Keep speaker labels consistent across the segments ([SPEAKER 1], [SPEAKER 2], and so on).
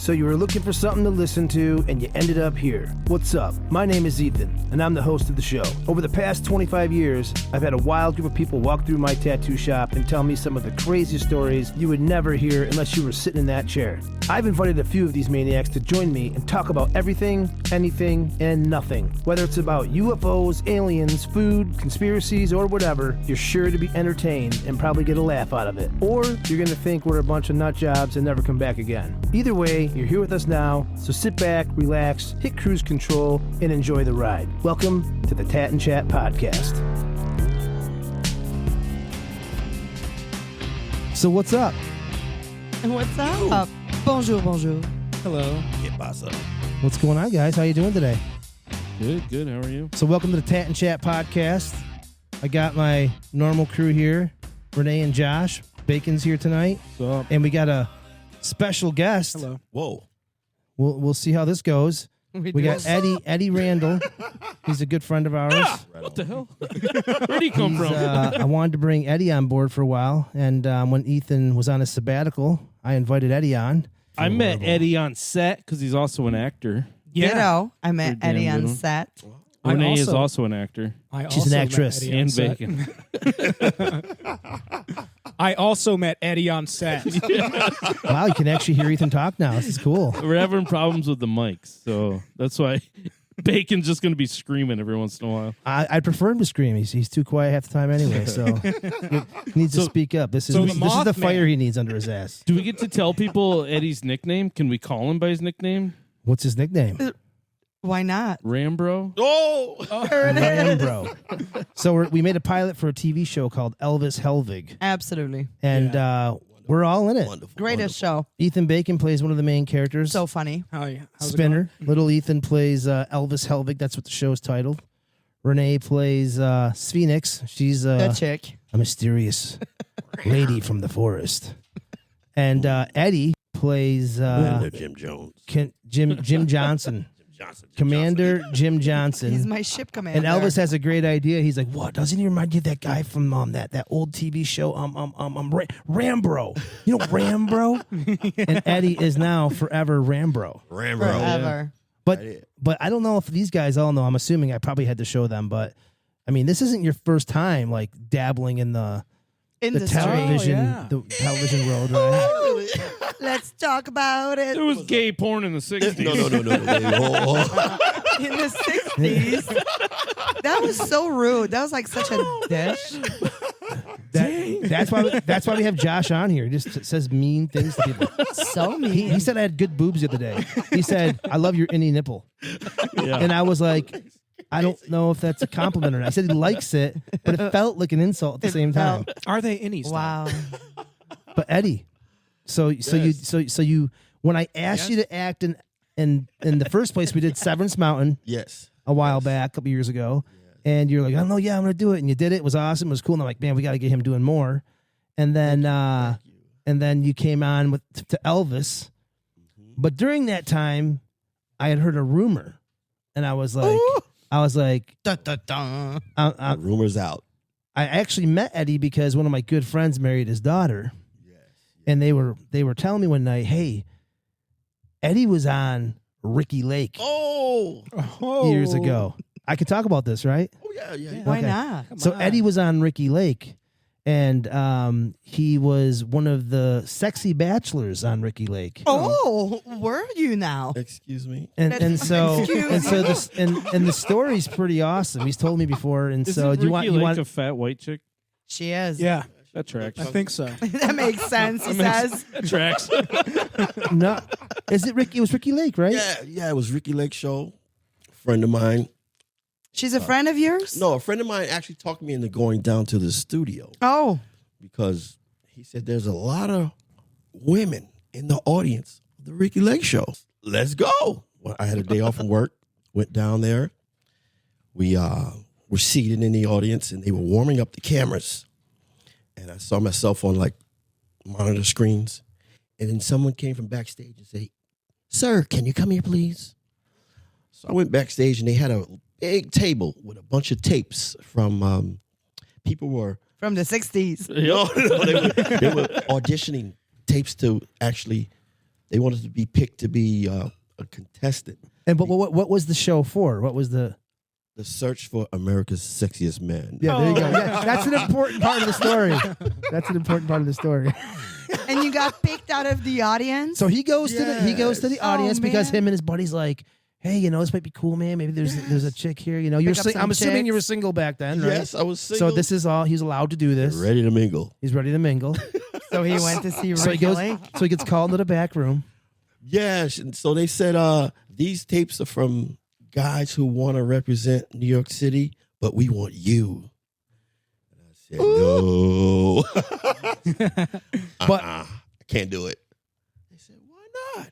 [SPEAKER 1] So you were looking for something to listen to, and you ended up here. What's up? My name is Ethan, and I'm the host of the show. Over the past 25 years, I've had a wild group of people walk through my tattoo shop and tell me some of the craziest stories you would never hear unless you were sitting in that chair. I've invited a few of these maniacs to join me and talk about everything, anything, and nothing. Whether it's about UFOs, aliens, food, conspiracies, or whatever, you're sure to be entertained and probably get a laugh out of it. Or you're going to think we're a bunch of nut jobs and never come back again. Either way, you're here with us now, so sit back, relax, hit cruise control, and enjoy the ride. Welcome to the Tat and Chat Podcast. So what's up?
[SPEAKER 2] What's up? Bonjour, bonjour.
[SPEAKER 3] Hello.
[SPEAKER 4] ¿Qué pasa?
[SPEAKER 1] What's going on, guys? How you doing today?
[SPEAKER 3] Good. How are you?
[SPEAKER 1] So welcome to the Tat and Chat Podcast. I got my normal crew here, Renee and Josh. Bacon's here tonight.
[SPEAKER 3] What's up?
[SPEAKER 1] And we got a special guest.
[SPEAKER 3] Hello.
[SPEAKER 4] Whoa.
[SPEAKER 1] We'll see how this goes. We got Eddie Randle. He's a good friend of ours.
[SPEAKER 3] What the hell? Where'd he come from?
[SPEAKER 1] I wanted to bring Eddie on board for a while, and when Ethan was on his sabbatical, I invited Eddie on.
[SPEAKER 3] I met Eddie on set because he's also an actor.
[SPEAKER 2] Ditto. I met
[SPEAKER 3] Pretty
[SPEAKER 2] Eddie
[SPEAKER 3] damn
[SPEAKER 2] on
[SPEAKER 3] good one.
[SPEAKER 2] set.
[SPEAKER 3] Renee is also an actor.
[SPEAKER 1] She's an actress.
[SPEAKER 3] And Bacon.
[SPEAKER 5] I also met Eddie on set.
[SPEAKER 1] Wow, you can actually hear Ethan talk now. This is cool.
[SPEAKER 3] We're having problems with the mics, so that's why Bacon's just going to be screaming every once in a while.
[SPEAKER 1] I prefer him to scream. He's too quiet half the time anyway, so he needs to speak up. This is the
[SPEAKER 5] Mothman.
[SPEAKER 1] fire he needs under his ass.
[SPEAKER 3] Do we get to tell people Eddie's nickname? Can we call him by his nickname?
[SPEAKER 1] What's his nickname?
[SPEAKER 2] Why not?
[SPEAKER 3] Rambro?
[SPEAKER 4] Oh!
[SPEAKER 1] Rambro. So we made a pilot for a TV show called Elvis Helvig,
[SPEAKER 2] Absolutely.
[SPEAKER 1] and we're all in it.
[SPEAKER 4] Wonderful.
[SPEAKER 2] Greatest show.
[SPEAKER 1] Ethan Bacon plays one of the main characters.
[SPEAKER 2] So funny.
[SPEAKER 5] How's it
[SPEAKER 1] Spinner. Little Ethan plays Elvis Helvig. That's what the show is titled. Renee plays Phoenix. She's
[SPEAKER 2] That chick.
[SPEAKER 1] a mysterious lady from the forest. And Eddie plays
[SPEAKER 4] Jim Jones.
[SPEAKER 1] Jim Johnson. Commander Jim Johnson.
[SPEAKER 2] He's my ship commander.
[SPEAKER 1] And Elvis has a great idea. He's like, "What? Doesn't he remind you of that guy from that old TV show? Rambro. You know Rambro?" And Eddie is now forever Rambro.
[SPEAKER 4] Rambo.
[SPEAKER 2] Forever.
[SPEAKER 1] But I don't know if these guys all know. I'm assuming I probably had to show them. But I mean, this isn't your first time like dabbling in the
[SPEAKER 2] Industry.
[SPEAKER 1] the television world, right?
[SPEAKER 2] Let's talk about it.
[SPEAKER 3] There was gay porn in the 60s.
[SPEAKER 4] No.
[SPEAKER 2] In the 60s. That was so rude. That was like such a dish.
[SPEAKER 1] That's why we have Josh on here. He just says mean things to people.
[SPEAKER 2] So mean.
[SPEAKER 1] He said I had good boobs the other day. He said, "I love your innie nipple."
[SPEAKER 3] Yeah.
[SPEAKER 1] And I was like, I don't know if that's a compliment or not. I said he likes it, but it felt like an insult at the same time.
[SPEAKER 5] Are they innies?
[SPEAKER 2] Wow.
[SPEAKER 1] But Eddie, so you when I asked you to act in the first place, we did Severance Mountain
[SPEAKER 4] Yes.
[SPEAKER 1] a while back, a couple years ago, and you're like, "Oh no, yeah, I'm gonna do it," and you did it. It was awesome. It was cool. And I'm like, "Man, we got to get him doing more." And then you came on to Elvis, but during that time, I had heard a rumor, and I was like.
[SPEAKER 2] Ooh.
[SPEAKER 1] Dun, dun, dun.
[SPEAKER 4] Rumors out.
[SPEAKER 1] I actually met Eddie because one of my good friends married his daughter, and they were telling me one night, "Hey, Eddie was on Ricki Lake years ago." I could talk about this, right?
[SPEAKER 4] Oh, yeah.
[SPEAKER 2] Why
[SPEAKER 1] Okay.
[SPEAKER 2] not?
[SPEAKER 1] So Eddie was on Ricki Lake, and he was one of the sexy bachelors on Ricki Lake.
[SPEAKER 2] Oh, were you now?
[SPEAKER 4] Excuse me.
[SPEAKER 1] And so
[SPEAKER 2] Excuse
[SPEAKER 1] this and the story's pretty awesome. He's told me before, and
[SPEAKER 3] Isn't
[SPEAKER 1] so do you
[SPEAKER 3] Ricki
[SPEAKER 1] want
[SPEAKER 3] Lake a fat white chick?
[SPEAKER 2] She is.
[SPEAKER 5] Yeah,
[SPEAKER 3] That tracks.
[SPEAKER 5] I think so.
[SPEAKER 2] That makes sense, he says.
[SPEAKER 3] That tracks.
[SPEAKER 1] No, is it Ricky? It was Ricki Lake, right?
[SPEAKER 4] Yeah. It was Ricki Lake show. A friend of mine.
[SPEAKER 2] She's a friend of yours?
[SPEAKER 4] No, a friend of mine actually talked me into going down to the studio
[SPEAKER 2] Oh.
[SPEAKER 4] because he said there's a lot of women in the audience of the Ricki Lake show. Let's go. Well, I had a day off from work, went down there. We were seated in the audience, and they were warming up the cameras. And I saw myself on like monitor screens. And then someone came from backstage and said, "Sir, can you come here, please?" So I went backstage, and they had a big table with a bunch of tapes from people were
[SPEAKER 2] From the 60s.
[SPEAKER 4] no, they were auditioning tapes to actually They wanted to be picked to be a contestant.
[SPEAKER 1] And but what was the show for? What was the
[SPEAKER 4] search for America's sexiest man.
[SPEAKER 1] Yeah, there you go. Yeah, that's an important part of the story. That's an important part of the story.
[SPEAKER 2] And you got picked out of the audience?
[SPEAKER 1] So he goes to the audience because
[SPEAKER 2] man.
[SPEAKER 1] him and his buddies like, hey, this might be cool, man. Maybe there's a chick here. You're
[SPEAKER 2] Pick up some
[SPEAKER 1] I'm assuming you were
[SPEAKER 2] chicks.
[SPEAKER 1] single back then, right?
[SPEAKER 4] Yes, I was single.
[SPEAKER 1] So this is all he's allowed to do this.
[SPEAKER 4] Ready to mingle.
[SPEAKER 1] He's ready to mingle.
[SPEAKER 2] So he went to see
[SPEAKER 1] So he
[SPEAKER 2] Ricki
[SPEAKER 1] goes.
[SPEAKER 2] Lake?
[SPEAKER 1] So he gets called into the back room.
[SPEAKER 4] Yes, and so they said these tapes are from guys who want to represent New York City, but we want you. And I said, no.
[SPEAKER 1] But
[SPEAKER 4] I can't do it. They said, why not?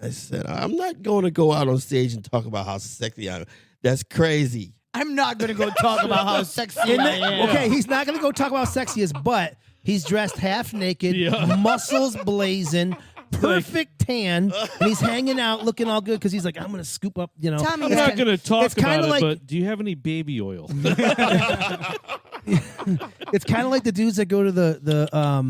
[SPEAKER 4] I said, I'm not going to go out on stage and talk about how sexy I am. That's crazy.
[SPEAKER 2] I'm not going to go talk about how sexy I am.
[SPEAKER 1] okay, he's not going to go talk about how sexy he is, but he's dressed half naked, muscles blazing, perfect tan, and he's hanging out looking all good because he's like, I'm going to scoop up,
[SPEAKER 2] Tommy,
[SPEAKER 3] I'm not going to talk
[SPEAKER 1] it's kinda
[SPEAKER 3] about it,
[SPEAKER 1] like-
[SPEAKER 3] but do you have any baby oil?
[SPEAKER 1] It's kind of like the dudes that go to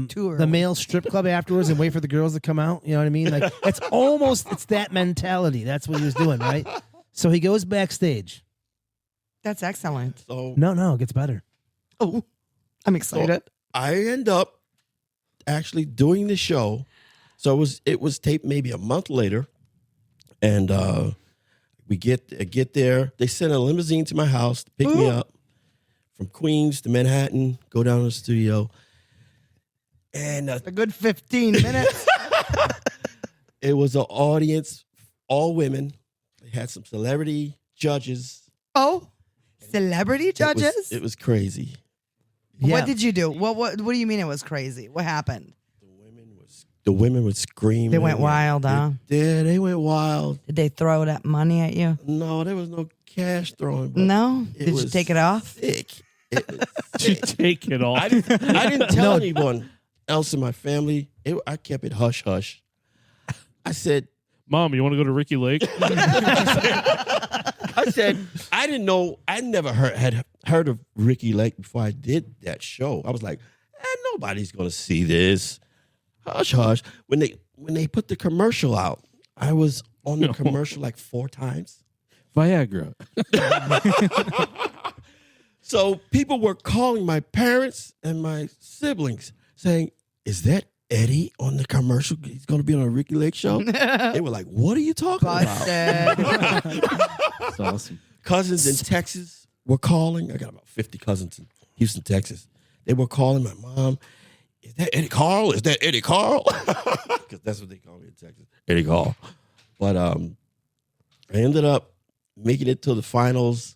[SPEAKER 2] Tour.
[SPEAKER 1] the male strip club afterwards and wait for the girls to come out. You know what I mean? Like it's that mentality. That's what he was doing, right? So he goes backstage.
[SPEAKER 2] That's excellent.
[SPEAKER 4] So
[SPEAKER 1] No, it gets better.
[SPEAKER 2] Oh, I'm excited.
[SPEAKER 4] I end up actually doing the show. So it was taped maybe a month later, and we get there. They sent a limousine to my house to pick me up from Queens to Manhattan. Go down to the studio, and
[SPEAKER 2] A good 15 minutes.
[SPEAKER 4] it was an audience, all women. They had some celebrity judges.
[SPEAKER 2] Oh, celebrity judges?
[SPEAKER 4] It was crazy.
[SPEAKER 1] Yeah.
[SPEAKER 2] What did you do? What do you mean it was crazy? What happened?
[SPEAKER 4] The women would scream.
[SPEAKER 2] They went wild, huh?
[SPEAKER 4] They went wild.
[SPEAKER 2] Did they throw that money at you?
[SPEAKER 4] No, there was no cash throwing. But
[SPEAKER 2] No?
[SPEAKER 4] it
[SPEAKER 2] Did you
[SPEAKER 4] was
[SPEAKER 2] take it off?
[SPEAKER 4] Thick. It was
[SPEAKER 3] Did you take it off?
[SPEAKER 4] I didn't tell anyone else in my family. I kept it hush hush. I said,
[SPEAKER 3] Mom, you want to go to Ricki Lake?
[SPEAKER 4] I said, I didn't know. I never had heard of Ricki Lake before I did that show. I was like, nobody's gonna see this. Hush hush. When they put the commercial out, I was on the commercial like 4 times.
[SPEAKER 3] Viagra.
[SPEAKER 4] So people were calling my parents and my siblings saying, "Is that Eddie on the commercial? He's going to be on a Ricki Lake show." They were like, "What are you talking about?"
[SPEAKER 2] Busted.
[SPEAKER 3] That's awesome.
[SPEAKER 4] Cousins in Texas were calling. I got about 50 cousins in Houston, Texas. They were calling my mom. Is that Eddie Carl? Is that Eddie Carl? Because that's what they call me in Texas, Eddie Carl. But I ended up making it to the finals,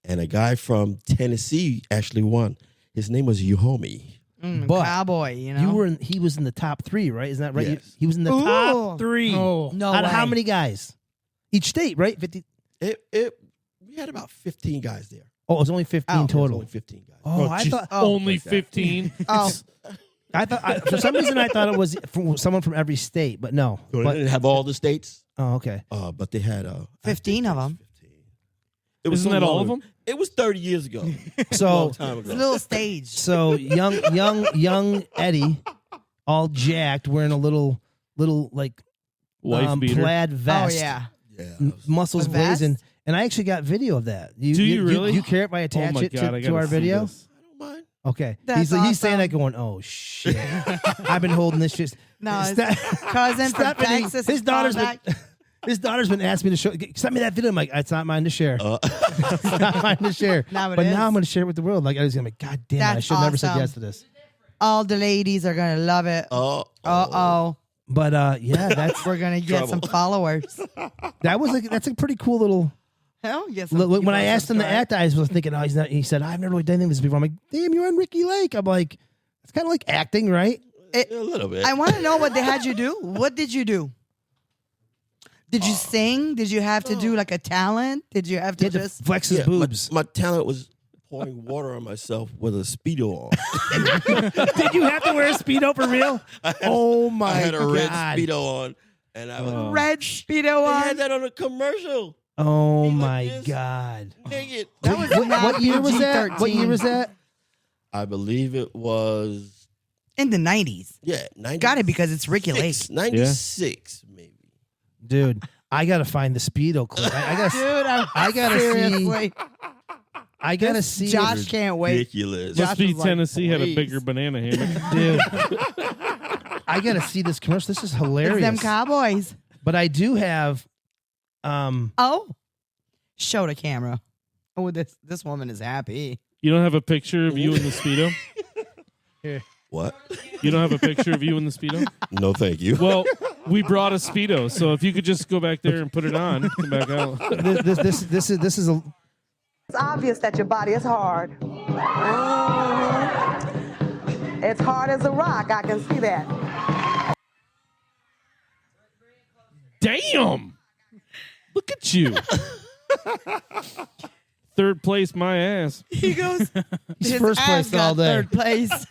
[SPEAKER 4] and a guy from Tennessee actually won. His name was Uhomi.
[SPEAKER 1] But
[SPEAKER 2] Cowboy, you know?
[SPEAKER 1] He was in the top 3, right? Isn't that right?
[SPEAKER 4] Yes.
[SPEAKER 1] He was in the
[SPEAKER 2] Ooh.
[SPEAKER 1] top 3.
[SPEAKER 5] Oh.
[SPEAKER 2] No
[SPEAKER 1] Out of how
[SPEAKER 2] way.
[SPEAKER 1] many guys? Each state, right? 50.
[SPEAKER 4] We had about 15 guys there.
[SPEAKER 1] Oh, it was only 15
[SPEAKER 2] Oh.
[SPEAKER 4] There was
[SPEAKER 1] total.
[SPEAKER 4] only 15 guys.
[SPEAKER 1] Oh, I
[SPEAKER 3] geez,
[SPEAKER 1] thought.
[SPEAKER 3] only
[SPEAKER 4] like that.
[SPEAKER 3] 15.
[SPEAKER 2] Oh,
[SPEAKER 1] For some reason I thought it was from someone from every state, but no.
[SPEAKER 4] They
[SPEAKER 1] But
[SPEAKER 4] didn't have all the states,
[SPEAKER 1] oh, okay.
[SPEAKER 4] but they had
[SPEAKER 2] 15 of them.
[SPEAKER 4] 15. It was
[SPEAKER 3] Isn't
[SPEAKER 4] so
[SPEAKER 3] that all
[SPEAKER 4] long.
[SPEAKER 3] of them?
[SPEAKER 4] It was 30 years ago. a
[SPEAKER 1] So
[SPEAKER 4] long time
[SPEAKER 2] It's a
[SPEAKER 4] ago.
[SPEAKER 2] little stage.
[SPEAKER 1] so young Eddie, all jacked, wearing a little like
[SPEAKER 3] Wife beater.
[SPEAKER 1] plaid
[SPEAKER 2] Oh,
[SPEAKER 1] vest.
[SPEAKER 2] yeah.
[SPEAKER 4] Yeah.
[SPEAKER 1] Muscles
[SPEAKER 2] A vest?
[SPEAKER 1] blazing. And I actually got video of that.
[SPEAKER 3] Do you really?
[SPEAKER 1] You care if I attach
[SPEAKER 3] oh my
[SPEAKER 1] it
[SPEAKER 3] God, I
[SPEAKER 1] to
[SPEAKER 3] gotta
[SPEAKER 1] our
[SPEAKER 3] see
[SPEAKER 1] video?
[SPEAKER 3] this.
[SPEAKER 4] I don't mind.
[SPEAKER 1] Okay.
[SPEAKER 2] That's
[SPEAKER 1] He's saying
[SPEAKER 2] awesome.
[SPEAKER 1] that going, oh shit. I've been holding this shit.
[SPEAKER 2] No, it's
[SPEAKER 1] Ste-
[SPEAKER 2] cousin from
[SPEAKER 1] Stephanie,
[SPEAKER 2] Texas.
[SPEAKER 1] his
[SPEAKER 2] is
[SPEAKER 1] daughter's
[SPEAKER 2] calling
[SPEAKER 1] been,
[SPEAKER 2] back.
[SPEAKER 1] his daughter's been asking me to show. Send me that video. I'm like, it's not mine to share. It's not mine to share.
[SPEAKER 2] Now it
[SPEAKER 1] but
[SPEAKER 2] is.
[SPEAKER 1] now I'm going to share it with the world. Like I was going to be, God damn, it, I
[SPEAKER 2] That's
[SPEAKER 1] should have never said
[SPEAKER 2] awesome.
[SPEAKER 1] yes to this.
[SPEAKER 2] All the ladies are going to love it. Uh-oh.
[SPEAKER 1] But yeah, that's
[SPEAKER 2] We're going to get some followers.
[SPEAKER 1] that's a pretty cool little.
[SPEAKER 2] Hell, yes.
[SPEAKER 1] When I asked him to act, I was thinking, oh, he's not. He said, I've never really done anything this before. I'm like, damn, you're on Ricki Lake. I'm like, it's kind of like acting, right?
[SPEAKER 4] A little bit.
[SPEAKER 2] I want to know what they had you do. What did you do? Did you sing? Did you have to do like a talent? Did you have
[SPEAKER 1] He
[SPEAKER 2] to
[SPEAKER 1] had to
[SPEAKER 2] just...
[SPEAKER 1] flex his
[SPEAKER 4] Yeah,
[SPEAKER 1] boobs.
[SPEAKER 4] My talent was pouring water on myself with a Speedo on.
[SPEAKER 1] Did you have to wear a Speedo for real? Oh my
[SPEAKER 4] I had a red
[SPEAKER 1] God.
[SPEAKER 4] Speedo on, and I was.
[SPEAKER 2] Red Speedo
[SPEAKER 4] They
[SPEAKER 2] on?
[SPEAKER 4] had that on a commercial.
[SPEAKER 1] Oh
[SPEAKER 4] Like
[SPEAKER 1] my
[SPEAKER 4] this.
[SPEAKER 1] God.
[SPEAKER 4] Naked.
[SPEAKER 2] That was
[SPEAKER 1] What year was that?
[SPEAKER 2] PG-13.
[SPEAKER 1] What year was that?
[SPEAKER 4] I believe it was
[SPEAKER 2] In the 90s.
[SPEAKER 4] Yeah, 90.
[SPEAKER 2] Got it because it's Ricki Lake.
[SPEAKER 4] 96, maybe.
[SPEAKER 1] Dude, I gotta find the Speedo clip. I gotta,
[SPEAKER 2] Dude,
[SPEAKER 1] I gotta see.
[SPEAKER 2] seriously.
[SPEAKER 1] I gotta see.
[SPEAKER 2] Josh can't wait.
[SPEAKER 4] Ridiculous.
[SPEAKER 2] Josh
[SPEAKER 3] Must be
[SPEAKER 2] was like,
[SPEAKER 3] Tennessee had a
[SPEAKER 2] please.
[SPEAKER 3] bigger banana hammock.
[SPEAKER 1] Dude, I gotta see this commercial. This is
[SPEAKER 2] It's
[SPEAKER 1] hilarious.
[SPEAKER 2] them Cowboys.
[SPEAKER 1] But I do have.
[SPEAKER 2] Oh. Show the camera. Oh, this woman is happy.
[SPEAKER 3] You don't have a picture of you in the Speedo?
[SPEAKER 4] What?
[SPEAKER 3] You don't have a picture of you in the Speedo?
[SPEAKER 4] No, thank you.
[SPEAKER 3] Well, we brought a Speedo, so if you could just go back there and put it on, come back out.
[SPEAKER 1] This is a.
[SPEAKER 6] It's obvious that your body is hard. It's hard as a rock. I can see that.
[SPEAKER 3] Damn! Look at you. Third place, my ass.
[SPEAKER 2] He goes,
[SPEAKER 1] He's
[SPEAKER 2] his
[SPEAKER 1] first
[SPEAKER 2] ass
[SPEAKER 1] place all
[SPEAKER 2] got
[SPEAKER 1] day.
[SPEAKER 2] third place.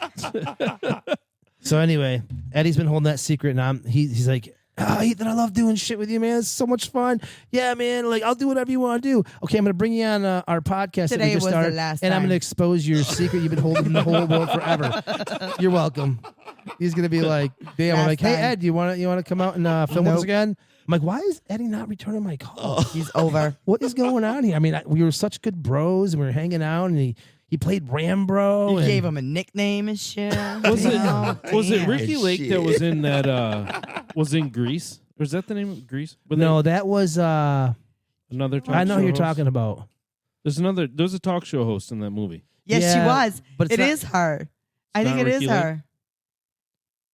[SPEAKER 1] So anyway, Eddie's been holding that secret, and he's like, "Oh, Ethan, I love doing shit with you, man. It's so much fun. Yeah, man. Like, I'll do whatever you want to do. Okay, I'm gonna bring you on our podcast that
[SPEAKER 2] Today
[SPEAKER 1] we just
[SPEAKER 2] was the
[SPEAKER 1] started,
[SPEAKER 2] last
[SPEAKER 1] and I'm
[SPEAKER 2] time.
[SPEAKER 1] gonna expose your secret you've been holding from the whole world forever. You're welcome." He's gonna be like, "Damn." I'm
[SPEAKER 2] Last
[SPEAKER 1] like, "Hey,
[SPEAKER 2] time.
[SPEAKER 1] Ed, you want to come out and film with us
[SPEAKER 2] Nope.
[SPEAKER 1] again?" I'm like, "Why is Eddie not returning my call?
[SPEAKER 2] He's over.
[SPEAKER 1] What is going on here? I mean, we were such good bros, and we were hanging out, and he played Rambro.
[SPEAKER 2] You
[SPEAKER 1] and
[SPEAKER 2] gave him a nickname and shit.
[SPEAKER 3] Was it was it
[SPEAKER 2] Damn.
[SPEAKER 3] Ricki
[SPEAKER 4] And
[SPEAKER 3] Lake
[SPEAKER 4] shit.
[SPEAKER 3] that was in that was in Greece? Or is that the name of Greece? Were they
[SPEAKER 1] No, that was
[SPEAKER 3] another talk
[SPEAKER 1] I know
[SPEAKER 3] show
[SPEAKER 1] who you're
[SPEAKER 3] host?
[SPEAKER 1] talking about.
[SPEAKER 3] There's a talk show host in that movie.
[SPEAKER 2] Yes,
[SPEAKER 1] Yeah,
[SPEAKER 2] she was.
[SPEAKER 1] but it's
[SPEAKER 2] It
[SPEAKER 1] not-
[SPEAKER 2] is her. I think
[SPEAKER 3] not
[SPEAKER 2] it is
[SPEAKER 3] Ricki Lake?
[SPEAKER 2] her.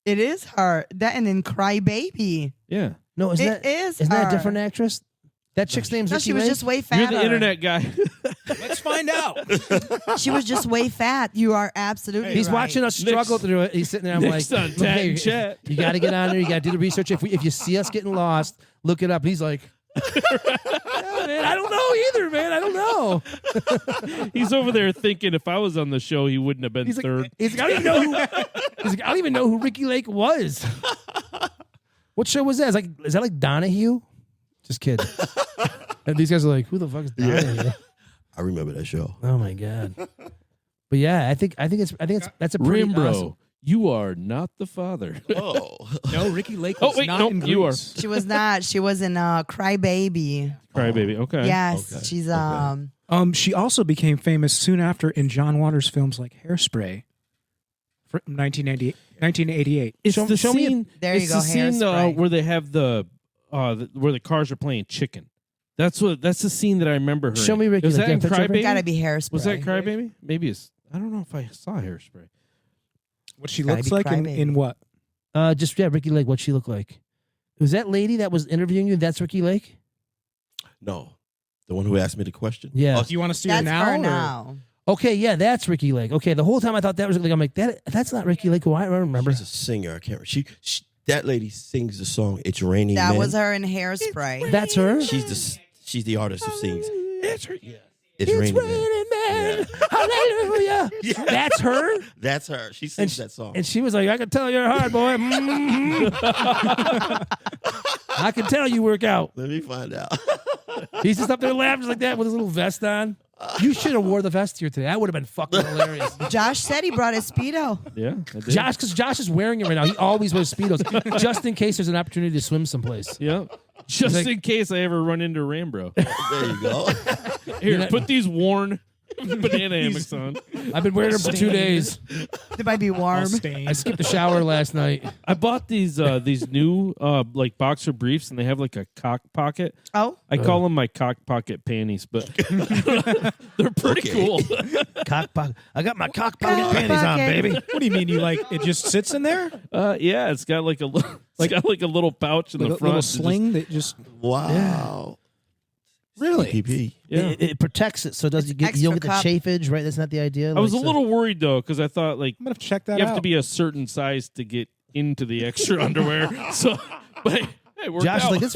[SPEAKER 2] It is her. That and then Cry Baby.
[SPEAKER 3] Yeah.
[SPEAKER 1] No, isn't
[SPEAKER 2] It
[SPEAKER 1] that
[SPEAKER 2] is
[SPEAKER 1] isn't that a
[SPEAKER 2] her.
[SPEAKER 1] different actress? That chick's name's
[SPEAKER 2] No,
[SPEAKER 1] Ricki
[SPEAKER 2] she was
[SPEAKER 1] Lake?
[SPEAKER 2] just way
[SPEAKER 3] You're
[SPEAKER 2] fatter.
[SPEAKER 3] the internet guy.
[SPEAKER 5] Let's find out.
[SPEAKER 2] She was just way fat. You are absolutely
[SPEAKER 1] He's
[SPEAKER 2] right.
[SPEAKER 1] watching us struggle through it. He's sitting there. I'm
[SPEAKER 3] Next
[SPEAKER 1] like,
[SPEAKER 3] on
[SPEAKER 1] "Look,
[SPEAKER 3] Tat
[SPEAKER 1] hey,
[SPEAKER 3] and Chat."
[SPEAKER 1] you got to get on there. You got to do the research. If you see us getting lost, look it up." And he's like, "Yeah, man, I don't know either, man. I don't know."
[SPEAKER 3] He's over there thinking if I was on the show, he wouldn't have been
[SPEAKER 1] He's
[SPEAKER 3] third.
[SPEAKER 1] like, I don't even know who. He's like, I don't even know who Ricki Lake was. What show was that? Is that like Donahue? Just kidding. And these guys are like, "Who the fuck is Donahue?"
[SPEAKER 4] I remember that show.
[SPEAKER 1] Oh my god. But yeah, I think that's a pretty
[SPEAKER 3] Rambro,
[SPEAKER 1] awesome.
[SPEAKER 3] you are not the father.
[SPEAKER 4] Oh.
[SPEAKER 5] No, Ricki Lake
[SPEAKER 3] Oh,
[SPEAKER 5] was
[SPEAKER 3] wait,
[SPEAKER 5] not
[SPEAKER 3] no,
[SPEAKER 5] in
[SPEAKER 3] you are.
[SPEAKER 5] Greece.
[SPEAKER 2] She was not. She was in Cry Baby.
[SPEAKER 3] Crybaby. Okay.
[SPEAKER 2] Yes,
[SPEAKER 4] Okay.
[SPEAKER 2] she's
[SPEAKER 5] She also became famous soon after in John Waters' films like Hairspray from 1988.
[SPEAKER 3] It's
[SPEAKER 1] Show-
[SPEAKER 3] the
[SPEAKER 1] show me a-
[SPEAKER 3] scene.
[SPEAKER 2] There you
[SPEAKER 3] it's
[SPEAKER 2] go,
[SPEAKER 3] the scene
[SPEAKER 2] Hairspray.
[SPEAKER 3] where they have where the cars are playing chicken. That's the scene that I remember her.
[SPEAKER 1] Show
[SPEAKER 3] in.
[SPEAKER 1] me Ricki
[SPEAKER 3] Was
[SPEAKER 1] Lake.
[SPEAKER 3] that in
[SPEAKER 1] You have a picture of her?
[SPEAKER 3] Crybaby?
[SPEAKER 2] gotta be Hairspray.
[SPEAKER 3] Was that Crybaby? Maybe it's. I don't know if I saw Hairspray.
[SPEAKER 5] What she
[SPEAKER 2] Gotta
[SPEAKER 5] looks
[SPEAKER 2] be
[SPEAKER 5] like in
[SPEAKER 2] Crybaby.
[SPEAKER 5] what?
[SPEAKER 1] Ricki Lake. What'd she look like? Was that lady that was interviewing you? That's Ricki Lake.
[SPEAKER 4] No. The one who asked me the question?
[SPEAKER 1] Yeah.
[SPEAKER 4] Oh,
[SPEAKER 5] Do you want to see her
[SPEAKER 2] That's
[SPEAKER 5] now?
[SPEAKER 2] her
[SPEAKER 5] or-
[SPEAKER 2] now.
[SPEAKER 1] Okay, yeah, that's Ricki Lake. Okay, the whole time I thought that was Ricki Lake. I'm like, that's not Ricki Lake. Who I remember.
[SPEAKER 4] she's a singer. I can't remember. She that lady sings the song "It's Raining
[SPEAKER 2] That
[SPEAKER 4] Men."
[SPEAKER 2] was her in Hairspray.
[SPEAKER 1] That's her.
[SPEAKER 4] She's the artist who sings
[SPEAKER 1] It's,
[SPEAKER 4] "It's Raining Men."
[SPEAKER 1] raining, man. Hallelujah. That's her.
[SPEAKER 4] That's her. She sings that song.
[SPEAKER 1] And she was like, "I can tell you're a hard boy. Mhm. I can tell you work out."
[SPEAKER 4] Let me find out.
[SPEAKER 1] He's just up there laughing like that with his little vest on. You should have wore the vest here today. That would have been fucking hilarious.
[SPEAKER 2] Josh said he brought his Speedo.
[SPEAKER 3] Yeah, I did.
[SPEAKER 1] Josh, because Josh is wearing it right now. He always wears Speedos just in case there's an opportunity to swim someplace.
[SPEAKER 3] Yeah. Just
[SPEAKER 1] like-
[SPEAKER 3] in case I ever run into Rambro.
[SPEAKER 4] There you go.
[SPEAKER 3] Here,
[SPEAKER 1] not-
[SPEAKER 3] put these worn banana hammocks on.
[SPEAKER 1] I've been wearing them for 2 days.
[SPEAKER 2] They might be
[SPEAKER 5] All
[SPEAKER 2] warm.
[SPEAKER 5] stained.
[SPEAKER 1] I skipped the shower last night.
[SPEAKER 3] I bought these new like boxer briefs, and they have like a cock pocket.
[SPEAKER 2] Oh,
[SPEAKER 3] I call them my cock pocket panties, but they're pretty
[SPEAKER 4] Okay.
[SPEAKER 3] cool.
[SPEAKER 1] I got my cock pocket
[SPEAKER 2] Cock
[SPEAKER 1] panties on,
[SPEAKER 2] pocket.
[SPEAKER 1] baby.
[SPEAKER 5] What do you mean? You like it just sits in there
[SPEAKER 3] Yeah, it's got like a little pouch in
[SPEAKER 5] like
[SPEAKER 3] the
[SPEAKER 5] a
[SPEAKER 3] front.
[SPEAKER 5] little
[SPEAKER 3] to just-
[SPEAKER 5] sling that just
[SPEAKER 4] Wow.
[SPEAKER 5] really?
[SPEAKER 4] PPP.
[SPEAKER 3] yeah.
[SPEAKER 1] It protects it, so it doesn't
[SPEAKER 2] It's
[SPEAKER 1] you don't get
[SPEAKER 2] extra
[SPEAKER 1] the
[SPEAKER 2] cup.
[SPEAKER 1] chafage, right? That's not the idea.
[SPEAKER 3] I was a
[SPEAKER 1] Like, so-
[SPEAKER 3] little worried though, because I thought like
[SPEAKER 5] I'm gonna have to check that
[SPEAKER 3] you
[SPEAKER 5] out.
[SPEAKER 3] have to be a certain size to get into the extra underwear. So, but hey, it worked
[SPEAKER 1] Josh is
[SPEAKER 3] out.
[SPEAKER 1] like, it's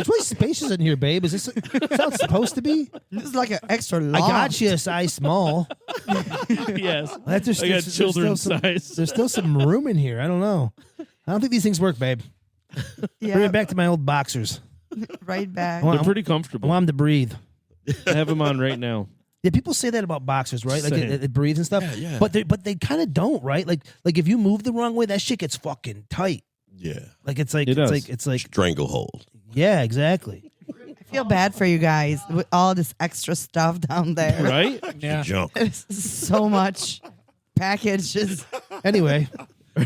[SPEAKER 1] really spacious in here, babe. Is this how it's supposed to be?
[SPEAKER 2] this is like an extra long.
[SPEAKER 1] I got you a size small.
[SPEAKER 3] yes.
[SPEAKER 1] There's
[SPEAKER 3] I got
[SPEAKER 1] still
[SPEAKER 3] children's
[SPEAKER 1] some,
[SPEAKER 3] size.
[SPEAKER 1] There's still some room in here. I don't know. I don't think these things work, babe.
[SPEAKER 2] Yeah,
[SPEAKER 1] Bring it back to my old boxers.
[SPEAKER 2] right back.
[SPEAKER 1] I want,
[SPEAKER 3] They're pretty
[SPEAKER 1] I
[SPEAKER 3] comfortable.
[SPEAKER 1] want them to breathe.
[SPEAKER 3] I have them on right now.
[SPEAKER 1] Yeah, people say that about boxers, right? Like
[SPEAKER 3] Same.
[SPEAKER 1] it breathes and stuff.
[SPEAKER 4] Yeah.
[SPEAKER 1] But they kind of don't, right? Like if you move the wrong way, that shit gets fucking tight.
[SPEAKER 4] Yeah.
[SPEAKER 1] Like it's like
[SPEAKER 3] It
[SPEAKER 1] it's
[SPEAKER 3] does.
[SPEAKER 1] like it's like
[SPEAKER 4] Stranglehold.
[SPEAKER 1] yeah, exactly.
[SPEAKER 2] I feel bad for you guys with all this extra stuff down there.
[SPEAKER 3] Right?
[SPEAKER 5] Yeah.
[SPEAKER 4] Junk.
[SPEAKER 2] It's so much packages.
[SPEAKER 1] Anyway,
[SPEAKER 2] I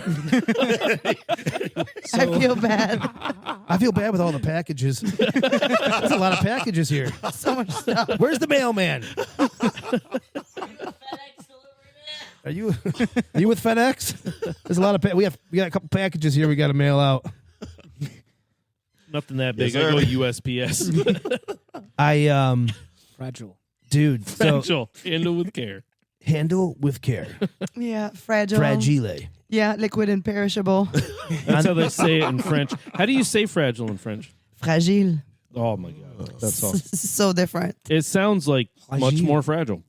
[SPEAKER 2] feel bad.
[SPEAKER 1] I feel bad with all the packages. There's a lot of packages here.
[SPEAKER 2] So much stuff.
[SPEAKER 1] Where's the mailman? Are you with FedEx? There's a lot of we got a couple packages here we got to mail out.
[SPEAKER 3] Nothing that big.
[SPEAKER 4] Yes,
[SPEAKER 3] I go
[SPEAKER 4] sir.
[SPEAKER 3] USPS.
[SPEAKER 1] I
[SPEAKER 5] Fragile.
[SPEAKER 1] dude, so
[SPEAKER 3] Fragile. Handle with care.
[SPEAKER 1] handle with care.
[SPEAKER 2] Yeah, fragile.
[SPEAKER 1] Fragile.
[SPEAKER 2] Yeah, liquid and perishable.
[SPEAKER 3] That's how they say it in French. How do you say fragile in French?
[SPEAKER 2] Fragile.
[SPEAKER 3] Oh my god, that's awesome.
[SPEAKER 2] So different.
[SPEAKER 3] It sounds like much
[SPEAKER 5] Fragile.
[SPEAKER 3] more fragile.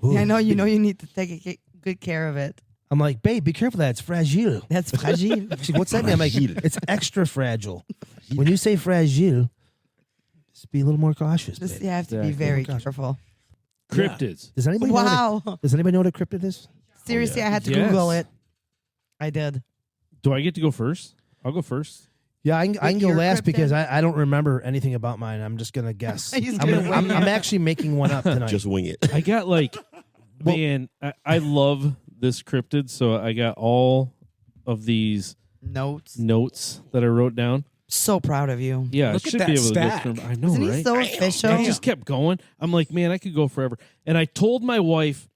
[SPEAKER 2] I know you need to take good care of it.
[SPEAKER 1] I'm like, babe, be careful of that. It's fragile.
[SPEAKER 2] That's fragile.
[SPEAKER 1] She's, what's that mean? I'm like, it's extra fragile. When you say fragile, just be a little more cautious.
[SPEAKER 2] Just
[SPEAKER 1] babe.
[SPEAKER 2] you have to be
[SPEAKER 3] Exactly.
[SPEAKER 2] very
[SPEAKER 1] Gosh.
[SPEAKER 2] careful.
[SPEAKER 3] Cryptids.
[SPEAKER 1] Does anybody know
[SPEAKER 2] Wow.
[SPEAKER 1] does anybody know what a cryptid is?
[SPEAKER 2] Seriously, I had to
[SPEAKER 3] Yes.
[SPEAKER 2] Google it. I did.
[SPEAKER 3] Do I get to go first? I'll go first.
[SPEAKER 1] Yeah, I can
[SPEAKER 2] With
[SPEAKER 1] go
[SPEAKER 2] your
[SPEAKER 1] last
[SPEAKER 2] cryptid?
[SPEAKER 1] because I don't remember anything about mine. I'm just gonna guess.
[SPEAKER 2] He's
[SPEAKER 1] I'm,
[SPEAKER 2] gonna
[SPEAKER 1] gonna- I'm,
[SPEAKER 2] wing
[SPEAKER 1] I'm
[SPEAKER 2] it.
[SPEAKER 1] actually making one up tonight.
[SPEAKER 4] Just wing it.
[SPEAKER 3] I got like, man, I love this cryptid. So I got all of these
[SPEAKER 2] Notes.
[SPEAKER 3] notes that I wrote down.
[SPEAKER 2] So proud of you.
[SPEAKER 3] Yeah,
[SPEAKER 5] Look
[SPEAKER 3] I
[SPEAKER 5] at
[SPEAKER 3] should
[SPEAKER 5] that
[SPEAKER 3] be able
[SPEAKER 5] stack.
[SPEAKER 3] to get from. I know,
[SPEAKER 2] Isn't he
[SPEAKER 3] right?
[SPEAKER 2] so official?
[SPEAKER 3] I just kept going. I'm like, man, I could go forever. And I told my wife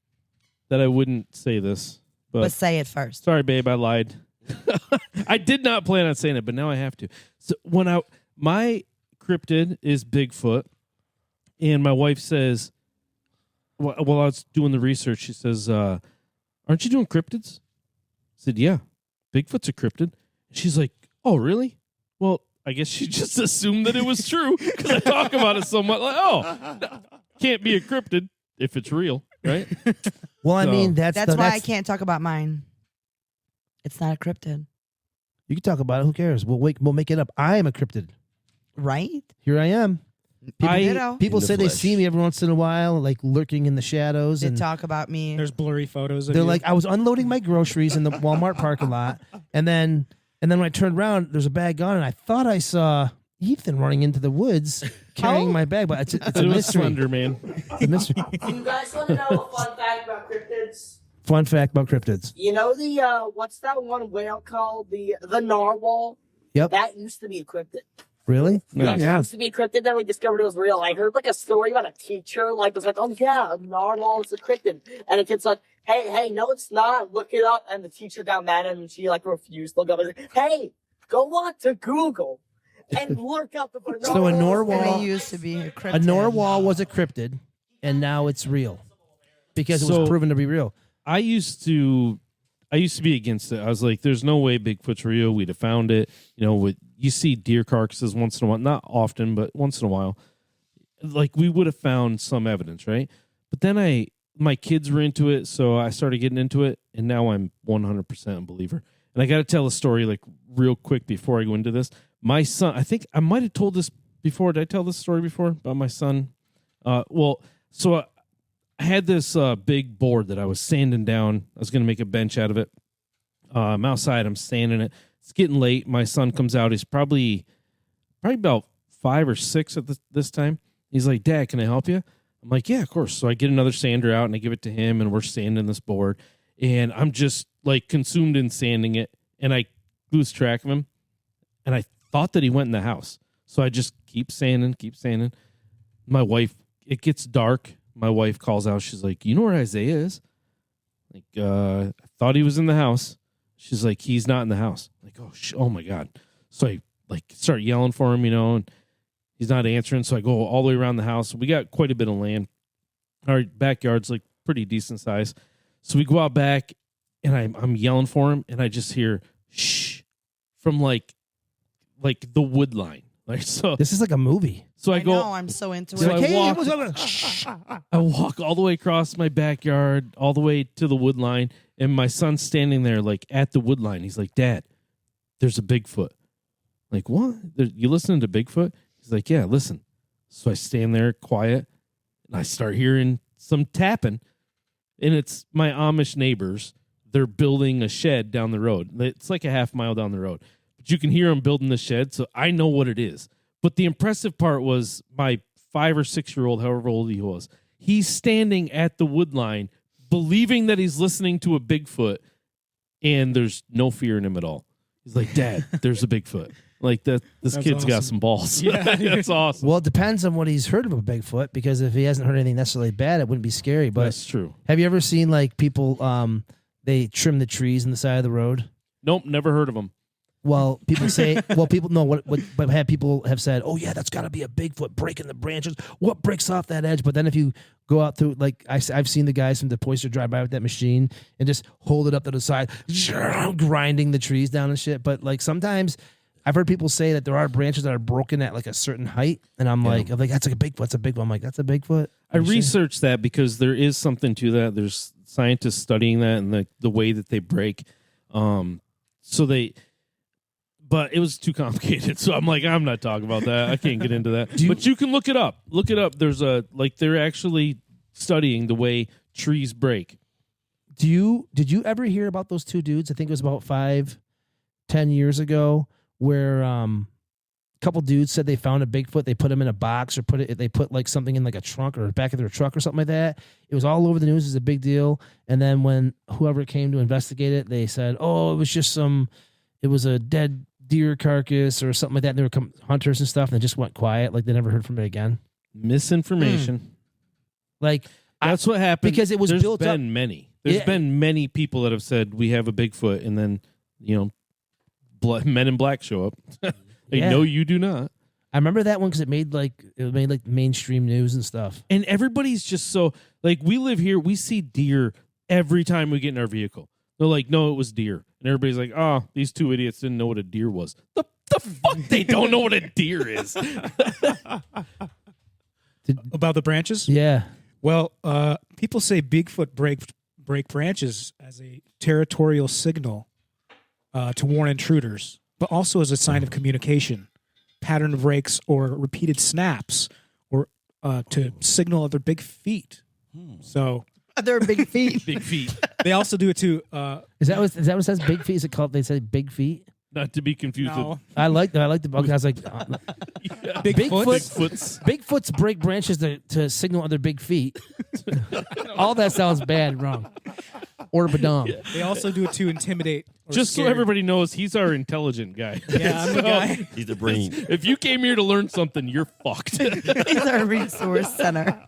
[SPEAKER 3] that I wouldn't say this,
[SPEAKER 2] But say it first.
[SPEAKER 3] sorry, babe, I lied. I did not plan on saying it, but now I have to. So my cryptid is Bigfoot, and my wife says, while I was doing the research, she says, "Aren't you doing cryptids?" I said, "Yeah, Bigfoot's a cryptid." She's like, "Oh, really?" Well, I guess she just assumed that it was true because I talk about it so much. Like, oh, can't be a cryptid if it's real, right?
[SPEAKER 1] Well, I
[SPEAKER 3] So-
[SPEAKER 1] mean that's
[SPEAKER 2] That's why I can't talk about mine. It's not a cryptid,
[SPEAKER 1] You can talk about it. Who cares? We'll make it up. I am a cryptid.
[SPEAKER 2] right?
[SPEAKER 1] Here I am.
[SPEAKER 2] Ditto.
[SPEAKER 1] People
[SPEAKER 4] In the
[SPEAKER 1] say they
[SPEAKER 4] flesh.
[SPEAKER 1] see me every once in a while, like lurking in the shadows,
[SPEAKER 2] They
[SPEAKER 1] and
[SPEAKER 2] talk about me.
[SPEAKER 5] There's blurry photos of
[SPEAKER 1] they're
[SPEAKER 5] you.
[SPEAKER 1] like, I was unloading my groceries in the Walmart parking lot, and then when I turned around, there's a bag gone, and I thought I saw Ethan running into the woods carrying my bag, but it's a
[SPEAKER 3] It was
[SPEAKER 1] mystery.
[SPEAKER 3] Slender Man.
[SPEAKER 1] It's a mystery.
[SPEAKER 7] Do you guys want to know a fun fact about cryptids?
[SPEAKER 1] Fun fact about cryptids.
[SPEAKER 7] You know the what's that one whale called? The narwhal?
[SPEAKER 1] Yep.
[SPEAKER 7] That used to be a cryptid.
[SPEAKER 1] Really?
[SPEAKER 7] That
[SPEAKER 5] Yeah.
[SPEAKER 7] used to be a cryptid that we discovered it was real. I heard like a story about a teacher, like was like, oh yeah, a narwhal is a cryptid. And the kid's like, hey, no it's not, look it up. And the teacher got mad at him and she like refused to look up and said, hey, go on to Google and look up the
[SPEAKER 1] So a narwhal-
[SPEAKER 2] And it used to be a cryptid.
[SPEAKER 1] A narwhal was a cryptid, and now it's real because it was
[SPEAKER 3] So-
[SPEAKER 1] proven to be real.
[SPEAKER 3] I used to be against it. I was like, "There's no way Bigfoot's real. We'd have found it." You know, you see deer carcasses once in a while, not often, but once in a while. Like we would have found some evidence, right? But then my kids were into it, so I started getting into it, and now I'm 100% a believer. And I got to tell a story like real quick before I go into this. My son, I think I might have told this before. Did I tell this story before about my son? I had this big board that I was sanding down. I was going to make a bench out of it. I'm outside. I'm sanding it. It's getting late. My son comes out. He's probably about 5 or 6 at this time. He's like, "Dad, can I help you?" I'm like, "Yeah, of course." So I get another sander out and I give it to him, and we're sanding this board. And I'm just like consumed in sanding it, and I lose track of him. And I thought that he went in the house. So I just keep sanding. My wife, it gets dark. My wife calls out. She's like, "You know where Isaiah is?" Like, I thought he was in the house. She's like, "He's not in the house." I'm like, oh my God. So I like start yelling for him, and he's not answering. So I go all the way around the house. We got quite a bit of land. Our backyard's like pretty decent size. So we go out back, and I'm yelling for him, and I just hear shh from like the wood line. Like so.
[SPEAKER 1] This is like a movie.
[SPEAKER 3] So I go.
[SPEAKER 2] know, I'm so into
[SPEAKER 3] So
[SPEAKER 2] it.
[SPEAKER 3] I
[SPEAKER 1] Like, hey,
[SPEAKER 3] walk-
[SPEAKER 1] what's up?
[SPEAKER 3] I walk all the way across my backyard, all the way to the wood line, and my son's standing there, like at the wood line. He's like, "Dad, there's a Bigfoot." Like, what? You listening to Bigfoot? He's like, "Yeah, listen." So I stand there quiet, I start hearing some tapping, and it's my Amish neighbors. They're building a shed down the road. It's like a half mile down the road, but you can hear them building the shed, so I know what it is. But the impressive part was my 5 or 6 year old, however old he was, he's standing at the wood line, believing that he's listening to a Bigfoot, and there's no fear in him at all. He's like, Dad, there's a Bigfoot. Like that, this
[SPEAKER 5] That's
[SPEAKER 3] kid's got
[SPEAKER 5] awesome.
[SPEAKER 3] some balls.
[SPEAKER 5] Yeah.
[SPEAKER 3] That's awesome.
[SPEAKER 1] Well, it depends on what he's heard of a Bigfoot, because if he hasn't heard anything necessarily bad, it wouldn't be scary. But
[SPEAKER 3] That's true.
[SPEAKER 1] have you ever seen like people, they trim the trees on the side of the road?
[SPEAKER 3] Nope, never heard of him.
[SPEAKER 1] Well, people say, people know but people have said, oh yeah, that's got to be a Bigfoot breaking the branches. What breaks off that edge? But then if you go out through, like I've seen the guys from the Poister drive by with that machine and just hold it up to the side, grinding the trees down and shit. But like sometimes I've heard people say that there are branches that are broken at like a certain height, and I'm like, that's like a Bigfoot. That's a Bigfoot. I'm like, that's a Bigfoot.
[SPEAKER 3] I researched that because there is something to that. There's scientists studying that and the way that they break. But it was too complicated. So I'm like, I'm not talking about that. I can't get into that. But you can look it up. Look it up. There's they're actually studying the way trees break.
[SPEAKER 1] Did you ever hear about those two dudes? I think it was about 5-10 years ago, where a couple dudes said they found a Bigfoot. They put him in a box, or they put like something in like a trunk or back of their truck or something like that. It was all over the news. It was a big deal. And then when whoever came to investigate it, they said, oh, it was a dead deer carcass or something like that. And there were hunters and stuff, and they just went quiet, like they never heard from it again.
[SPEAKER 3] Misinformation.
[SPEAKER 1] Like
[SPEAKER 3] that's what happened,
[SPEAKER 1] because it was
[SPEAKER 3] There's
[SPEAKER 1] built
[SPEAKER 3] been
[SPEAKER 1] up.
[SPEAKER 3] many. There's been many people that have said we have a Bigfoot, and then Men in Black show up. No, you do not.
[SPEAKER 1] I remember that one because it made mainstream news and stuff.
[SPEAKER 3] And everybody's just so like, we live here, we see deer every time we get in our vehicle. They're like, no, it was deer. And everybody's like, oh, these two idiots didn't know what a deer was. The fuck? They don't know what a deer is.
[SPEAKER 5] About the branches?
[SPEAKER 1] Yeah.
[SPEAKER 5] Well, people say Bigfoot break branches as a territorial signal to warn intruders, but also as a sign of communication, pattern of breaks or repeated snaps, or to signal other big feet. So
[SPEAKER 2] Other big feet.
[SPEAKER 3] Big feet.
[SPEAKER 5] they also do it to.
[SPEAKER 1] Is that what it says? Big feet? Is it called? They say big feet.
[SPEAKER 3] Not to be confused
[SPEAKER 5] No.
[SPEAKER 3] with
[SPEAKER 1] I like that. I like the book. I was like,
[SPEAKER 3] Bigfoots.
[SPEAKER 1] Bigfoots break branches to signal other big feet. All that sounds bad and wrong. Or badong.
[SPEAKER 5] They also do it to intimidate. Or
[SPEAKER 3] Just so
[SPEAKER 5] scare.
[SPEAKER 3] everybody knows, he's our intelligent guy.
[SPEAKER 5] Yeah, I'm the guy.
[SPEAKER 4] He's the brain.
[SPEAKER 3] If you came here to learn something, you're fucked.
[SPEAKER 2] He's our resource center.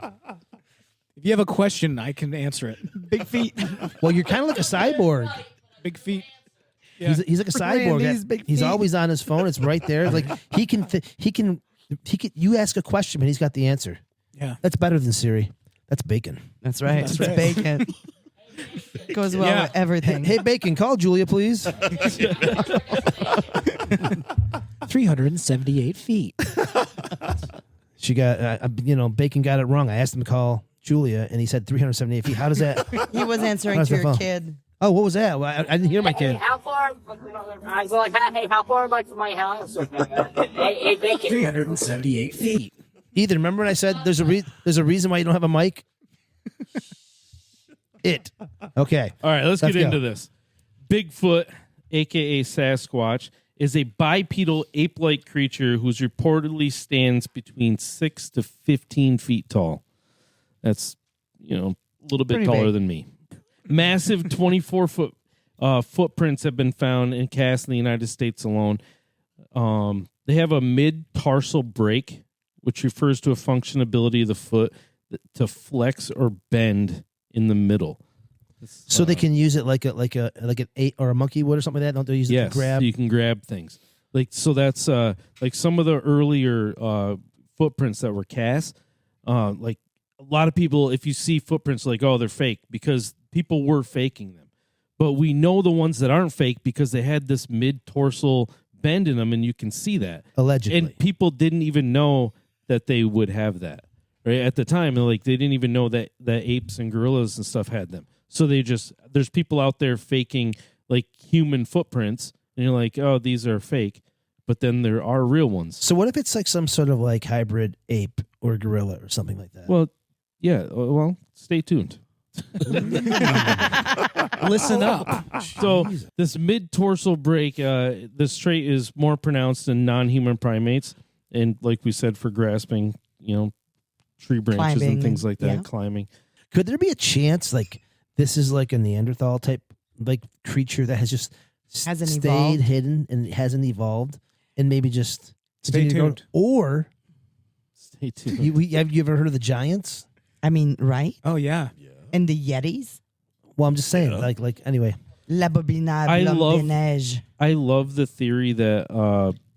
[SPEAKER 5] If you have a question, I can answer it.
[SPEAKER 2] Big feet.
[SPEAKER 1] Well, you're kind of like a cyborg.
[SPEAKER 5] Big feet. Yeah.
[SPEAKER 1] He's like a cyborg.
[SPEAKER 2] Randy's big
[SPEAKER 1] He's
[SPEAKER 2] feet.
[SPEAKER 1] always on his phone. It's right there. Like he can. You ask a question, and he's got the answer.
[SPEAKER 5] Yeah.
[SPEAKER 1] That's better than Siri. That's bacon.
[SPEAKER 2] That's right.
[SPEAKER 5] That's
[SPEAKER 2] It's
[SPEAKER 5] right.
[SPEAKER 2] bacon. Goes well
[SPEAKER 5] Yeah.
[SPEAKER 2] with everything.
[SPEAKER 1] Hey, bacon, call Julia, please.
[SPEAKER 5] 378 feet.
[SPEAKER 1] She got, bacon got it wrong. I asked him to call Julia, and he said 378 feet. How does that?
[SPEAKER 2] He was answering
[SPEAKER 1] How's
[SPEAKER 2] to
[SPEAKER 1] that
[SPEAKER 2] your
[SPEAKER 1] phone?
[SPEAKER 2] kid.
[SPEAKER 1] Oh, what was that? Well, I didn't hear my kid.
[SPEAKER 7] Hey, how far? I was like, hey, how far am I from my house? hey, bacon.
[SPEAKER 5] 378 feet.
[SPEAKER 1] Ethan, remember when I said there's a reason why you don't have a mic? Okay.
[SPEAKER 3] All right, let's
[SPEAKER 1] Let's
[SPEAKER 3] get into
[SPEAKER 1] go.
[SPEAKER 3] this. Bigfoot, a.k.a. Sasquatch, is a bipedal ape-like creature who reportedly stands between 6 to 15 feet tall. That's, a little bit
[SPEAKER 2] Pretty
[SPEAKER 3] taller
[SPEAKER 2] big.
[SPEAKER 3] than me. Massive 24-foot footprints have been found and cast in the United States alone. They have a mid-tarsal break, which refers to a functionability of the foot to flex or bend in the middle.
[SPEAKER 1] So they can use it like an ape or a monkey would or something like that. Don't they use it
[SPEAKER 3] Yes,
[SPEAKER 1] to grab?
[SPEAKER 3] you can grab things. So that's like some of the earlier footprints that were cast. Like a lot of people, if you see footprints, like, oh, they're fake, because people were faking them. But we know the ones that aren't fake because they had this mid-tarsal bend in them, and you can see that.
[SPEAKER 1] Allegedly.
[SPEAKER 3] And people didn't even know that they would have that. Right at the time, they didn't even know that apes and gorillas and stuff had them. So there's people out there faking like human footprints, and you're like, oh, these are fake, but then there are real ones.
[SPEAKER 1] So what if it's like some sort of like hybrid ape or gorilla or something like that?
[SPEAKER 3] Well, Yeah, well, stay tuned.
[SPEAKER 5] Listen up.
[SPEAKER 3] So this mid-torso break, this trait is more pronounced in non-human primates, and like we said, for grasping, tree branches
[SPEAKER 2] Climbing,
[SPEAKER 3] and things like that,
[SPEAKER 2] yeah.
[SPEAKER 3] climbing.
[SPEAKER 1] Could there be a chance like this is like a Neanderthal type like creature that has just
[SPEAKER 2] Hasn't
[SPEAKER 1] stayed
[SPEAKER 2] evolved?
[SPEAKER 1] hidden and hasn't evolved and maybe just
[SPEAKER 5] Stay
[SPEAKER 1] continue to go-
[SPEAKER 5] tuned.
[SPEAKER 1] Or
[SPEAKER 3] Stay tuned.
[SPEAKER 1] have you ever heard of the giants?
[SPEAKER 2] I mean, right?
[SPEAKER 5] Oh yeah.
[SPEAKER 2] And the Yetis?
[SPEAKER 1] Well, I'm just saying,
[SPEAKER 4] Yeah.
[SPEAKER 1] like anyway.
[SPEAKER 2] La bobina
[SPEAKER 3] I
[SPEAKER 2] blanc
[SPEAKER 3] love-
[SPEAKER 2] de neige.
[SPEAKER 3] I love the theory that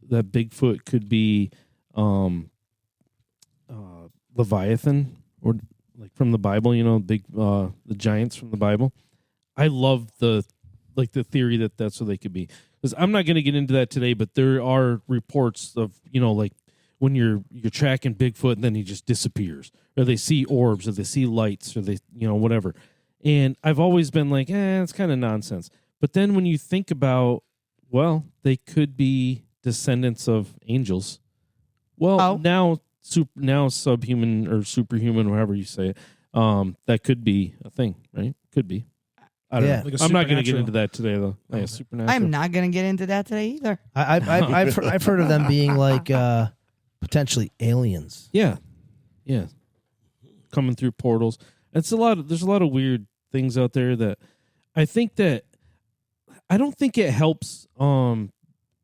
[SPEAKER 3] that Bigfoot could be Leviathan, or like from the Bible, the giants from the Bible. I love the theory that that's what they could be. Because I'm not going to get into that today, but there are reports of like when you're tracking Bigfoot and then he just disappears, or they see orbs, or they see lights, or they whatever. And I've always been like, it's kind of nonsense. But then when you think about, well, they could be descendants of angels. Well, now subhuman or superhuman, however you say it, that could be a thing, right? Could be. I don't
[SPEAKER 1] Yeah.
[SPEAKER 3] know.
[SPEAKER 5] Like a
[SPEAKER 3] I'm not going to get
[SPEAKER 5] supernatural.
[SPEAKER 3] into that today, though. Yeah, supernatural.
[SPEAKER 2] I'm not going to get into that today either.
[SPEAKER 1] I've heard of them being like potentially aliens.
[SPEAKER 3] Yeah, coming through portals. There's a lot of weird things out there that I don't think it helps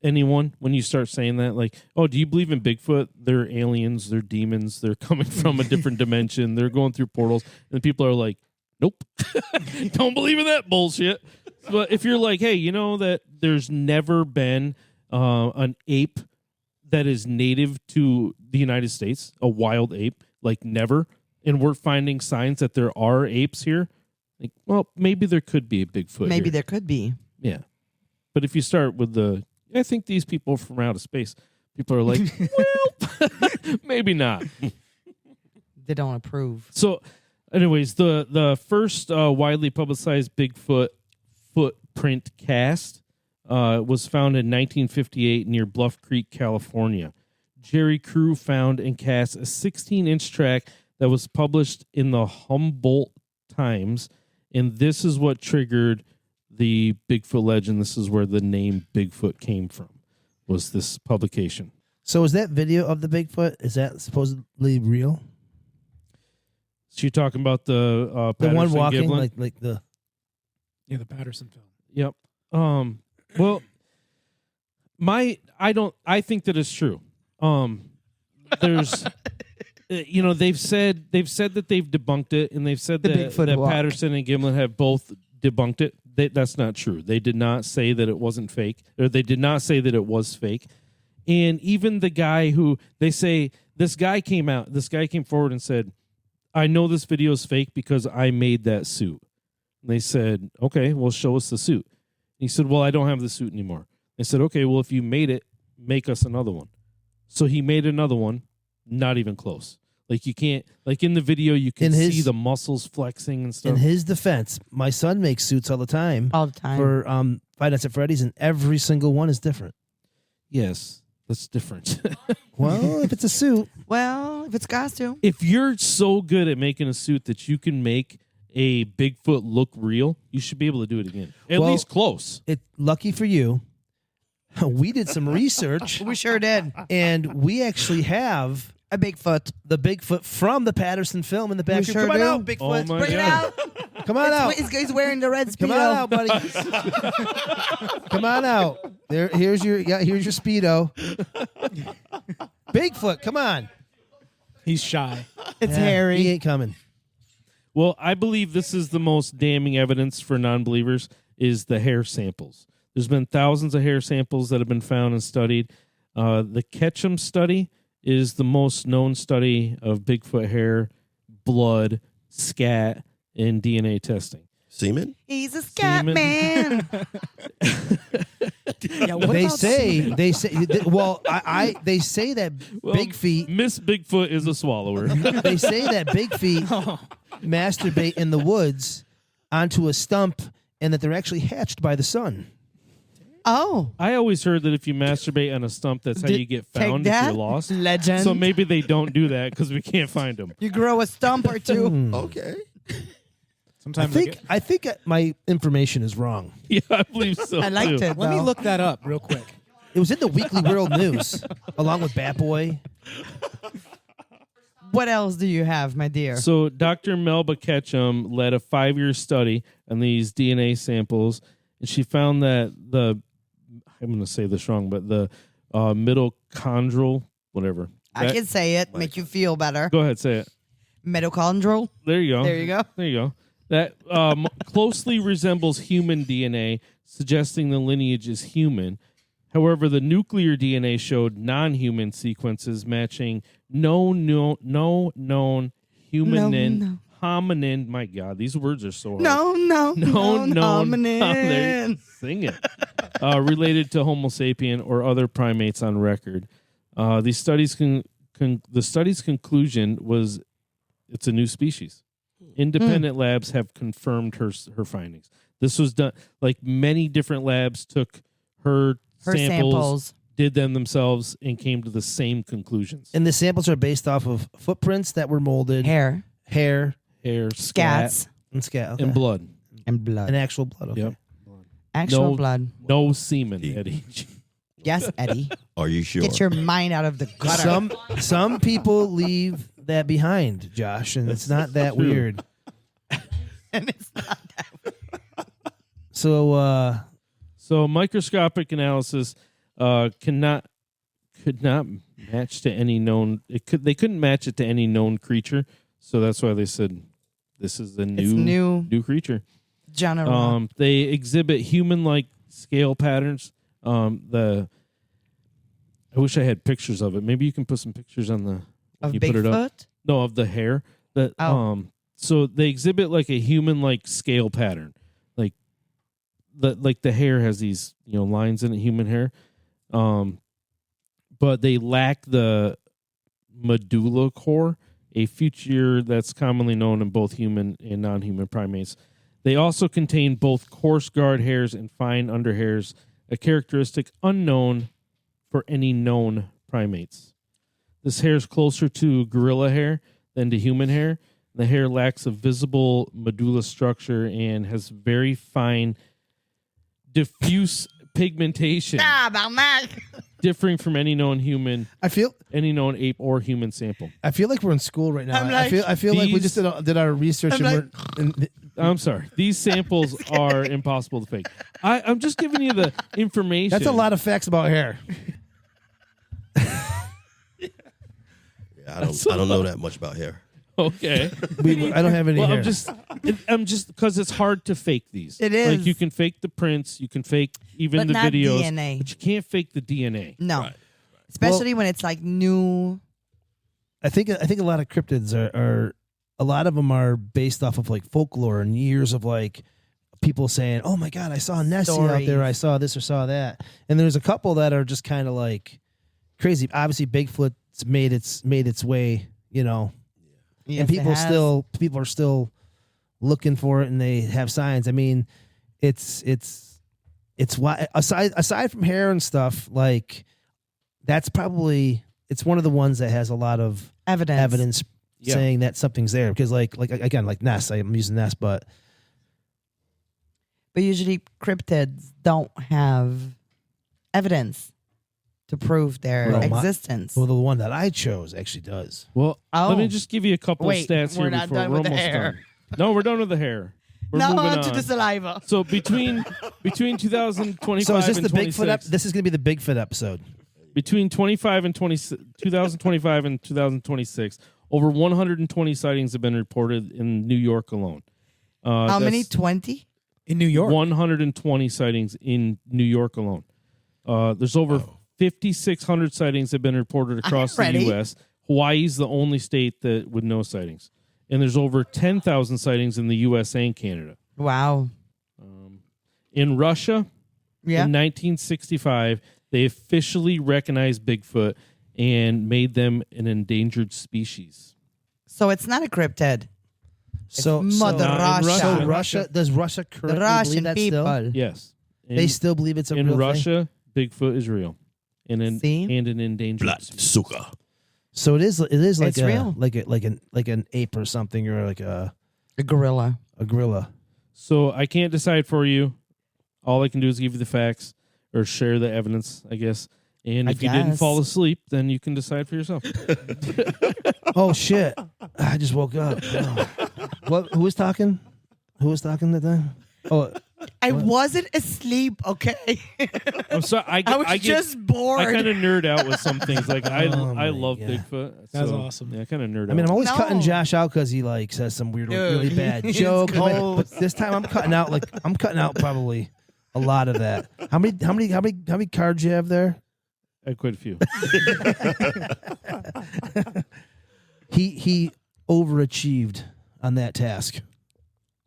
[SPEAKER 3] anyone when you start saying that. Like, oh, do you believe in Bigfoot? They're aliens. They're demons. They're coming from a different dimension. They're going through portals, and people are like, nope, don't believe in that bullshit. But if you're like, hey, that there's never been an ape that is native to the United States, a wild ape, like never, and we're finding signs that there are apes here, like, well, maybe there could be a Bigfoot
[SPEAKER 2] Maybe
[SPEAKER 3] here.
[SPEAKER 2] there could be.
[SPEAKER 3] Yeah. But if you start with I think these people are from outer space, people are like, well, maybe not.
[SPEAKER 2] They don't approve.
[SPEAKER 3] So, anyways, the first widely publicized Bigfoot footprint cast was found in 1958 near Bluff Creek, California. Jerry Crew found and cast a 16-inch track that was published in the Humboldt Times, and this is what triggered the Bigfoot legend. This is where the name Bigfoot came from, was this publication.
[SPEAKER 1] So is that video of the Bigfoot, is that supposedly real?
[SPEAKER 3] So you're talking about the
[SPEAKER 1] The one
[SPEAKER 3] Patterson
[SPEAKER 1] walking,
[SPEAKER 3] Giblin?
[SPEAKER 1] like the
[SPEAKER 5] Yeah, the Patterson film.
[SPEAKER 3] Yep. Well, I think that it's true. There's, they've said that they've debunked it, and they've said
[SPEAKER 2] The
[SPEAKER 3] that
[SPEAKER 2] Bigfoot walk.
[SPEAKER 3] Patterson and Giblin have both debunked it. That's not true. They did not say that it wasn't fake, or they did not say that it was fake. And even the guy who they say, this guy came forward and said, I know this video is fake because I made that suit. And they said, okay, well, show us the suit. He said, well, I don't have the suit anymore. They said, okay, well, if you made it, make us another one. So he made another one, not even close. Like, you can't, like in the video, you can see the muscles flexing and stuff.
[SPEAKER 1] in his defense, my son makes suits all the time.
[SPEAKER 2] All the time.
[SPEAKER 1] For Five Nights at Freddy's, and every single one is different.
[SPEAKER 3] Yes, that's different.
[SPEAKER 1] Well, if it's a suit,
[SPEAKER 2] Well, if it's costume.
[SPEAKER 3] If you're so good at making a suit that you can make a Bigfoot look real, you should be able to do it again. At
[SPEAKER 1] Well,
[SPEAKER 3] least close.
[SPEAKER 1] lucky for you, we did some research,
[SPEAKER 2] We sure did.
[SPEAKER 1] and we actually have
[SPEAKER 2] A Bigfoot.
[SPEAKER 1] the Bigfoot from the Patterson film in the back.
[SPEAKER 2] We sure
[SPEAKER 1] Come on
[SPEAKER 2] do.
[SPEAKER 1] out, Bigfoot.
[SPEAKER 3] Oh my
[SPEAKER 2] Bring it
[SPEAKER 3] God.
[SPEAKER 2] out.
[SPEAKER 1] Come on out.
[SPEAKER 2] He's wearing the red Speedo.
[SPEAKER 1] Come on out, buddy. Come on out. Here's your Speedo. Bigfoot, come on.
[SPEAKER 5] He's shy.
[SPEAKER 2] It's
[SPEAKER 1] Yeah,
[SPEAKER 2] hairy.
[SPEAKER 1] He ain't coming.
[SPEAKER 3] Well, I believe this is the most damning evidence for non-believers is the hair samples. There's been thousands of hair samples that have been found and studied. The Ketchum study is the most known study of Bigfoot hair, blood, scat, and DNA testing.
[SPEAKER 4] Semen?
[SPEAKER 2] He's a scat
[SPEAKER 3] Semen.
[SPEAKER 2] man. Yeah, what
[SPEAKER 1] They
[SPEAKER 2] about
[SPEAKER 1] say
[SPEAKER 2] semen?
[SPEAKER 1] they say that
[SPEAKER 3] Well,
[SPEAKER 1] Big Feet.
[SPEAKER 3] Miss Bigfoot is a swallower.
[SPEAKER 1] They say that Big Feet masturbate in the woods onto a stump, and that they're actually hatched by the sun.
[SPEAKER 2] Oh,
[SPEAKER 3] I always heard that if you masturbate on a stump, that's how you get
[SPEAKER 2] take
[SPEAKER 3] found if
[SPEAKER 2] that,
[SPEAKER 3] you're lost.
[SPEAKER 2] legend.
[SPEAKER 3] So maybe they don't do that because we can't find them.
[SPEAKER 2] You grow a stump or two.
[SPEAKER 4] Okay.
[SPEAKER 5] Sometimes
[SPEAKER 1] I think my information is wrong.
[SPEAKER 3] Yeah, I believe so.
[SPEAKER 2] I liked
[SPEAKER 3] too.
[SPEAKER 2] it.
[SPEAKER 5] Let me
[SPEAKER 2] though.
[SPEAKER 5] look that up real quick.
[SPEAKER 1] It was in the Weekly World News, along with Bat Boy.
[SPEAKER 2] What else do you have, my dear?
[SPEAKER 3] So Dr. Melba Ketchum led a 5-year study on these DNA samples, and she found that I'm going to say this wrong, but the mitochondrial, whatever.
[SPEAKER 2] I can say it, make you feel better.
[SPEAKER 3] Go ahead, say it.
[SPEAKER 2] Mitochondrial.
[SPEAKER 3] There you go.
[SPEAKER 2] There you go.
[SPEAKER 3] There you go. That closely resembles human DNA, suggesting the lineage is human. However, the nuclear DNA showed non-human sequences matching no known human hominin. My God, these words are so hard.
[SPEAKER 2] No
[SPEAKER 3] known
[SPEAKER 2] hominin.
[SPEAKER 3] Sing it. Related to Homo sapien or other primates on record. The study's conclusion was it's a new species. Independent labs have confirmed her findings. This was done like many different labs took her samples, did them themselves, and came to the same conclusions.
[SPEAKER 1] And the samples are based off of footprints that were molded,
[SPEAKER 2] Hair,
[SPEAKER 3] Hair,
[SPEAKER 2] scats,
[SPEAKER 1] and scat, okay.
[SPEAKER 3] and blood.
[SPEAKER 2] and blood.
[SPEAKER 1] and actual blood. Okay.
[SPEAKER 3] Yep.
[SPEAKER 2] Actual
[SPEAKER 3] No-
[SPEAKER 2] blood.
[SPEAKER 3] No semen, Eddie.
[SPEAKER 2] Yes, Eddie.
[SPEAKER 4] Are you sure?
[SPEAKER 2] Get your mind out of the gutter.
[SPEAKER 1] Some people leave that behind, Josh, and it's not that
[SPEAKER 3] true.
[SPEAKER 1] weird.
[SPEAKER 2] And it's not
[SPEAKER 1] So
[SPEAKER 3] So microscopic analysis could not match to any known. They couldn't match it to any known creature. So that's why they said this is the new creature.
[SPEAKER 2] genre.
[SPEAKER 3] They exhibit human-like scale patterns. I wish I had pictures of it. Maybe you can put some pictures on the
[SPEAKER 2] of
[SPEAKER 3] you put it up.
[SPEAKER 2] Bigfoot?
[SPEAKER 3] No, of the hair. That
[SPEAKER 2] Oh.
[SPEAKER 3] So they exhibit like a human-like scale pattern, like the hair has these lines in it, human hair, but they lack the medulla core, a feature that's commonly known in both human and non-human primates. They also contain both coarse guard hairs and fine underhairs, a characteristic unknown for any known primates. This hair is closer to gorilla hair than to human hair. The hair lacks a visible medulla structure and has very fine, diffuse pigmentation, differing from any known any known ape or human sample.
[SPEAKER 1] I feel like we're in school right now.
[SPEAKER 2] I'm like,
[SPEAKER 1] I feel like we just did our research.
[SPEAKER 3] I'm sorry. These samples are impossible to fake. I'm just giving you the information.
[SPEAKER 1] That's a lot of facts about hair.
[SPEAKER 4] I don't know that much about hair.
[SPEAKER 3] Okay.
[SPEAKER 1] I don't have any
[SPEAKER 3] Well,
[SPEAKER 1] hair.
[SPEAKER 3] I'm just because it's hard to fake these.
[SPEAKER 2] It is.
[SPEAKER 3] Like you can fake the prints, you can fake even
[SPEAKER 2] But
[SPEAKER 3] the
[SPEAKER 2] not
[SPEAKER 3] videos,
[SPEAKER 2] DNA.
[SPEAKER 3] but you can't fake the DNA.
[SPEAKER 2] No.
[SPEAKER 4] Right.
[SPEAKER 2] Especially when it's like new.
[SPEAKER 1] I think a lot of cryptids are a lot of them are based off of like folklore and years of like people saying, "Oh my God, I saw Nessie out
[SPEAKER 2] Stories.
[SPEAKER 1] there. I saw this or saw that." And there's a couple that are just kind of like crazy. Obviously, Bigfoot's made its way,
[SPEAKER 2] Yes,
[SPEAKER 1] and
[SPEAKER 2] it
[SPEAKER 1] people
[SPEAKER 2] has.
[SPEAKER 1] are still looking for it, and they have signs. I mean, it's why aside from hair and stuff, like that's probably it's one of the ones that has a lot of evidence
[SPEAKER 3] Yeah.
[SPEAKER 1] saying that something's there. Because like again, like Ness, I'm using Ness, but
[SPEAKER 2] usually cryptids don't have evidence to prove their
[SPEAKER 1] Well,
[SPEAKER 2] existence.
[SPEAKER 1] well, the one that I chose actually does.
[SPEAKER 3] Well,
[SPEAKER 2] Oh.
[SPEAKER 3] let me just give you a couple
[SPEAKER 2] Wait,
[SPEAKER 3] of stats
[SPEAKER 2] we're
[SPEAKER 3] here
[SPEAKER 2] not
[SPEAKER 3] before
[SPEAKER 2] done
[SPEAKER 3] we're
[SPEAKER 2] with the
[SPEAKER 3] almost
[SPEAKER 2] hair.
[SPEAKER 3] done. No, we're done with the hair. We're
[SPEAKER 2] now
[SPEAKER 3] moving
[SPEAKER 2] on
[SPEAKER 3] on.
[SPEAKER 2] to the saliva.
[SPEAKER 3] So between 2025
[SPEAKER 1] So is this
[SPEAKER 3] and
[SPEAKER 1] the Bigfoot?
[SPEAKER 3] 26,
[SPEAKER 1] This is going to be the Bigfoot episode.
[SPEAKER 3] between 2025 and 2026, over 120 sightings have been reported in New York alone.
[SPEAKER 2] How many?
[SPEAKER 3] That's
[SPEAKER 2] 20?
[SPEAKER 5] In New York.
[SPEAKER 3] 120 sightings in New York alone. There's over 5,600 sightings have been reported across the
[SPEAKER 2] ready.
[SPEAKER 3] U.S. Hawaii's the only state that with no sightings. And there's over 10,000 sightings in the U.S. and Canada.
[SPEAKER 2] Wow.
[SPEAKER 3] In Russia,
[SPEAKER 2] Yeah.
[SPEAKER 3] in 1965, they officially recognized Bigfoot and made them an endangered species.
[SPEAKER 2] So it's not a cryptid.
[SPEAKER 1] So
[SPEAKER 2] Mother
[SPEAKER 3] Russia.
[SPEAKER 1] So Russia does Russia
[SPEAKER 2] The
[SPEAKER 1] currently
[SPEAKER 2] Russian
[SPEAKER 1] believe that
[SPEAKER 2] people.
[SPEAKER 1] still?
[SPEAKER 3] Yes.
[SPEAKER 1] They still believe it's a
[SPEAKER 3] in
[SPEAKER 1] real thing.
[SPEAKER 3] Russia. Bigfoot is real, and an
[SPEAKER 2] See?
[SPEAKER 3] endangered.
[SPEAKER 4] Blood sugar.
[SPEAKER 1] So it is like
[SPEAKER 2] It's real.
[SPEAKER 1] like an ape or something, or like a
[SPEAKER 2] gorilla.
[SPEAKER 1] gorilla.
[SPEAKER 3] So I can't decide for you. All I can do is give you the facts or share the evidence, I guess. And if you didn't
[SPEAKER 2] guess.
[SPEAKER 3] fall asleep, then you can decide for yourself.
[SPEAKER 1] Oh shit! I just woke up. Oh. What? Who was talking? Who was talking that time? Oh,
[SPEAKER 2] I wasn't asleep, okay?
[SPEAKER 3] I'm sorry.
[SPEAKER 2] I was just bored.
[SPEAKER 3] I kind of nerd out with some things. Like I
[SPEAKER 1] my
[SPEAKER 3] love
[SPEAKER 1] God.
[SPEAKER 3] Bigfoot.
[SPEAKER 5] That's
[SPEAKER 3] so,
[SPEAKER 5] awesome.
[SPEAKER 3] Yeah, I kind of nerd out.
[SPEAKER 1] I mean, I'm always
[SPEAKER 2] No.
[SPEAKER 1] cutting Josh out because he like says some weird, really
[SPEAKER 2] Dude,
[SPEAKER 1] bad
[SPEAKER 2] it's
[SPEAKER 1] joke.
[SPEAKER 2] cold.
[SPEAKER 1] But this time I'm cutting out probably a lot of that. How many cards you have there?
[SPEAKER 3] I quite a few.
[SPEAKER 1] He overachieved on that task.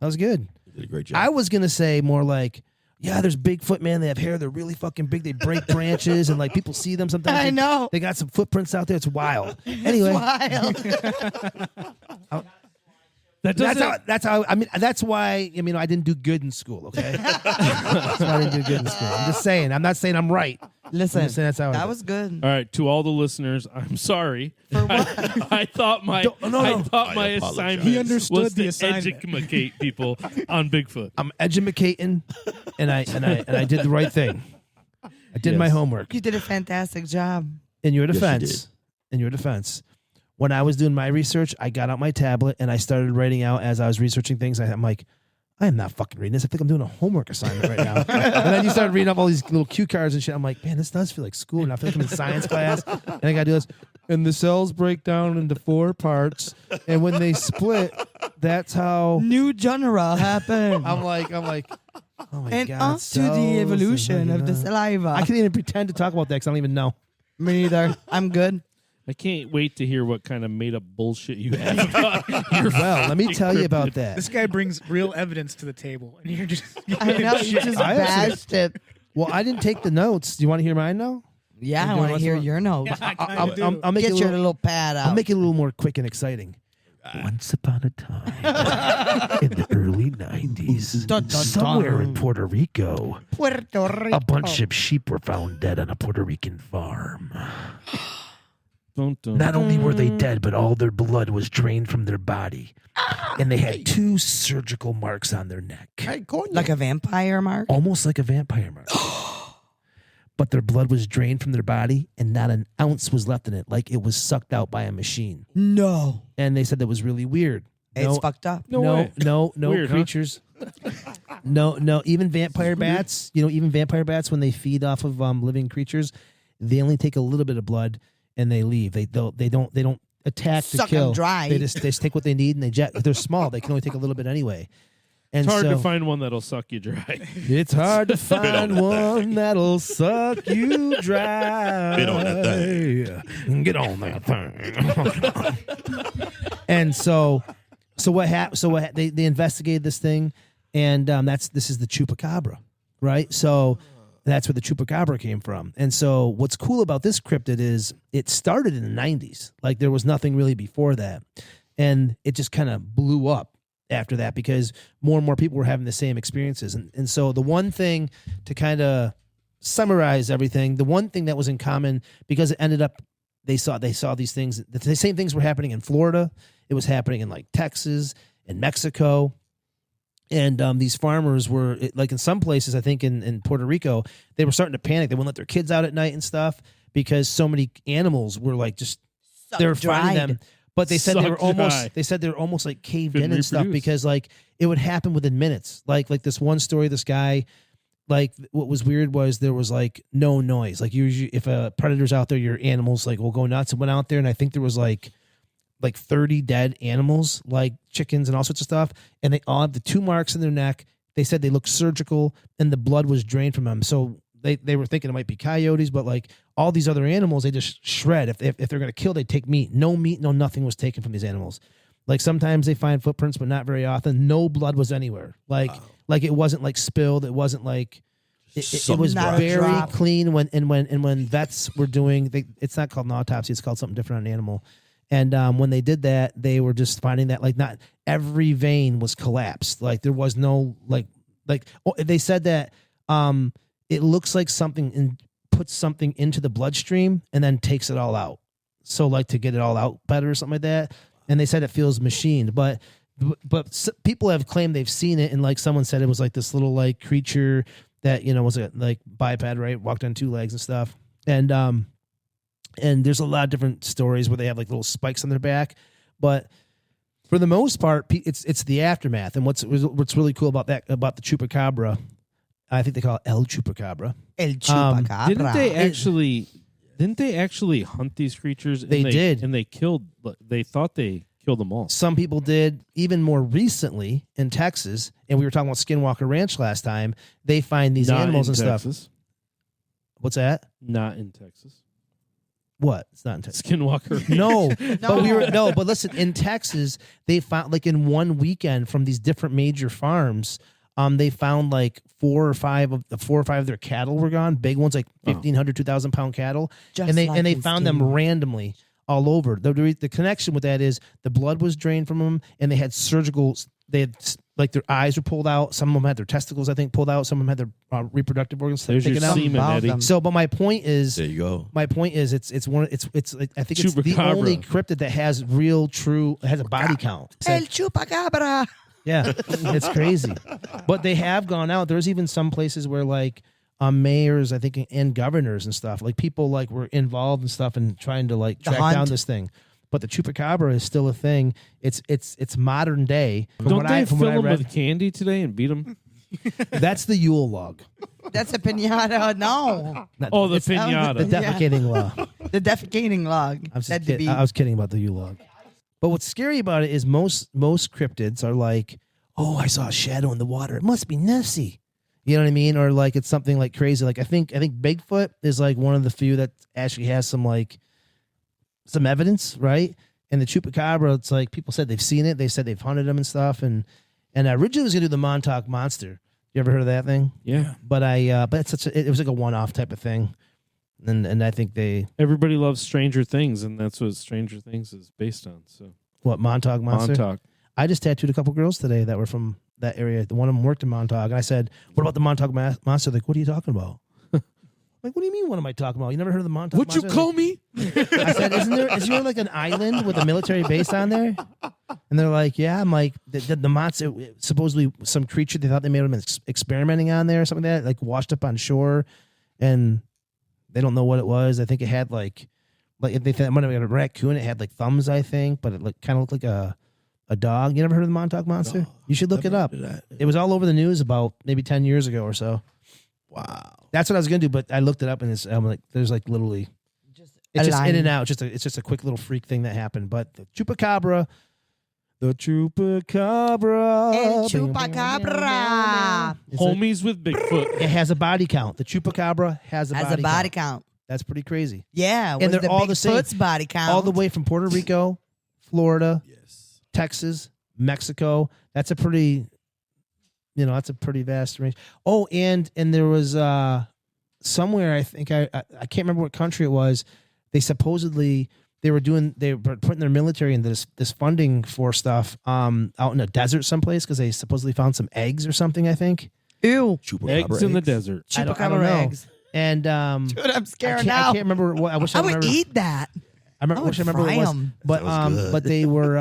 [SPEAKER 1] That was good.
[SPEAKER 4] You did a great job.
[SPEAKER 1] I was gonna say more like, yeah, there's Bigfoot, man. They have hair. They're really fucking big. They break branches, and like people see them sometimes.
[SPEAKER 2] I know.
[SPEAKER 1] They got some footprints out there. It's wild. Anyway,
[SPEAKER 2] Wild.
[SPEAKER 1] that's how. I mean, that's why. I mean, I didn't do good in school. Okay, that's why I didn't do good in school. I'm just saying. I'm not saying I'm right.
[SPEAKER 2] Listen,
[SPEAKER 1] I'm just saying that's how.
[SPEAKER 2] that was good.
[SPEAKER 3] All right, to all the listeners, I'm sorry. I thought my
[SPEAKER 1] No.
[SPEAKER 3] I thought my
[SPEAKER 4] I apologize.
[SPEAKER 3] assignment
[SPEAKER 5] He understood
[SPEAKER 3] was
[SPEAKER 5] the
[SPEAKER 3] to
[SPEAKER 5] assignment.
[SPEAKER 3] educate people on Bigfoot.
[SPEAKER 1] I'm educating, and I did the right thing. I did my
[SPEAKER 3] Yes.
[SPEAKER 1] homework.
[SPEAKER 2] You did a fantastic job.
[SPEAKER 1] In your
[SPEAKER 4] you
[SPEAKER 1] defense, when I was doing my research, I got out my tablet and I started writing out as I was researching things. I'm like, I am not fucking reading this. I think I'm doing a homework assignment right now. And then you start reading up all these little cue cards and shit. I'm like, man, this does feel like school. And I feel like I'm in science class. And I got to do this. And the cells break down into 4 parts. And when they split, that's how.
[SPEAKER 2] New genre happened.
[SPEAKER 1] I'm like, oh my
[SPEAKER 2] And
[SPEAKER 1] God.
[SPEAKER 2] on to
[SPEAKER 1] cells
[SPEAKER 2] the evolution
[SPEAKER 1] and
[SPEAKER 2] of the
[SPEAKER 1] fucking-
[SPEAKER 2] saliva.
[SPEAKER 1] I can't even pretend to talk about that because I don't even know.
[SPEAKER 2] Me neither. I'm good.
[SPEAKER 3] I can't wait to hear what kind of made up bullshit you have about your
[SPEAKER 1] Well, let me tell you about
[SPEAKER 3] cryptid.
[SPEAKER 1] that.
[SPEAKER 5] This guy brings real evidence to the table, and you're just.
[SPEAKER 2] I know. You just
[SPEAKER 1] I actually-
[SPEAKER 2] bashed it.
[SPEAKER 1] Well, I didn't take the notes. Do you want to hear mine now?
[SPEAKER 2] Yeah, I
[SPEAKER 1] doing
[SPEAKER 2] want to
[SPEAKER 1] what's
[SPEAKER 2] hear
[SPEAKER 1] wrong?
[SPEAKER 2] your notes.
[SPEAKER 1] I'll make
[SPEAKER 2] Get
[SPEAKER 1] it a
[SPEAKER 2] your
[SPEAKER 1] little,
[SPEAKER 2] little pad out.
[SPEAKER 1] I'll make it a little more quick and exciting. Once upon a time, in the early 90s,
[SPEAKER 2] Dun, dun,
[SPEAKER 1] somewhere
[SPEAKER 2] dun.
[SPEAKER 1] in Puerto Rico,
[SPEAKER 2] Puerto Rico.
[SPEAKER 1] a bunch of sheep were found dead on a Puerto Rican farm.
[SPEAKER 3] Dun, dun.
[SPEAKER 1] Not only were they dead, but all their blood was drained from their body. And they had 2 surgical marks on their neck.
[SPEAKER 4] Hey, coño.
[SPEAKER 2] Like a vampire mark?
[SPEAKER 1] Almost like a vampire mark. But their blood was drained from their body and not an ounce was left in it, like it was sucked out by a machine.
[SPEAKER 2] No.
[SPEAKER 1] And they said that was really weird.
[SPEAKER 2] It's fucked up.
[SPEAKER 3] No way.
[SPEAKER 1] no
[SPEAKER 3] Weird, huh?
[SPEAKER 1] creatures. No, even vampire bats, even vampire bats, when they feed off of living creatures, they only take a little bit of blood and they leave. They don't attack to
[SPEAKER 2] Suck 'em
[SPEAKER 1] kill.
[SPEAKER 2] dry.
[SPEAKER 1] They just take what they need and they jet. If they're small, they can only take a little bit anyway. And
[SPEAKER 3] It's hard
[SPEAKER 1] so,
[SPEAKER 3] to find one that'll suck you dry.
[SPEAKER 1] It's hard to find one that'll suck you dry.
[SPEAKER 4] Get on that thing.
[SPEAKER 1] Get on that thing. And so what happened? They investigated this thing, and this is the chupacabra, right? So that's where the chupacabra came from. And so what's cool about this cryptid is it started in the 90s. Like there was nothing really before that, and it just kind of blew up after that because more and more people were having the same experiences. And so the one thing to kind of summarize everything, the one thing that was in common, because it ended up, they saw these things, the same things were happening in Florida. It was happening in like Texas and Mexico. And these farmers were like in some places, I think in Puerto Rico, they were starting to panic. They wouldn't let their kids out at night and stuff because so many animals were like just, they were finding them. But they said they were almost like caved
[SPEAKER 3] Couldn't
[SPEAKER 1] in and stuff
[SPEAKER 3] reproduce.
[SPEAKER 1] because like it would happen within minutes. Like this one story, this guy, like what was weird was there was like no noise. Like usually if a predator's out there, your animals like will go nuts. And went out there and I think there was like 30 dead animals, like chickens and all sorts of stuff. And they all have the 2 marks in their neck. They said they looked surgical and the blood was drained from them. So they were thinking it might be coyotes, but like all these other animals, they just shred. If they're going to kill, they take meat. No meat, no nothing was taken from these animals. Like sometimes they find footprints, but not very often. No blood was anywhere. Like it wasn't like spilled. It wasn't like it was
[SPEAKER 2] Not a
[SPEAKER 1] very
[SPEAKER 2] drop.
[SPEAKER 1] clean. When vets were doing, it's not called an autopsy. It's called something different on an animal. And when they did that, they were just finding that like not every vein was collapsed. Like there was no like they said that it looks like puts something into the bloodstream and then takes it all out. So like to get it all out better or something like that. And they said it feels machined, but people have claimed they've seen it, and like someone said it was like this little like creature that was a like biped, right, walked on 2 legs and stuff, and there's a lot of different stories where they have like little spikes on their back, but for the most part, it's the aftermath. And what's really cool about the chupacabra, I think they call it El Chupacabra.
[SPEAKER 2] El chupacabra.
[SPEAKER 3] Didn't they actually hunt these creatures?
[SPEAKER 1] They did,
[SPEAKER 3] and they killed. They thought they killed them all.
[SPEAKER 1] Some people did. Even more recently in Texas, and we were talking about Skinwalker Ranch last time. They find these animals and
[SPEAKER 3] Texas.
[SPEAKER 1] stuff. What's that?
[SPEAKER 3] Not in Texas.
[SPEAKER 1] What? It's not in Texas.
[SPEAKER 3] Skinwalker.
[SPEAKER 1] No, but listen, in Texas, they found like in one weekend from these different major farms, they found like 4 or 5 of their cattle were gone. Big ones, like 1,500, 2,000 pound cattle,
[SPEAKER 2] Just
[SPEAKER 1] and
[SPEAKER 2] like
[SPEAKER 1] they
[SPEAKER 2] in
[SPEAKER 1] found them randomly all over. The connection with that is the blood was drained from them, and they had surgical. They had like their eyes were pulled out. Some of them had their testicles, I think, pulled out. Some of them had their reproductive organs
[SPEAKER 3] There's
[SPEAKER 1] taken
[SPEAKER 3] your
[SPEAKER 1] out.
[SPEAKER 3] semen, Eddie.
[SPEAKER 1] So, but my point is,
[SPEAKER 4] There you go.
[SPEAKER 1] my point is, it's like, I think it's the
[SPEAKER 3] Chupacabra.
[SPEAKER 1] only cryptid that has has a body count.
[SPEAKER 2] El chupacabra.
[SPEAKER 1] Yeah, it's crazy. But they have gone out. There's even some places where like mayors, I think, and governors and stuff, like people like were involved and stuff and trying to like track down this thing. But the chupacabra is still a thing. It's modern day.
[SPEAKER 3] Don't they fill them with candy today and beat them?
[SPEAKER 1] That's the Yule log.
[SPEAKER 2] That's a pinata. No.
[SPEAKER 3] Oh, the
[SPEAKER 1] It's
[SPEAKER 3] pinata.
[SPEAKER 1] the defecating log.
[SPEAKER 2] The defecating log.
[SPEAKER 1] I was kidding about the Yule log. But what's scary about it is most cryptids are like, oh, I saw a shadow in the water. It must be Nessie. You know what I mean? Or like it's something like crazy. Like I think Bigfoot is like one of the few that actually has some evidence, right? And the chupacabra, it's like people said they've seen it. They said they've hunted them and stuff. And I originally was gonna do the Montauk Monster. You ever heard of that thing?
[SPEAKER 3] Yeah.
[SPEAKER 1] But it was like a one-off type of thing. And I think
[SPEAKER 3] Everybody loves Stranger Things, and that's what Stranger Things is based on. So
[SPEAKER 1] what, Montauk Monster?
[SPEAKER 3] Montauk.
[SPEAKER 1] I just tattooed a couple girls today that were from that area. One of them worked in Montauk, and I said, "What about the Montauk Monster?" Like, what are you talking about? Like, what do you mean? What am I talking about? You never heard of the Montauk
[SPEAKER 3] What'd
[SPEAKER 1] Monster?
[SPEAKER 3] you call me?
[SPEAKER 1] I said, "Is there like an island with a military base on there?" And they're like, "Yeah." I'm like, "The monster, supposedly some creature they thought they may have been experimenting on there or something like that, like washed up on shore, and they don't know what it was. I think it had like if they thought it might have been a raccoon. It had like thumbs, I think, but it kind of looked like a dog. You never heard of the Montauk Monster?
[SPEAKER 4] No,
[SPEAKER 1] You should look it up. It was all over the news about maybe 10 years ago or so.
[SPEAKER 4] Wow.
[SPEAKER 1] That's what I was gonna do, but I looked it up, and I'm like, there's like literally, it's just in and out. It's just a quick little freak thing that happened. But the chupacabra. El chupacabra.
[SPEAKER 3] Homies with Bigfoot.
[SPEAKER 1] It has a body count. The chupacabra has a body count.
[SPEAKER 2] count.
[SPEAKER 1] That's pretty crazy.
[SPEAKER 2] Yeah.
[SPEAKER 1] And they're all the same.
[SPEAKER 2] Bigfoot's body count.
[SPEAKER 1] All the way from Puerto Rico, Florida,
[SPEAKER 4] Yes.
[SPEAKER 1] Texas, Mexico. That's a pretty vast range. Oh, and there was somewhere, I think I can't remember what country it was. They supposedly they were putting their military into this funding for stuff out in a desert someplace because they supposedly found some eggs or something, I think.
[SPEAKER 2] Ew.
[SPEAKER 4] Chupacabra
[SPEAKER 3] Eggs in the desert.
[SPEAKER 1] I don't
[SPEAKER 2] Chupacabra
[SPEAKER 1] know.
[SPEAKER 2] eggs.
[SPEAKER 1] And
[SPEAKER 2] Dude, I'm
[SPEAKER 1] I
[SPEAKER 2] scared
[SPEAKER 1] can't,
[SPEAKER 2] now.
[SPEAKER 1] I can't remember what I wish I
[SPEAKER 2] I would
[SPEAKER 1] remember.
[SPEAKER 2] eat that.
[SPEAKER 1] I remember
[SPEAKER 2] I would
[SPEAKER 1] wish I remember what it
[SPEAKER 2] fry
[SPEAKER 1] was.
[SPEAKER 2] 'em.
[SPEAKER 1] But
[SPEAKER 4] Sounds good.
[SPEAKER 1] but they were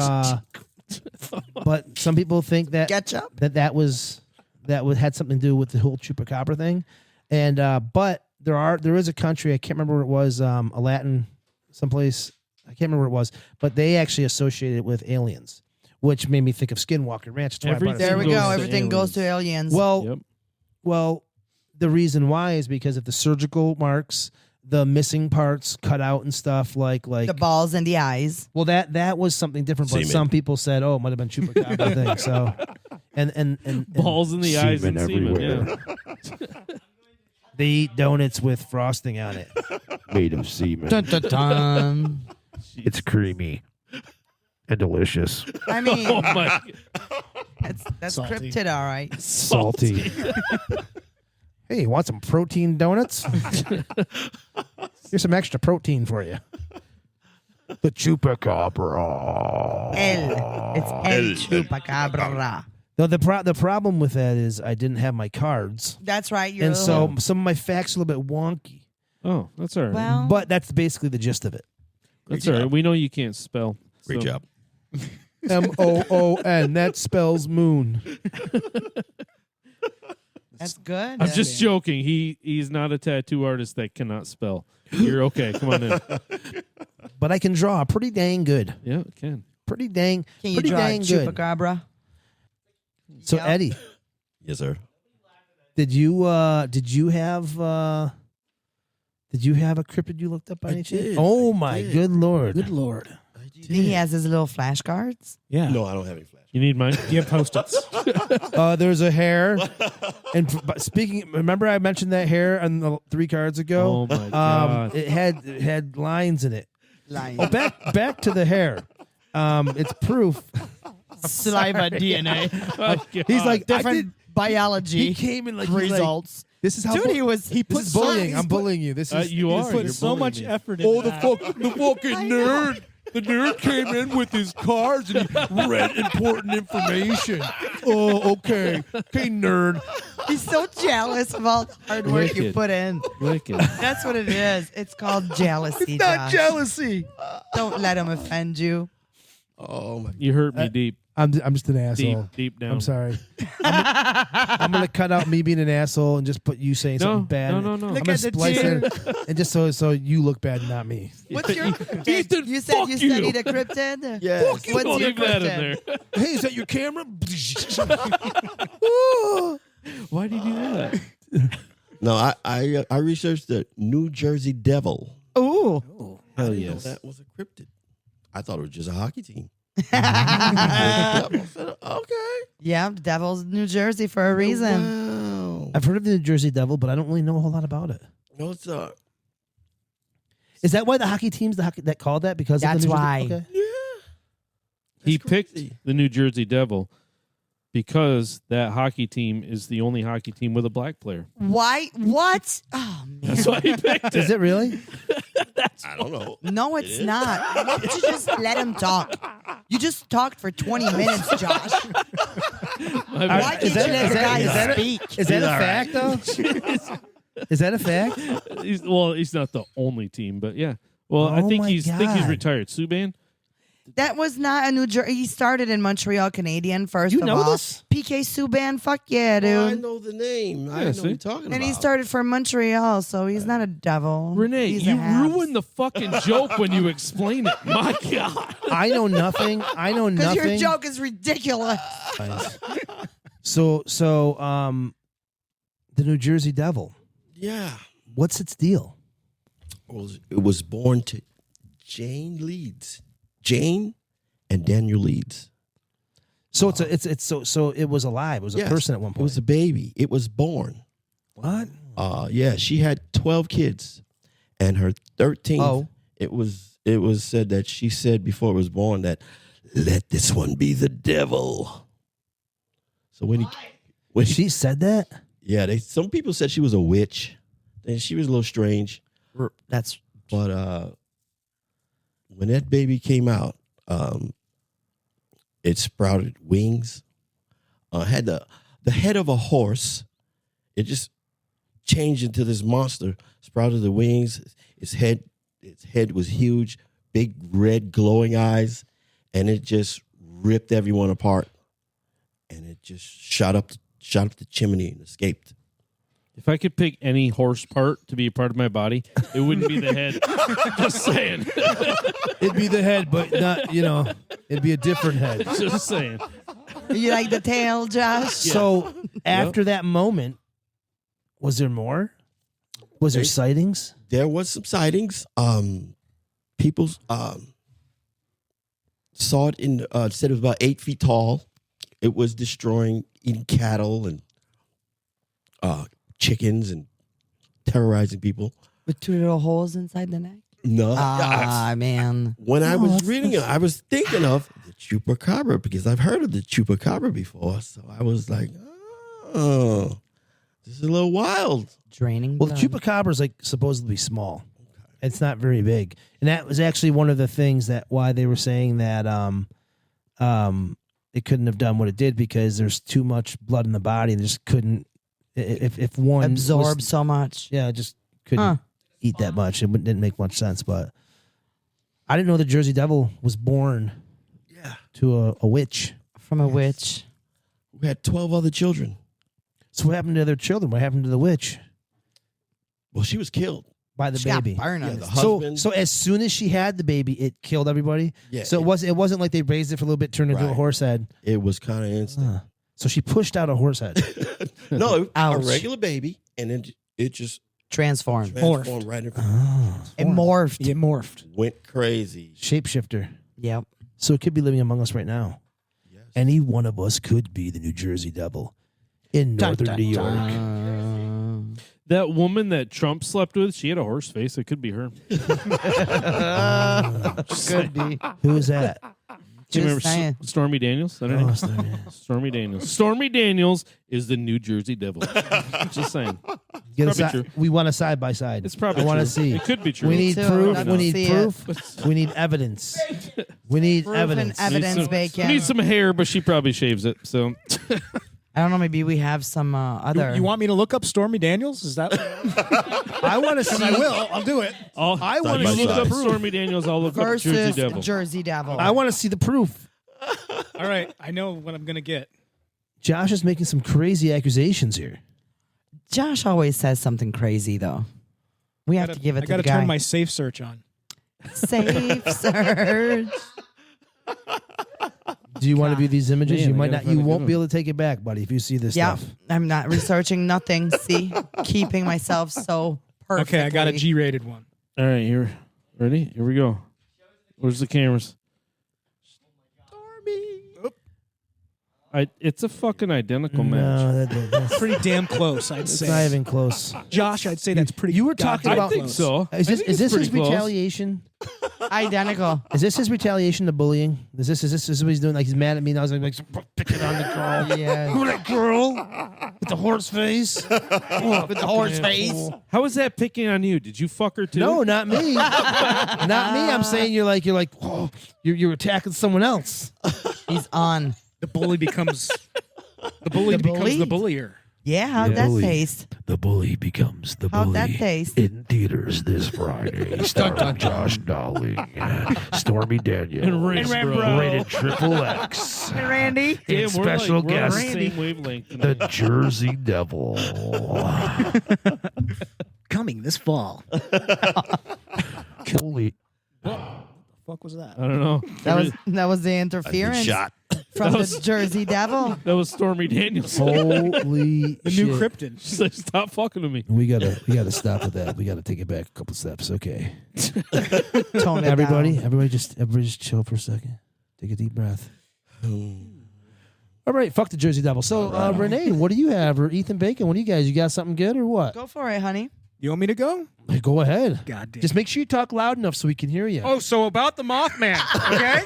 [SPEAKER 1] but some people think that
[SPEAKER 2] Ketchup?
[SPEAKER 1] that had something to do with the whole chupacabra thing. And but there is a country, I can't remember where it was, a Latin someplace, I can't remember where it was, but they actually associated it with aliens, which made me think of Skinwalker Ranch. That's why I brought it
[SPEAKER 2] There
[SPEAKER 1] up.
[SPEAKER 2] we
[SPEAKER 3] goes
[SPEAKER 2] go.
[SPEAKER 3] to
[SPEAKER 2] Everything goes to aliens.
[SPEAKER 1] Well,
[SPEAKER 3] Yep.
[SPEAKER 1] the reason why is because of the surgical marks, the missing parts cut out and stuff like
[SPEAKER 2] the balls and the eyes.
[SPEAKER 1] well, that was something different, but
[SPEAKER 4] Semen.
[SPEAKER 1] some people said, oh, it might have been chupacabra thing. So, and
[SPEAKER 3] Balls in the eyes and semen. Yeah.
[SPEAKER 1] they eat donuts with frosting on it.
[SPEAKER 8] Made of semen.
[SPEAKER 2] Dun, dun, dun.
[SPEAKER 8] It's creamy and delicious.
[SPEAKER 2] I mean,
[SPEAKER 3] Oh my.
[SPEAKER 2] that's
[SPEAKER 5] Salty.
[SPEAKER 2] cryptid, all right.
[SPEAKER 8] Salty.
[SPEAKER 1] Hey, you want some protein donuts? Here's some extra protein for you.
[SPEAKER 8] The chupacabra.
[SPEAKER 2] It's El Chupacabra.
[SPEAKER 1] No, the problem with that is I didn't have my cards,
[SPEAKER 2] That's right.
[SPEAKER 1] and so some of my facts are a little bit wonky.
[SPEAKER 3] Oh, that's all right.
[SPEAKER 2] well,
[SPEAKER 1] But that's basically the gist of it.
[SPEAKER 3] That's all right. We know you can't spell.
[SPEAKER 4] Great
[SPEAKER 3] so-
[SPEAKER 4] job.
[SPEAKER 1] MOON. That spells moon.
[SPEAKER 2] that's good.
[SPEAKER 3] I'm just joking. He's not a tattoo artist that cannot spell. You're okay. Come on in.
[SPEAKER 1] But I can draw pretty dang good.
[SPEAKER 3] Yeah, it can.
[SPEAKER 1] Pretty dang.
[SPEAKER 2] Can you
[SPEAKER 1] pretty
[SPEAKER 2] draw a
[SPEAKER 1] dang good.
[SPEAKER 2] chupacabra?
[SPEAKER 1] So
[SPEAKER 2] Yep.
[SPEAKER 1] Eddie,
[SPEAKER 4] Yes, sir.
[SPEAKER 1] did you have a cryptid you looked up by
[SPEAKER 4] I
[SPEAKER 1] any chance?
[SPEAKER 4] did.
[SPEAKER 1] Oh
[SPEAKER 4] I
[SPEAKER 1] my
[SPEAKER 4] did.
[SPEAKER 1] good lord.
[SPEAKER 4] Good Lord.
[SPEAKER 2] Do you think he has his little flashcards?
[SPEAKER 5] Yeah.
[SPEAKER 4] No, I don't have any flash.
[SPEAKER 3] You need mine?
[SPEAKER 5] Do you have Post-its?
[SPEAKER 1] There's a hair. And but speaking, remember I mentioned that hair on the 3 cards ago?
[SPEAKER 3] Oh my god.
[SPEAKER 1] It had lines in it.
[SPEAKER 2] Lines.
[SPEAKER 1] Oh, back to the hair. It's proof.
[SPEAKER 2] Saliva DNA.
[SPEAKER 1] He's like
[SPEAKER 2] Different biology
[SPEAKER 1] He came in like he's like,
[SPEAKER 2] results.
[SPEAKER 1] this is how
[SPEAKER 2] Dude, he was. He
[SPEAKER 1] this is bullying. I'm bullying you. This is
[SPEAKER 3] You are.
[SPEAKER 5] Put
[SPEAKER 3] You're
[SPEAKER 5] so
[SPEAKER 3] bullying
[SPEAKER 5] much
[SPEAKER 3] me.
[SPEAKER 5] effort into that.
[SPEAKER 1] the fucking nerd. The nerd came in with his cards and he read important information. Oh, okay. Okay, nerd.
[SPEAKER 2] He's so jealous of all the hard work you
[SPEAKER 3] Wicked.
[SPEAKER 2] put in.
[SPEAKER 3] Wicked.
[SPEAKER 2] That's what it is. It's called jealousy.
[SPEAKER 1] Not
[SPEAKER 2] Josh.
[SPEAKER 1] jealousy.
[SPEAKER 2] Don't let him offend you.
[SPEAKER 4] Oh my.
[SPEAKER 3] You hurt me deep,
[SPEAKER 1] I'm just an asshole.
[SPEAKER 3] deep down.
[SPEAKER 1] I'm sorry. I'm gonna cut out me being an asshole and just put you saying
[SPEAKER 3] No,
[SPEAKER 1] something bad.
[SPEAKER 3] no.
[SPEAKER 1] I'm
[SPEAKER 2] Look
[SPEAKER 1] gonna
[SPEAKER 2] at the
[SPEAKER 1] splice
[SPEAKER 2] tear.
[SPEAKER 1] it and just so you look bad, not me.
[SPEAKER 2] What's your cryptid?
[SPEAKER 3] Ethan,
[SPEAKER 2] You said
[SPEAKER 3] fuck
[SPEAKER 2] you
[SPEAKER 3] you.
[SPEAKER 2] studied a cryptid?
[SPEAKER 4] Yes.
[SPEAKER 2] What's your
[SPEAKER 3] Leave that in
[SPEAKER 2] cryptid?
[SPEAKER 3] there.
[SPEAKER 1] Hey, is that your camera?
[SPEAKER 3] Why do you do that?
[SPEAKER 4] No, I researched the New Jersey Devil.
[SPEAKER 2] Ooh.
[SPEAKER 4] I
[SPEAKER 3] Hell
[SPEAKER 4] didn't know
[SPEAKER 3] yes.
[SPEAKER 4] that was a cryptid. I thought it was just a hockey team. Devil said, okay.
[SPEAKER 2] Yeah, Devil's New Jersey for a reason.
[SPEAKER 4] Wow.
[SPEAKER 1] I've heard of the New Jersey Devil, but I don't really know a whole lot about it.
[SPEAKER 4] No, it's
[SPEAKER 1] Is that why the hockey team's that called that? Because of
[SPEAKER 2] That's
[SPEAKER 1] the New Jersey-
[SPEAKER 2] why.
[SPEAKER 1] Okay.
[SPEAKER 4] yeah.
[SPEAKER 3] He
[SPEAKER 4] That's
[SPEAKER 3] picked
[SPEAKER 4] crazy.
[SPEAKER 3] the New Jersey Devil because that hockey team is the only hockey team with a black player.
[SPEAKER 2] Why? What? Oh, man.
[SPEAKER 3] That's why he picked
[SPEAKER 1] Is
[SPEAKER 3] it.
[SPEAKER 1] it really?
[SPEAKER 4] I don't know.
[SPEAKER 2] No, it's not. Why don't you just let him talk? You just talked for 20 minutes, Josh. Why can't you let the guy speak?
[SPEAKER 1] Is that a fact though? Is that a fact?
[SPEAKER 3] He's not the only team, but yeah. Well, I
[SPEAKER 1] Oh
[SPEAKER 3] think
[SPEAKER 1] my
[SPEAKER 3] he's
[SPEAKER 1] God.
[SPEAKER 3] retired. Subban.
[SPEAKER 2] That was not a New Jersey. He started in Montreal Canadian first
[SPEAKER 1] You
[SPEAKER 2] of
[SPEAKER 1] know
[SPEAKER 2] all.
[SPEAKER 1] this?
[SPEAKER 2] PK Subban, fuck yeah, dude.
[SPEAKER 4] Oh, I know the name. I know
[SPEAKER 3] see?
[SPEAKER 4] what you're talking about.
[SPEAKER 2] And he started from Montreal, so he's not a devil.
[SPEAKER 3] Renee,
[SPEAKER 2] He's
[SPEAKER 3] you
[SPEAKER 2] a Habs.
[SPEAKER 3] ruined the fucking joke when you explain it. My God.
[SPEAKER 1] I know nothing. I know
[SPEAKER 2] Because
[SPEAKER 1] nothing.
[SPEAKER 2] your joke is ridiculous.
[SPEAKER 1] So, the New Jersey Devil.
[SPEAKER 4] Yeah.
[SPEAKER 1] What's its deal?
[SPEAKER 4] It was born to Jane and Daniel Leeds.
[SPEAKER 1] So so it was alive. It was a
[SPEAKER 4] Yes,
[SPEAKER 1] person at one
[SPEAKER 4] It
[SPEAKER 1] point.
[SPEAKER 4] was a baby. It was born.
[SPEAKER 1] What?
[SPEAKER 4] Yeah, she had 12 kids, and her 13th.
[SPEAKER 1] Oh.
[SPEAKER 4] It was said that she said before it was born that let this one be the devil. So when
[SPEAKER 1] She said that?
[SPEAKER 4] yeah, some people said she was a witch, and she was a little strange.
[SPEAKER 2] That's
[SPEAKER 4] But when that baby came out, it sprouted wings. Had the head of a horse. It just changed into this monster. Sprouted the wings. Its head was huge, big red glowing eyes, and it just ripped everyone apart. And it just shot up the chimney and escaped.
[SPEAKER 3] If I could pick any horse part to be a part of my body, it wouldn't be the head. Just saying.
[SPEAKER 1] It'd be the head, but not, it'd be a different head.
[SPEAKER 3] Just saying.
[SPEAKER 2] you like the tail, Josh?
[SPEAKER 1] So after that moment, was there more? Was there sightings?
[SPEAKER 4] There was some sightings. People saw it said it was about 8 feet tall. It was eating cattle and chickens and terrorizing people.
[SPEAKER 2] With 2 little holes inside the neck?
[SPEAKER 4] No.
[SPEAKER 2] Man.
[SPEAKER 4] When I was reading it, I was thinking of the chupacabra because I've heard of the chupacabra before. So I was like, oh, this is a little wild.
[SPEAKER 2] Draining
[SPEAKER 1] Well, the
[SPEAKER 2] blood.
[SPEAKER 1] chupacabra is like supposedly small. It's not very big, and that was actually one of the things that why they were saying that it couldn't have done what it did because there's too much blood in the body and just couldn't. If one
[SPEAKER 2] Absorb
[SPEAKER 1] was,
[SPEAKER 2] so much.
[SPEAKER 1] yeah, just couldn't eat that much. It didn't make much sense. But I didn't know the Jersey Devil was born. To a witch.
[SPEAKER 2] From a witch.
[SPEAKER 4] We had 12 other children.
[SPEAKER 1] So what happened to their children? What happened to the witch?
[SPEAKER 4] Well, she was killed
[SPEAKER 1] By the
[SPEAKER 2] She got
[SPEAKER 1] baby.
[SPEAKER 2] burned on
[SPEAKER 4] the
[SPEAKER 2] this.
[SPEAKER 4] husband.
[SPEAKER 1] So as soon as she had the baby, it killed everybody.
[SPEAKER 4] Yeah,
[SPEAKER 1] So it wasn't like they raised it for a little bit, turned it into a
[SPEAKER 4] Right.
[SPEAKER 1] horse head.
[SPEAKER 4] It was kind of instant.
[SPEAKER 1] So she pushed out a horse head.
[SPEAKER 4] No, a
[SPEAKER 2] Ouch.
[SPEAKER 4] regular baby, and then it just
[SPEAKER 2] Transformed.
[SPEAKER 4] transformed right in front.
[SPEAKER 2] It morphed.
[SPEAKER 5] It morphed.
[SPEAKER 4] Went crazy.
[SPEAKER 1] Shapeshifter.
[SPEAKER 2] Yep.
[SPEAKER 1] So it could be living among us right now.
[SPEAKER 4] Yes.
[SPEAKER 1] Any one of us could be the New Jersey Devil in northern New York.
[SPEAKER 3] That woman that Trump slept with, she had a horse face. It could be her.
[SPEAKER 1] Could be. Who is that?
[SPEAKER 3] Do you remember
[SPEAKER 2] Just saying.
[SPEAKER 3] Stormy Daniels? I don't know. Stormy Daniels. Stormy Daniels is the New Jersey Devil. Just saying.
[SPEAKER 1] Get
[SPEAKER 3] Probably
[SPEAKER 1] a
[SPEAKER 3] true.
[SPEAKER 1] We want a side by side.
[SPEAKER 3] It's probably
[SPEAKER 1] I want to
[SPEAKER 3] true.
[SPEAKER 1] see.
[SPEAKER 3] It could be true.
[SPEAKER 1] We need
[SPEAKER 2] too.
[SPEAKER 1] proof.
[SPEAKER 2] I'd
[SPEAKER 1] We
[SPEAKER 2] love
[SPEAKER 1] need
[SPEAKER 2] to see
[SPEAKER 1] proof. We need evidence. We need
[SPEAKER 2] Proof and
[SPEAKER 1] evidence.
[SPEAKER 2] evidence,
[SPEAKER 3] Some-
[SPEAKER 2] bacon.
[SPEAKER 3] We need some hair, but she probably shaves it. So
[SPEAKER 2] I don't know. Maybe we have some other.
[SPEAKER 5] You want me to look up Stormy Daniels? Is that?
[SPEAKER 1] I want to see.
[SPEAKER 5] I will. I'll do it.
[SPEAKER 1] I want
[SPEAKER 4] by
[SPEAKER 1] to see
[SPEAKER 3] look
[SPEAKER 1] the
[SPEAKER 3] up
[SPEAKER 4] side.
[SPEAKER 1] proof.
[SPEAKER 3] Stormy Daniels. I'll look up
[SPEAKER 2] versus
[SPEAKER 3] Jersey Devil.
[SPEAKER 2] Jersey Devil.
[SPEAKER 1] I want to see the proof.
[SPEAKER 5] All right. I know what I'm gonna get.
[SPEAKER 1] Josh is making some crazy accusations here.
[SPEAKER 2] Josh always says something crazy though. We have to give it
[SPEAKER 5] I
[SPEAKER 2] to
[SPEAKER 5] gotta
[SPEAKER 2] the guy.
[SPEAKER 5] turn my safe search on.
[SPEAKER 2] Safe search.
[SPEAKER 1] Do you want to view these images?
[SPEAKER 3] Man,
[SPEAKER 1] you
[SPEAKER 3] I
[SPEAKER 1] might
[SPEAKER 3] gotta
[SPEAKER 1] not.
[SPEAKER 3] find
[SPEAKER 1] You
[SPEAKER 3] a good
[SPEAKER 1] won't be
[SPEAKER 3] one.
[SPEAKER 1] able to take it back, buddy. If you see this
[SPEAKER 2] Yeah,
[SPEAKER 1] stuff.
[SPEAKER 2] I'm not researching nothing. See, keeping myself so perfect.
[SPEAKER 5] Okay, I got a G-rated one.
[SPEAKER 3] All right, here. Ready? Here we go. Where's the cameras? It's a fucking identical match.
[SPEAKER 1] No, that's
[SPEAKER 5] Pretty damn close, I'd say.
[SPEAKER 1] not even close.
[SPEAKER 5] Josh, I'd say that's pretty.
[SPEAKER 1] You were talking
[SPEAKER 5] goddamn
[SPEAKER 1] about-
[SPEAKER 3] I think
[SPEAKER 5] close.
[SPEAKER 3] so.
[SPEAKER 1] Is this
[SPEAKER 3] I think
[SPEAKER 1] is
[SPEAKER 3] it's
[SPEAKER 1] this his
[SPEAKER 3] pretty close.
[SPEAKER 1] retaliation?
[SPEAKER 2] Identical.
[SPEAKER 1] Is this his retaliation to bullying? Is this what he's doing? Like he's mad at me and I was like picking on the girl.
[SPEAKER 2] Yeah.
[SPEAKER 1] Who that girl with the horse face? With the horse face.
[SPEAKER 3] How is that picking on you? Did you fuck her too?
[SPEAKER 1] No, not me. Not me. I'm saying you're like oh, you're attacking someone else.
[SPEAKER 2] He's on.
[SPEAKER 5] The bully becomes the bully becomes
[SPEAKER 2] bullied?
[SPEAKER 5] the bullier.
[SPEAKER 2] Yeah, how'd that
[SPEAKER 8] bully.
[SPEAKER 2] taste?
[SPEAKER 8] The bully becomes the
[SPEAKER 2] How'd
[SPEAKER 8] bully.
[SPEAKER 2] that taste?
[SPEAKER 8] In theaters this Friday, starring Josh Dowling, Stormy Daniels,
[SPEAKER 3] And Rambro.
[SPEAKER 8] rated XXX.
[SPEAKER 2] Randy.
[SPEAKER 3] Damn,
[SPEAKER 8] And
[SPEAKER 3] we're
[SPEAKER 8] special
[SPEAKER 3] like, we're on the
[SPEAKER 8] guest,
[SPEAKER 3] same wavelength
[SPEAKER 8] the
[SPEAKER 3] tonight.
[SPEAKER 8] Jersey Devil.
[SPEAKER 5] Coming this fall.
[SPEAKER 8] Holy,
[SPEAKER 5] Fuck was that?
[SPEAKER 3] I don't know.
[SPEAKER 2] That was the interference
[SPEAKER 4] Shot.
[SPEAKER 2] from the Jersey Devil.
[SPEAKER 3] That was Stormy Daniels.
[SPEAKER 1] Holy
[SPEAKER 5] The
[SPEAKER 1] shit.
[SPEAKER 5] new Cryptid.
[SPEAKER 3] She's like, stop fucking to me.
[SPEAKER 1] We gotta stop with that. We gotta take it back a couple steps. Okay.
[SPEAKER 2] Tone it
[SPEAKER 1] Everybody
[SPEAKER 2] down.
[SPEAKER 1] just chill for a second. Take a deep breath. All right, fuck the Jersey Devil. So, Renee, what do you have? Or Ethan Bacon, what do you guys? You got something good or what?
[SPEAKER 2] Go for it, honey.
[SPEAKER 5] You want me to go?
[SPEAKER 1] Hey, go ahead.
[SPEAKER 5] God damn.
[SPEAKER 1] Just make sure you talk loud enough so we can hear you.
[SPEAKER 5] Oh, so about the Mothman, okay?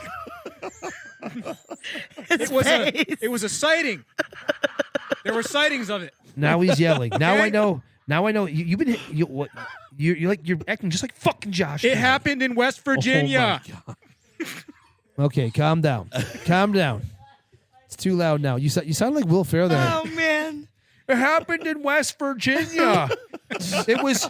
[SPEAKER 5] It was a sighting. There were sightings of it.
[SPEAKER 1] Now he's yelling. Now
[SPEAKER 5] Okay.
[SPEAKER 1] I know. Now I know. You've been. You're acting just like fucking Josh.
[SPEAKER 5] It happened in West Virginia.
[SPEAKER 3] Oh,
[SPEAKER 1] Okay, calm down. Calm down. It's too loud now. You sound like Will Ferrell there.
[SPEAKER 2] Oh man.
[SPEAKER 1] It happened in West Virginia. It was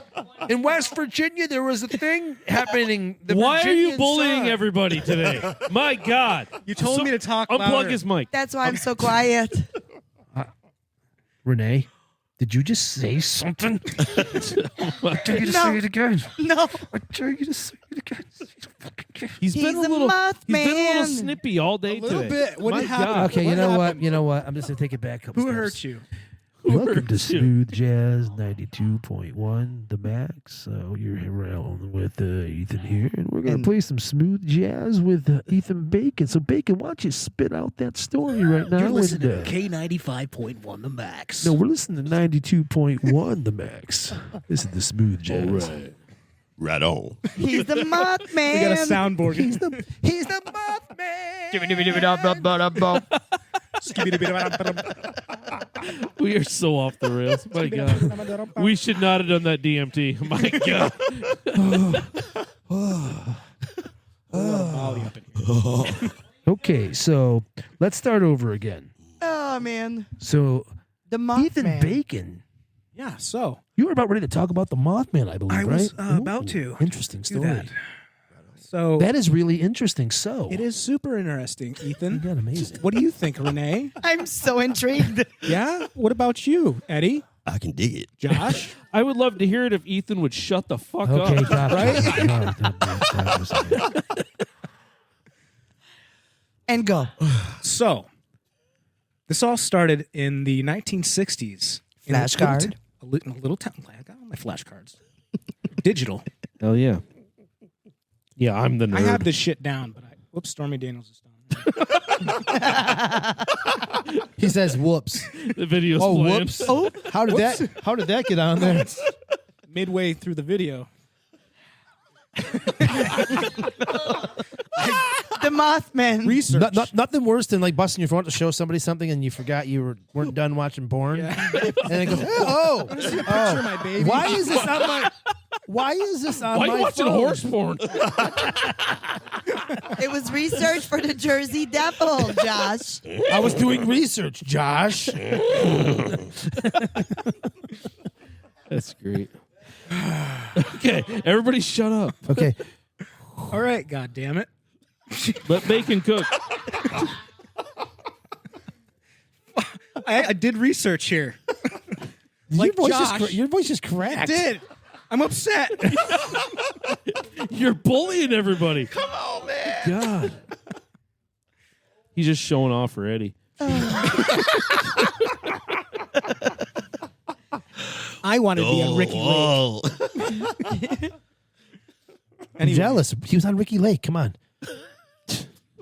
[SPEAKER 1] in West Virginia. There was a thing happening. The
[SPEAKER 3] Why are you
[SPEAKER 1] Virginian
[SPEAKER 3] bullying
[SPEAKER 1] son.
[SPEAKER 3] everybody today? My God.
[SPEAKER 5] You told me to talk
[SPEAKER 3] Unplug
[SPEAKER 5] louder.
[SPEAKER 3] his mic.
[SPEAKER 2] That's why I'm so quiet.
[SPEAKER 1] Renee, did you just say something? I dare you to
[SPEAKER 2] No.
[SPEAKER 1] say it again.
[SPEAKER 2] No.
[SPEAKER 1] I dare you to say it again.
[SPEAKER 3] He's been a
[SPEAKER 2] He's a
[SPEAKER 3] little. He's been a little
[SPEAKER 2] Mothman.
[SPEAKER 3] snippy all day
[SPEAKER 5] A little
[SPEAKER 3] today.
[SPEAKER 5] bit. What
[SPEAKER 3] My
[SPEAKER 5] happened?
[SPEAKER 3] God.
[SPEAKER 1] Okay,
[SPEAKER 5] What
[SPEAKER 1] you know what?
[SPEAKER 5] happened?
[SPEAKER 1] You know what? I'm just gonna take it back a couple
[SPEAKER 5] Who
[SPEAKER 1] steps.
[SPEAKER 5] hurt you?
[SPEAKER 8] welcome to Smooth Jazz 92.1 The Max. So you're around with Ethan here, and we're gonna play some smooth jazz with Ethan Bacon. So Bacon, why don't you spit out that story right now?
[SPEAKER 9] You're listening
[SPEAKER 8] with,
[SPEAKER 9] to K95.1 The Max.
[SPEAKER 8] No, we're listening to 92.1 The Max. This is the smooth jazz.
[SPEAKER 4] Right on.
[SPEAKER 2] He's the Mothman.
[SPEAKER 5] We got a soundboard.
[SPEAKER 1] He's the Mothman.
[SPEAKER 3] We are so off the rails. My God. We should not have done that DMT. My God.
[SPEAKER 8] Okay, so let's start over again.
[SPEAKER 2] Oh man,
[SPEAKER 8] So
[SPEAKER 2] the Mothman.
[SPEAKER 8] Ethan Bacon,
[SPEAKER 5] Yeah, so
[SPEAKER 8] you were about ready to talk about the Mothman, I believe,
[SPEAKER 5] I
[SPEAKER 8] right?
[SPEAKER 5] was about to
[SPEAKER 8] Interesting
[SPEAKER 5] do
[SPEAKER 8] story.
[SPEAKER 5] that. So
[SPEAKER 8] That is really interesting. So
[SPEAKER 5] it is super interesting,
[SPEAKER 8] You
[SPEAKER 5] Ethan.
[SPEAKER 8] got amazing.
[SPEAKER 5] What do you think, Renee?
[SPEAKER 2] I'm so intrigued.
[SPEAKER 5] Yeah? What about you, Eddie?
[SPEAKER 4] I can dig it.
[SPEAKER 5] Josh?
[SPEAKER 3] I would love to hear it if Ethan would shut the fuck
[SPEAKER 8] Okay,
[SPEAKER 3] up.
[SPEAKER 8] gotcha.
[SPEAKER 5] Right?
[SPEAKER 8] Right?
[SPEAKER 2] And go.
[SPEAKER 5] So, this all started in the 1960s. in a little
[SPEAKER 2] Flashcard.
[SPEAKER 5] in a little town. I got all my flashcards. Digital.
[SPEAKER 3] Hell yeah. Yeah, I'm the nerd.
[SPEAKER 5] I have this shit down, but whoops, Stormy Daniels is down.
[SPEAKER 1] He says, "Whoops."
[SPEAKER 3] The video's
[SPEAKER 1] Oh,
[SPEAKER 3] playing.
[SPEAKER 1] whoops. Oh, how did that get on there?
[SPEAKER 5] Midway through the video.
[SPEAKER 2] The Mothman.
[SPEAKER 5] Research.
[SPEAKER 1] Nothing worse than like busting your phone to show somebody something and you forgot you weren't done watching porn.
[SPEAKER 5] Yeah.
[SPEAKER 1] And it goes, oh,
[SPEAKER 5] Picture of my baby.
[SPEAKER 1] why is this on my? Why is this on
[SPEAKER 3] Why
[SPEAKER 1] my
[SPEAKER 3] are you watching
[SPEAKER 1] phone?
[SPEAKER 3] horse porn?
[SPEAKER 2] It was research for the Jersey Devil, Josh.
[SPEAKER 1] I was doing research, Josh.
[SPEAKER 3] That's great. Okay, everybody shut up.
[SPEAKER 1] Okay,
[SPEAKER 5] All right, God damn it.
[SPEAKER 3] Let bacon cook.
[SPEAKER 5] I did research here.
[SPEAKER 1] your voice
[SPEAKER 5] Josh.
[SPEAKER 1] your voice just cracked.
[SPEAKER 5] Did. I'm upset.
[SPEAKER 3] You're bullying everybody. Come on, man. God. He's just showing off for Eddie.
[SPEAKER 5] I wanted to be on Ricki Lake.
[SPEAKER 4] Whoa.
[SPEAKER 1] I'm jealous. He was on Ricki Lake. Come on.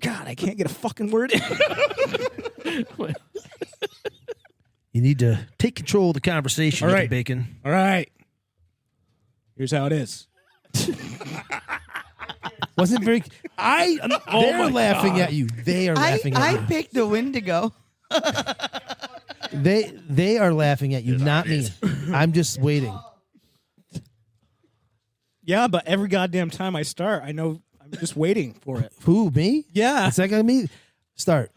[SPEAKER 5] God, I can't get a fucking word in.
[SPEAKER 1] You need to take control of the conversation,
[SPEAKER 5] All
[SPEAKER 1] Ethan
[SPEAKER 5] right.
[SPEAKER 1] Bacon.
[SPEAKER 5] All right. Here's how it is.
[SPEAKER 1] Wasn't very. They're
[SPEAKER 3] my
[SPEAKER 1] laughing
[SPEAKER 3] God.
[SPEAKER 1] at you. They are laughing at
[SPEAKER 2] I
[SPEAKER 1] you.
[SPEAKER 2] picked the Wendigo.
[SPEAKER 1] They are laughing at you, not me. I'm just waiting.
[SPEAKER 5] Yeah, but every goddamn time I start, I know I'm just waiting for it.
[SPEAKER 1] Who, me?
[SPEAKER 5] Yeah.
[SPEAKER 1] Is that gonna be? Start.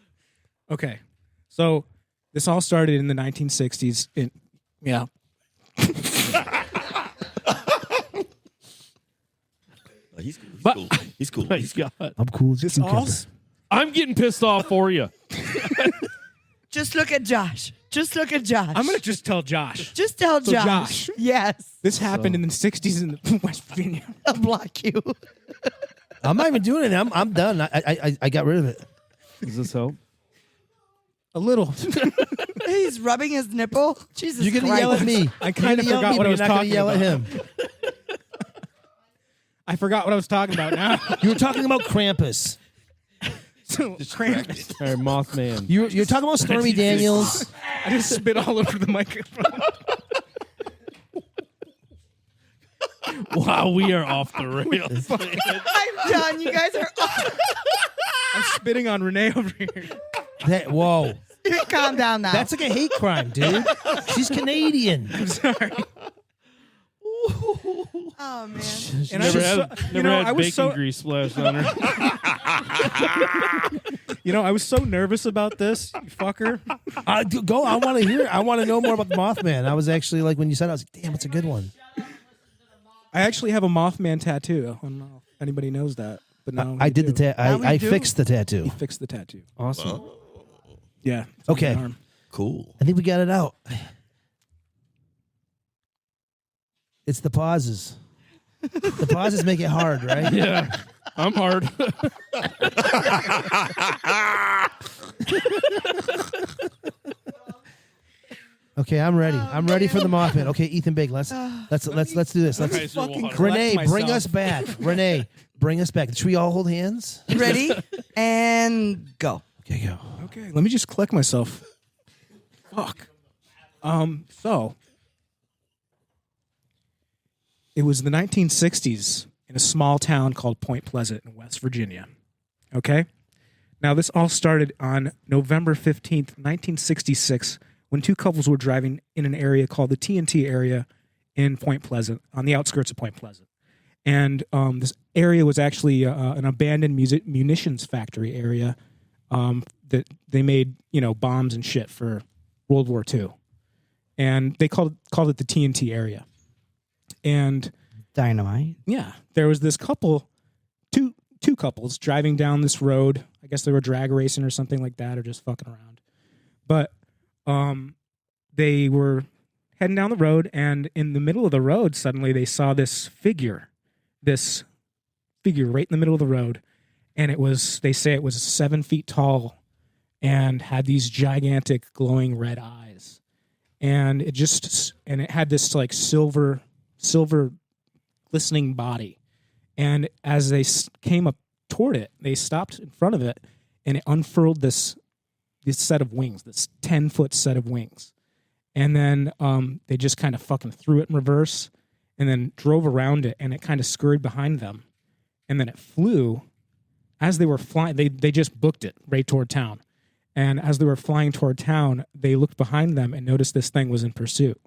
[SPEAKER 5] Okay. So this all started in the 1960s. Yeah.
[SPEAKER 4] He's
[SPEAKER 3] But-
[SPEAKER 4] cool. He's cool.
[SPEAKER 3] Praise God.
[SPEAKER 1] I'm cool as a
[SPEAKER 5] This all
[SPEAKER 1] cucumber.
[SPEAKER 3] I'm getting pissed off for you.
[SPEAKER 2] Just look at Josh. Just look at Josh.
[SPEAKER 5] I'm going to just tell Josh.
[SPEAKER 2] Just tell
[SPEAKER 5] So,
[SPEAKER 2] Josh.
[SPEAKER 5] Josh.
[SPEAKER 2] Yes.
[SPEAKER 5] This happened in the 60s in West Virginia.
[SPEAKER 2] I'll block you.
[SPEAKER 1] I'm not even doing it. I'm done. I got rid of it.
[SPEAKER 3] Does this help?
[SPEAKER 5] A little.
[SPEAKER 2] He's rubbing his nipple. Jesus
[SPEAKER 1] You're gonna
[SPEAKER 2] Christ.
[SPEAKER 1] yell at me.
[SPEAKER 5] I kind of
[SPEAKER 1] You're gonna yell at
[SPEAKER 5] forgot
[SPEAKER 1] me,
[SPEAKER 5] what
[SPEAKER 1] but
[SPEAKER 5] I was
[SPEAKER 1] you're not gonna
[SPEAKER 5] talking
[SPEAKER 1] yell
[SPEAKER 5] about.
[SPEAKER 1] at him.
[SPEAKER 5] I forgot what I was talking about now.
[SPEAKER 1] You were talking about Krampus.
[SPEAKER 5] So, Krampus.
[SPEAKER 3] All right, Mothman.
[SPEAKER 1] You're talking about Stormy Daniels.
[SPEAKER 5] I just spit all over the microphone.
[SPEAKER 3] Wow, we are off the rails.
[SPEAKER 2] I'm done. You guys are.
[SPEAKER 5] I'm spitting on Renee over here.
[SPEAKER 1] Whoa.
[SPEAKER 2] Calm down now.
[SPEAKER 1] That's like a hate crime, dude. She's Canadian.
[SPEAKER 5] I'm sorry.
[SPEAKER 2] Oh man.
[SPEAKER 5] And
[SPEAKER 3] Never
[SPEAKER 5] I was
[SPEAKER 3] had,
[SPEAKER 5] so-
[SPEAKER 3] never
[SPEAKER 5] you know,
[SPEAKER 3] had
[SPEAKER 5] I was
[SPEAKER 3] bacon
[SPEAKER 5] so-
[SPEAKER 3] grease splashed on her.
[SPEAKER 5] You know, I was so nervous about this, you fucker.
[SPEAKER 1] Go. I want to hear. I want to know more about the Mothman. I was actually like, when you said it, I was like, damn, it's a good one.
[SPEAKER 5] I actually have a Mothman tattoo. I don't know if anybody knows that, but now
[SPEAKER 1] I
[SPEAKER 5] you
[SPEAKER 1] did the
[SPEAKER 5] do.
[SPEAKER 1] I fixed the tattoo.
[SPEAKER 5] He fixed the tattoo.
[SPEAKER 3] Awesome.
[SPEAKER 5] Yeah. it's on
[SPEAKER 1] Okay.
[SPEAKER 5] my arm.
[SPEAKER 4] Cool.
[SPEAKER 1] I think we got it out. It's the pauses. The pauses make it hard, right?
[SPEAKER 3] Yeah, I'm hard.
[SPEAKER 1] Okay, I'm ready. I'm ready for the Mothman. Okay, Ethan Big, let's do this. Let's
[SPEAKER 3] Guys are
[SPEAKER 5] fucking
[SPEAKER 3] water.
[SPEAKER 5] collect
[SPEAKER 1] Renee, bring
[SPEAKER 5] myself.
[SPEAKER 1] us back. Renee, bring us back. Should we all hold hands?
[SPEAKER 2] Ready? And go.
[SPEAKER 1] Okay, go.
[SPEAKER 5] Okay, let me just collect myself. Fuck. So it was the 1960s in a small town called Point Pleasant in West Virginia. Okay? Now this all started on November 15th, 1966, when two couples were driving in an area called the TNT area in Point Pleasant, on the outskirts of Point Pleasant. And this area was actually an abandoned munitions factory area that they made, bombs and shit for World War II. And they called it the TNT area. And
[SPEAKER 2] Dynamite.
[SPEAKER 5] yeah, there was this couple, two couples driving down this road. I guess they were drag racing or something like that, or just fucking around. But they were heading down the road, and in the middle of the road, suddenly they saw this figure right in the middle of the road. And they say it was 7 feet tall and had these gigantic glowing red eyes. And it had this like silver glistening body. And as they came up toward it, they stopped in front of it, and it unfurled this set of wings, this 10-foot set of wings. And then they just kind of fucking threw it in reverse and then drove around it, and it kind of scurried behind them. And then it flew. As they were flying, they just booked it right toward town. And as they were flying toward town, they looked behind them and noticed this thing was in pursuit.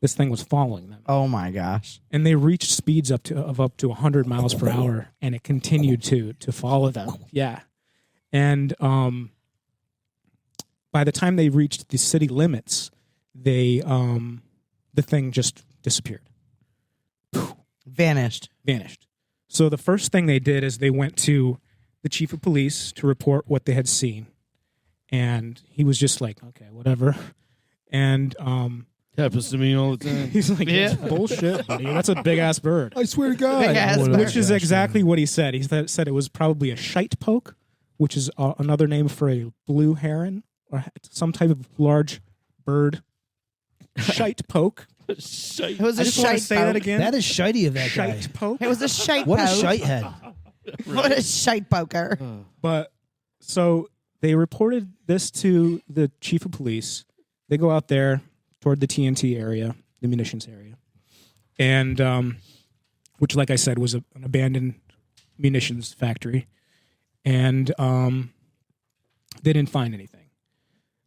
[SPEAKER 5] This thing was following them.
[SPEAKER 2] Oh my gosh.
[SPEAKER 5] And they reached speeds up to 100 miles per hour, and it continued to follow them. Yeah. And by the time they reached the city limits, the thing just disappeared.
[SPEAKER 2] Vanished.
[SPEAKER 5] So the first thing they did is they went to the chief of police to report what they had seen. And he was just like, okay, whatever. And
[SPEAKER 3] happens to me all the time.
[SPEAKER 5] he's like, that's bullshit, buddy. That's a big-ass bird.
[SPEAKER 4] I swear to God.
[SPEAKER 2] Big-ass bird.
[SPEAKER 5] Which is exactly what he said. He said it was probably a shite poke, which is another name for a blue heron or some type of large bird. Shite poke.
[SPEAKER 3] Shite.
[SPEAKER 2] It was a
[SPEAKER 5] I just want
[SPEAKER 2] shite
[SPEAKER 5] to say that
[SPEAKER 2] poke.
[SPEAKER 5] again.
[SPEAKER 1] That is shitey of that guy.
[SPEAKER 5] Shite poke.
[SPEAKER 2] It was a shite
[SPEAKER 1] What a
[SPEAKER 2] poke.
[SPEAKER 1] shite head.
[SPEAKER 2] What a shite poker.
[SPEAKER 5] But so they reported this to the chief of police. They go out there toward the TNT area, the munitions area, and which, like I said, was an abandoned munitions factory, and they didn't find anything.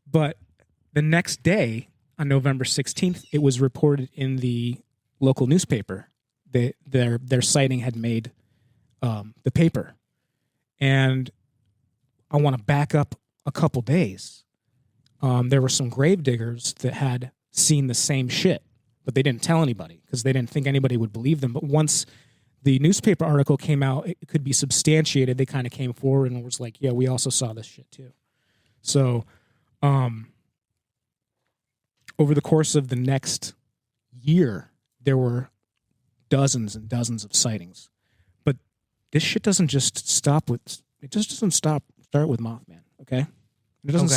[SPEAKER 5] But the next day, on November 16th, it was reported in the local newspaper that their sighting had made the paper. And I want to back up a couple days. There were some grave diggers that had seen the same shit, but they didn't tell anybody because they didn't think anybody would believe them. But once the newspaper article came out, it could be substantiated. They kind of came forward and was like, yeah, we also saw this shit too. So over the course of the next year, there were dozens and dozens of sightings. But this shit doesn't just stop with, it just doesn't start with Mothman, okay? It doesn't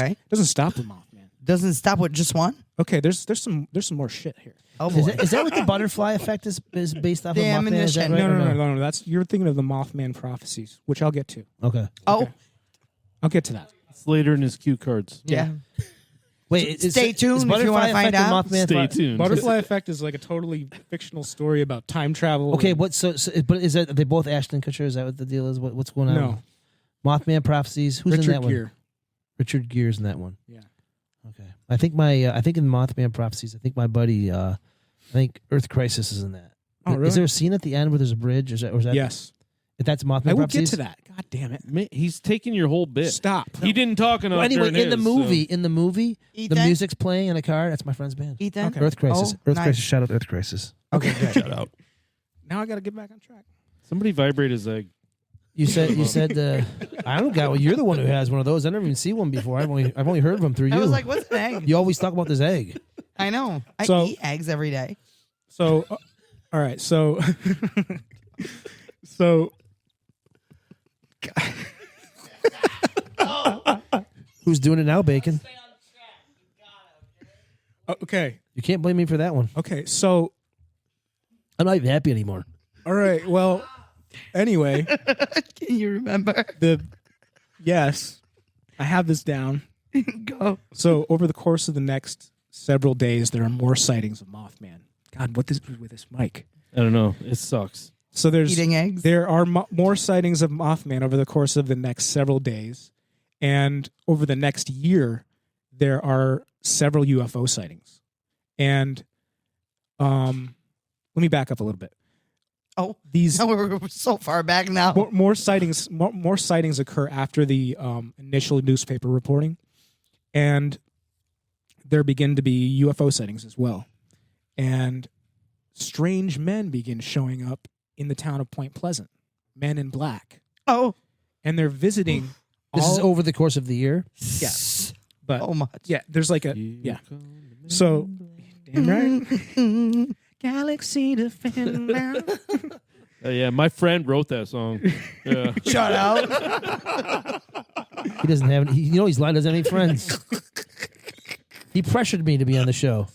[SPEAKER 5] stop with Mothman.
[SPEAKER 2] Doesn't stop with just one?
[SPEAKER 5] Okay, there's some more shit here.
[SPEAKER 2] Oh boy.
[SPEAKER 1] Is that what the butterfly effect is based off
[SPEAKER 2] The
[SPEAKER 1] of Mothman? Is that
[SPEAKER 2] ammunition.
[SPEAKER 1] right or
[SPEAKER 5] No. That's, you're thinking of the Mothman prophecies, which I'll get to.
[SPEAKER 1] Okay.
[SPEAKER 2] Oh,
[SPEAKER 5] I'll get to that.
[SPEAKER 3] It's later in his cue cards.
[SPEAKER 2] yeah.
[SPEAKER 1] Wait,
[SPEAKER 2] Stay tuned if you wanna find out.
[SPEAKER 3] Stay tuned.
[SPEAKER 5] Butterfly effect is like a totally fictional story about time travel.
[SPEAKER 1] Okay,
[SPEAKER 5] and-
[SPEAKER 1] but is that, are they both Ashton Kutcher? Is that what the deal is? What's going on?
[SPEAKER 5] No.
[SPEAKER 1] Mothman prophecies. Who's in
[SPEAKER 5] Richard
[SPEAKER 1] that one?
[SPEAKER 5] Gere.
[SPEAKER 1] Richard Gere's in that one.
[SPEAKER 5] Yeah.
[SPEAKER 1] Okay. I think in Mothman prophecies, I think my buddy, I think Earth Crisis is in that.
[SPEAKER 5] Oh, really?
[SPEAKER 1] Is there a scene at the end where there's a bridge? Or is that
[SPEAKER 5] Yes.
[SPEAKER 1] If that's Mothman
[SPEAKER 5] I will get
[SPEAKER 1] prophecies?
[SPEAKER 5] to that. God damn it.
[SPEAKER 3] Man, he's taking your whole bit.
[SPEAKER 5] Stop.
[SPEAKER 3] He didn't talk enough.
[SPEAKER 1] Well, anyway,
[SPEAKER 3] during
[SPEAKER 1] in the
[SPEAKER 3] his,
[SPEAKER 1] movie, the
[SPEAKER 2] Ethan?
[SPEAKER 1] music's playing in a car. That's my friend's band.
[SPEAKER 2] Ethan?
[SPEAKER 5] Okay.
[SPEAKER 1] Earth Crisis.
[SPEAKER 2] Oh,
[SPEAKER 1] Earth
[SPEAKER 2] nice.
[SPEAKER 1] Crisis. Shout out Earth Crisis.
[SPEAKER 2] Okay, good.
[SPEAKER 4] Shout out.
[SPEAKER 5] Now I got to get back on track.
[SPEAKER 3] Somebody vibrate his egg.
[SPEAKER 1] You said I don't got one. You're the one who has one of those. I never even see one before. I've only heard of them through you.
[SPEAKER 2] I was like, what's an egg?
[SPEAKER 1] You always talk about this egg.
[SPEAKER 2] I know. I
[SPEAKER 5] So-
[SPEAKER 2] eat eggs every day.
[SPEAKER 5] So, all right. So,
[SPEAKER 1] Who's doing it now, Bacon?
[SPEAKER 5] okay.
[SPEAKER 1] You can't blame me for that one.
[SPEAKER 5] Okay. So,
[SPEAKER 1] I'm not even happy anymore.
[SPEAKER 5] all right. Well, anyway,
[SPEAKER 2] Can you remember?
[SPEAKER 5] yes, I have this down.
[SPEAKER 2] Go.
[SPEAKER 5] So, over the course of the next several days, there are more sightings of Mothman. God, what is with this mic?
[SPEAKER 3] I don't know. It sucks.
[SPEAKER 5] So
[SPEAKER 2] Eating eggs?
[SPEAKER 5] There are more sightings of Mothman over the course of the next several days, and over the next year, there are several UFO sightings. And let me back up a little bit.
[SPEAKER 2] Oh,
[SPEAKER 5] these
[SPEAKER 2] no, we're so far back now.
[SPEAKER 5] more sightings occur after the initial newspaper reporting, and there begin to be UFO sightings as well, and strange men begin showing up in the town of Point Pleasant, men in black.
[SPEAKER 2] Oh,
[SPEAKER 5] and they're visiting.
[SPEAKER 1] This is over the course of the year.
[SPEAKER 5] Yes, but
[SPEAKER 2] oh much.
[SPEAKER 5] yeah, there's like a So, damn right. Galaxy Defender.
[SPEAKER 3] Yeah, my friend wrote that song. Yeah.
[SPEAKER 2] Shut out.
[SPEAKER 1] He doesn't have any. He's lying. Doesn't have any friends. He pressured me to be on the show.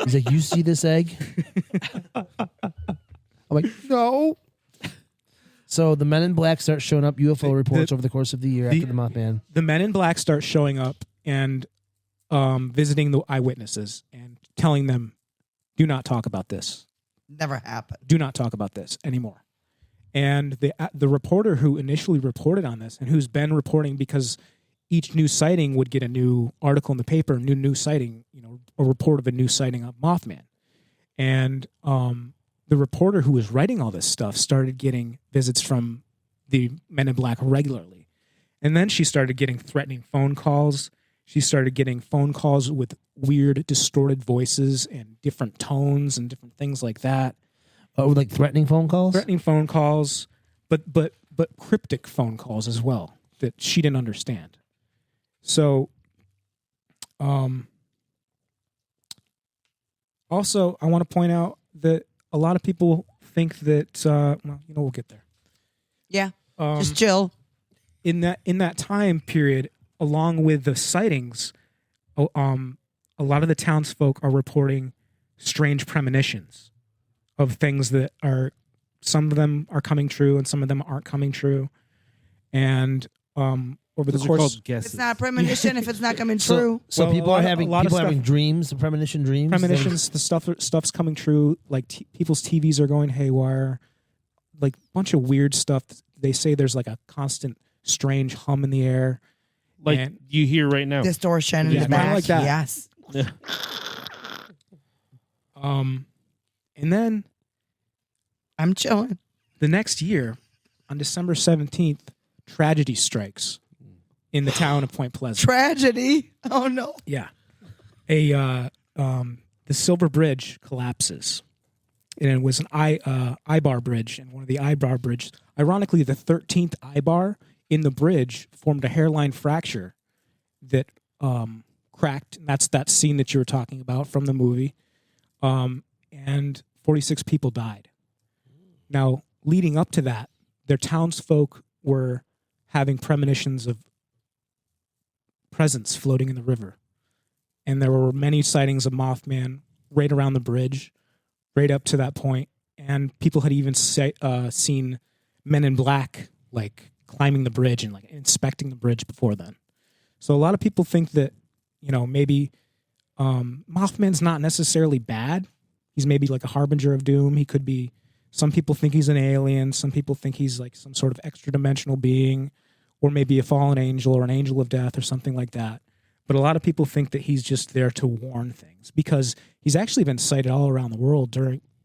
[SPEAKER 1] He's like, "You see this egg?" I'm like, "No." So the Men in Black start showing up UFO reports over the course of the year after the Mothman.
[SPEAKER 5] The Men in Black start showing up and visiting the eyewitnesses and telling them, "Do not talk about this.
[SPEAKER 2] Never happened.
[SPEAKER 5] Do not talk about this anymore." And the reporter who initially reported on this and who's been reporting, because each new sighting would get a new article in the paper, new sighting, a report of a new sighting of Mothman. And the reporter who was writing all this stuff started getting visits from the Men in Black regularly. And then she started getting threatening phone calls. She started getting phone calls with weird, distorted voices and different tones and different things like that.
[SPEAKER 1] Oh, like threatening phone calls?
[SPEAKER 5] Threatening phone calls, but cryptic phone calls as well that she didn't understand. So, also, I want to point out that a lot of people think that we'll get there.
[SPEAKER 2] Yeah, just chill.
[SPEAKER 5] In that time period, along with the sightings, a lot of the townsfolk are reporting strange premonitions of things that some of them are coming true and some of them aren't coming true. And over the course,
[SPEAKER 2] it's not a premonition if it's not coming true.
[SPEAKER 1] So people are having dreams, premonition dreams.
[SPEAKER 5] Premonitions, the stuff's coming true. Like people's TVs are going haywire. Like a bunch of weird stuff. They say there's like a constant strange hum in the air.
[SPEAKER 3] Like you hear right now.
[SPEAKER 2] Distortion in the back.
[SPEAKER 5] Like that.
[SPEAKER 2] Yes.
[SPEAKER 3] Yeah.
[SPEAKER 5] And then
[SPEAKER 2] I'm chilling.
[SPEAKER 5] The next year, on December 17th, tragedy strikes in the town of Point Pleasant.
[SPEAKER 2] Tragedy? Oh no.
[SPEAKER 5] Yeah. The Silver Bridge collapses. And it was an I-bar bridge, and one of the I-bar bridge, ironically, the 13th I-bar in the bridge formed a hairline fracture that cracked. And that's that scene that you were talking about from the movie. And 46 people died. Now, leading up to that, their townsfolk were having premonitions of presence floating in the river. And there were many sightings of Mothman right around the bridge, right up to that point. And people had even seen Men in Black, like, climbing the bridge and, like, inspecting the bridge before then. So a lot of people think that, maybe Mothman's not necessarily bad. He's maybe like a harbinger of doom. He could be, some people think he's an alien. Some people think he's like some sort of extra dimensional being, or maybe a fallen angel or an angel of death or something like that. But a lot of people think that he's just there to warn things, because he's actually been sighted all around the world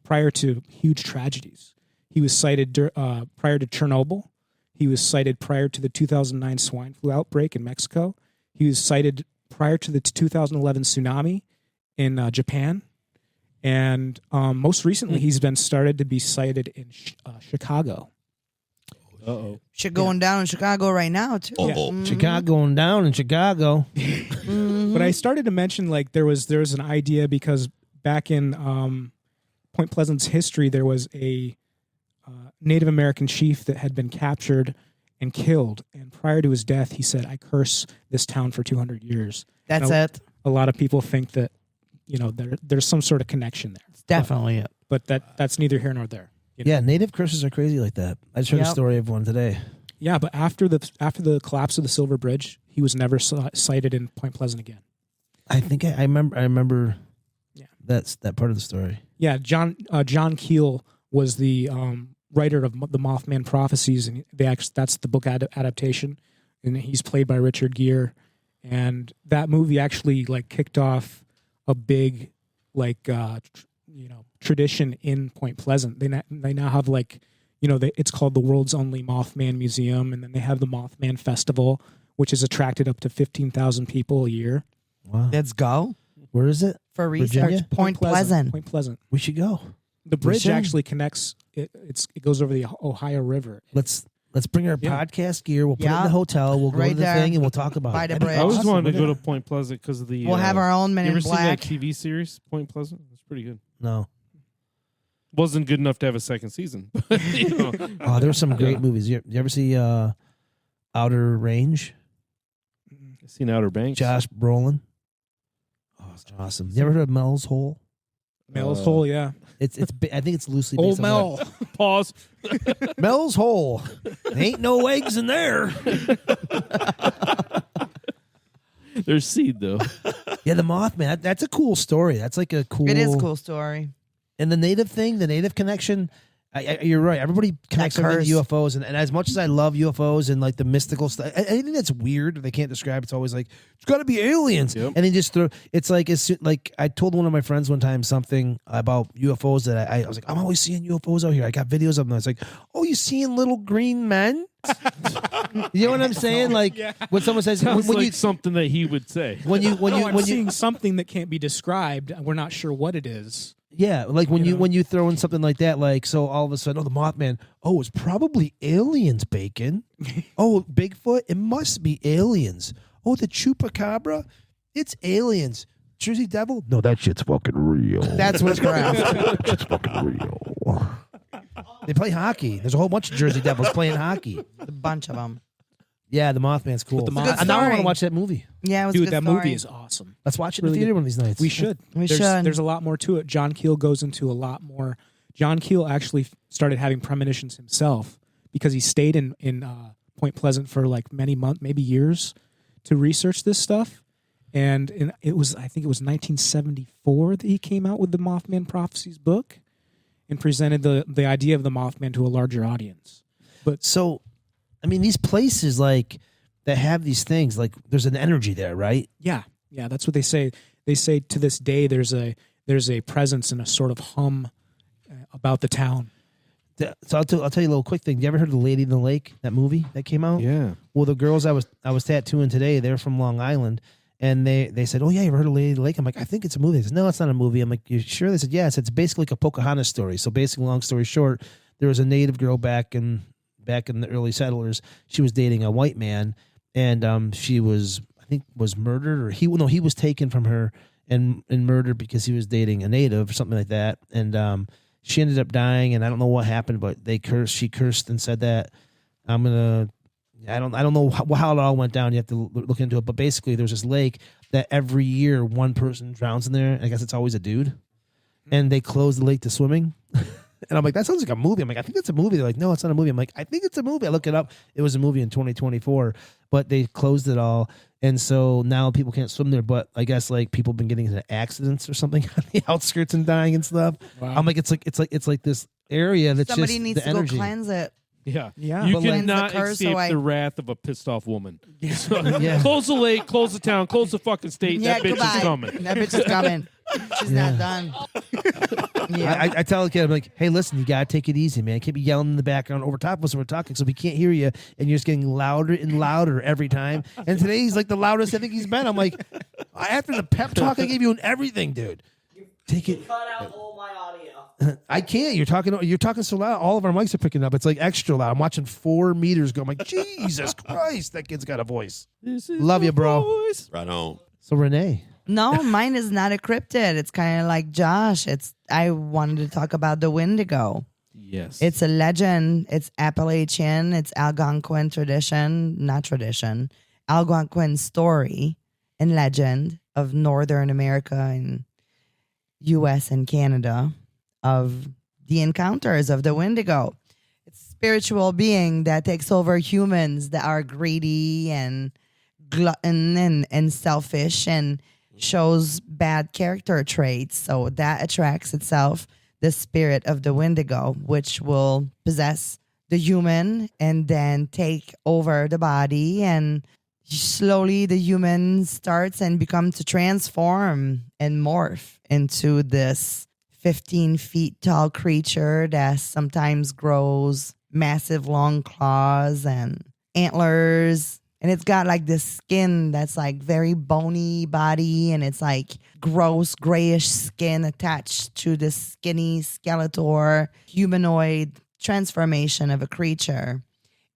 [SPEAKER 5] prior to huge tragedies. He was sighted prior to Chernobyl. He was sighted prior to the 2009 swine flu outbreak in Mexico. He was sighted prior to the 2011 tsunami in Japan. And most recently, he's been started to be sighted in Chicago.
[SPEAKER 3] Uh-oh.
[SPEAKER 2] Shit going down in Chicago right now, too.
[SPEAKER 5] Yeah.
[SPEAKER 2] Mm-hmm.
[SPEAKER 1] Chicago going down in Chicago.
[SPEAKER 5] But I started to mention, like, there was an idea, because back in Point Pleasant's history, there was a Native American chief that had been captured and killed. And prior to his death, he said, "I curse this town for 200 years."
[SPEAKER 2] That's it.
[SPEAKER 5] A lot of people think that, there's some sort of connection there.
[SPEAKER 2] It's definitely it.
[SPEAKER 5] But that's neither here nor there.
[SPEAKER 1] Yeah, native curses are crazy like that. I just heard a story of one today.
[SPEAKER 5] Yeah, but after the collapse of the Silver Bridge, he was never sighted in Point Pleasant again.
[SPEAKER 1] I think I remember. Yeah, that's that part of the story.
[SPEAKER 5] Yeah, John Keel was the writer of the Mothman Prophecies, and that's the book adaptation, and he's played by Richard Gere. And that movie actually, like, kicked off a big, like, tradition in Point Pleasant. They now have like, it's called the world's only Mothman Museum, and then they have the Mothman Festival, which has attracted up to 15,000 people a year.
[SPEAKER 1] Wow.
[SPEAKER 2] Let's go
[SPEAKER 1] Where is it?
[SPEAKER 2] for research.
[SPEAKER 1] Virginia?
[SPEAKER 2] Point Pleasant.
[SPEAKER 5] Point Pleasant.
[SPEAKER 1] We should go.
[SPEAKER 5] The bridge
[SPEAKER 1] should.
[SPEAKER 5] actually connects. It goes over the Ohio River.
[SPEAKER 1] Let's bring our
[SPEAKER 5] Yeah.
[SPEAKER 1] podcast gear. We'll put it in
[SPEAKER 2] Yeah.
[SPEAKER 1] the hotel. We'll go
[SPEAKER 2] Right
[SPEAKER 1] to the
[SPEAKER 2] there.
[SPEAKER 1] thing and we'll talk about
[SPEAKER 2] By
[SPEAKER 1] it.
[SPEAKER 2] the
[SPEAKER 1] That'd be
[SPEAKER 2] bridge.
[SPEAKER 3] I always
[SPEAKER 1] awesome,
[SPEAKER 3] wanted to go
[SPEAKER 1] wouldn't
[SPEAKER 3] to
[SPEAKER 1] it?
[SPEAKER 3] Point Pleasant because of the.
[SPEAKER 2] We'll have our own Men
[SPEAKER 3] You
[SPEAKER 2] in
[SPEAKER 3] ever seen that
[SPEAKER 2] Black.
[SPEAKER 3] TV series, Point Pleasant? It's pretty good.
[SPEAKER 1] No.
[SPEAKER 3] Wasn't good enough to have a second season. But,
[SPEAKER 1] Oh, there were some great
[SPEAKER 3] Yeah.
[SPEAKER 1] movies. You ever see Outer Range?
[SPEAKER 3] I've seen Outer Banks.
[SPEAKER 1] Josh Brolin. Oh, it's awesome. You ever heard of Mel's Hole?
[SPEAKER 5] Mel's Hole, yeah.
[SPEAKER 1] It's I think it's loosely based
[SPEAKER 5] Old
[SPEAKER 1] on
[SPEAKER 5] Mel.
[SPEAKER 3] Pause.
[SPEAKER 1] that. Mel's Hole. Ain't no eggs in there.
[SPEAKER 3] There's seed though.
[SPEAKER 1] Yeah, the Mothman. That's a cool story. That's like a cool.
[SPEAKER 2] It is a cool story.
[SPEAKER 1] And the native thing, the native connection, you're right. Everybody connects everything to UFOs. And as much as I love UFOs and like the mystical stuff, anything that's weird, they can't describe, it's always like, it's got to be aliens.
[SPEAKER 3] Yep.
[SPEAKER 1] And they just throw, it's like I told one of my friends one time something about UFOs that I was like, I'm always seeing UFOs out here. I got videos of them. It's like, oh, you seeing little green men? You know what I'm saying? Like when someone says,
[SPEAKER 3] Sounds
[SPEAKER 1] when
[SPEAKER 3] like
[SPEAKER 1] you,
[SPEAKER 3] something that he would say.
[SPEAKER 5] I'm seeing something that can't be described. We're not sure what it is.
[SPEAKER 1] yeah, like when you throw in something like that, like so all of a sudden, oh, the Mothman, oh, it's probably aliens, Bacon. Oh, Bigfoot, it must be aliens. Oh, the Chupacabra, it's aliens. Jersey Devil, no, that shit's fucking real.
[SPEAKER 2] That's witchcraft.
[SPEAKER 1] That shit's fucking real. They play hockey. There's a whole bunch of Jersey Devils playing hockey.
[SPEAKER 2] A bunch of them.
[SPEAKER 1] Yeah, the Mothman's cool.
[SPEAKER 5] the
[SPEAKER 2] It's a good
[SPEAKER 1] Now I want to
[SPEAKER 2] story.
[SPEAKER 1] watch that movie.
[SPEAKER 2] Yeah, it was a
[SPEAKER 5] Dude,
[SPEAKER 2] good
[SPEAKER 5] that
[SPEAKER 2] story.
[SPEAKER 5] movie is awesome.
[SPEAKER 1] Let's watch it in
[SPEAKER 5] Really
[SPEAKER 1] the theater
[SPEAKER 5] good.
[SPEAKER 1] one of these nights.
[SPEAKER 5] We should.
[SPEAKER 2] We
[SPEAKER 5] there's,
[SPEAKER 2] should.
[SPEAKER 5] There's a lot more to it. John Keel goes into a lot more. John Keel actually started having premonitions himself because he stayed in Point Pleasant for like many months, maybe years, to research this stuff. And I think it was 1974 that he came out with the Mothman Prophecies book and presented the idea of the Mothman to a larger audience. But
[SPEAKER 1] So, I mean, these places like that have these things, like there's an energy there, right?
[SPEAKER 5] yeah, that's what they say. They say to this day there's a presence and a sort of hum about the town.
[SPEAKER 1] So I'll tell you a little quick thing. You ever heard of The Lady in the Lake, that movie that came out?
[SPEAKER 3] Yeah.
[SPEAKER 1] Well, the girls I was tattooing today, they're from Long Island, and they said, "Oh yeah, you ever heard of Lady in the Lake?" I'm like, "I think it's a movie." They said, "No, it's not a movie." I'm like, "You sure?" They said, "Yes." It's basically like a Pocahontas story. So basically, long story short, there was a native girl back in the early settlers. She was dating a white man, and she was, I think, was murdered, or he was taken from her and murdered because he was dating a native or something like that, and she ended up dying, and I don't know what happened, but she cursed and said that I don't know how it all went down. You have to look into it, but basically there's this lake that every year one person drowns in there. I guess it's always a dude, and they close the lake to swimming. And I'm like, that sounds like a movie. I'm like, I think it's a movie. They're like, no, it's not a movie. I'm like, I think it's a movie. I look it up. It was a movie in 2024, but they closed it all. And so now people can't swim there. But I guess like people have been getting into accidents or something on the outskirts and dying and stuff.
[SPEAKER 5] Wow.
[SPEAKER 1] I'm like, it's like this area that's
[SPEAKER 2] Somebody
[SPEAKER 1] just
[SPEAKER 2] needs
[SPEAKER 1] the
[SPEAKER 2] to
[SPEAKER 1] energy.
[SPEAKER 2] go cleanse it.
[SPEAKER 3] Yeah.
[SPEAKER 5] Yeah.
[SPEAKER 3] You
[SPEAKER 2] But like-
[SPEAKER 3] cannot
[SPEAKER 2] Cleanse the curse
[SPEAKER 3] escape
[SPEAKER 2] away.
[SPEAKER 3] the wrath of a pissed off woman.
[SPEAKER 1] Yeah.
[SPEAKER 3] Close the lake, close the town, close the fucking state. That bitch
[SPEAKER 2] goodbye.
[SPEAKER 3] is coming.
[SPEAKER 2] That bitch is coming. She's not done. Yeah.
[SPEAKER 1] I tell the kid, I'm like, hey, listen, you gotta take it easy, man. You can't be yelling in the background over top of us when we're talking, so we can't hear you, and you're just getting louder and louder every time. And today he's like the loudest I think he's been. I'm like, after the pep talk I gave you and everything, dude. Take it.
[SPEAKER 7] Cut out all my audio.
[SPEAKER 1] I can't. You're talking so loud. All of our mics are picking up. It's like extra loud. I'm watching 4 meters go. I'm like, Jesus Christ, that kid's got a voice. Love you, bro.
[SPEAKER 3] Voice.
[SPEAKER 4] Right on.
[SPEAKER 1] So Renee.
[SPEAKER 2] No, mine is not a cryptid. It's kind of like Josh. I wanted to talk about the Wendigo.
[SPEAKER 3] Yes.
[SPEAKER 2] It's a legend. It's Appalachian. It's Algonquin Algonquin story and legend of Northern America and U.S. and Canada of the encounters of the Wendigo. It's a spiritual being that takes over humans that are greedy and glutton and selfish and shows bad character traits. So that attracts itself the spirit of the Wendigo, which will possess the human and then take over the body, and slowly the human starts and become to transform and morph into this 15 feet tall creature that sometimes grows massive long claws and antlers. And it's got like this skin that's like very bony body, and it's like gross grayish skin attached to this skinny Skeletor humanoid transformation of a creature.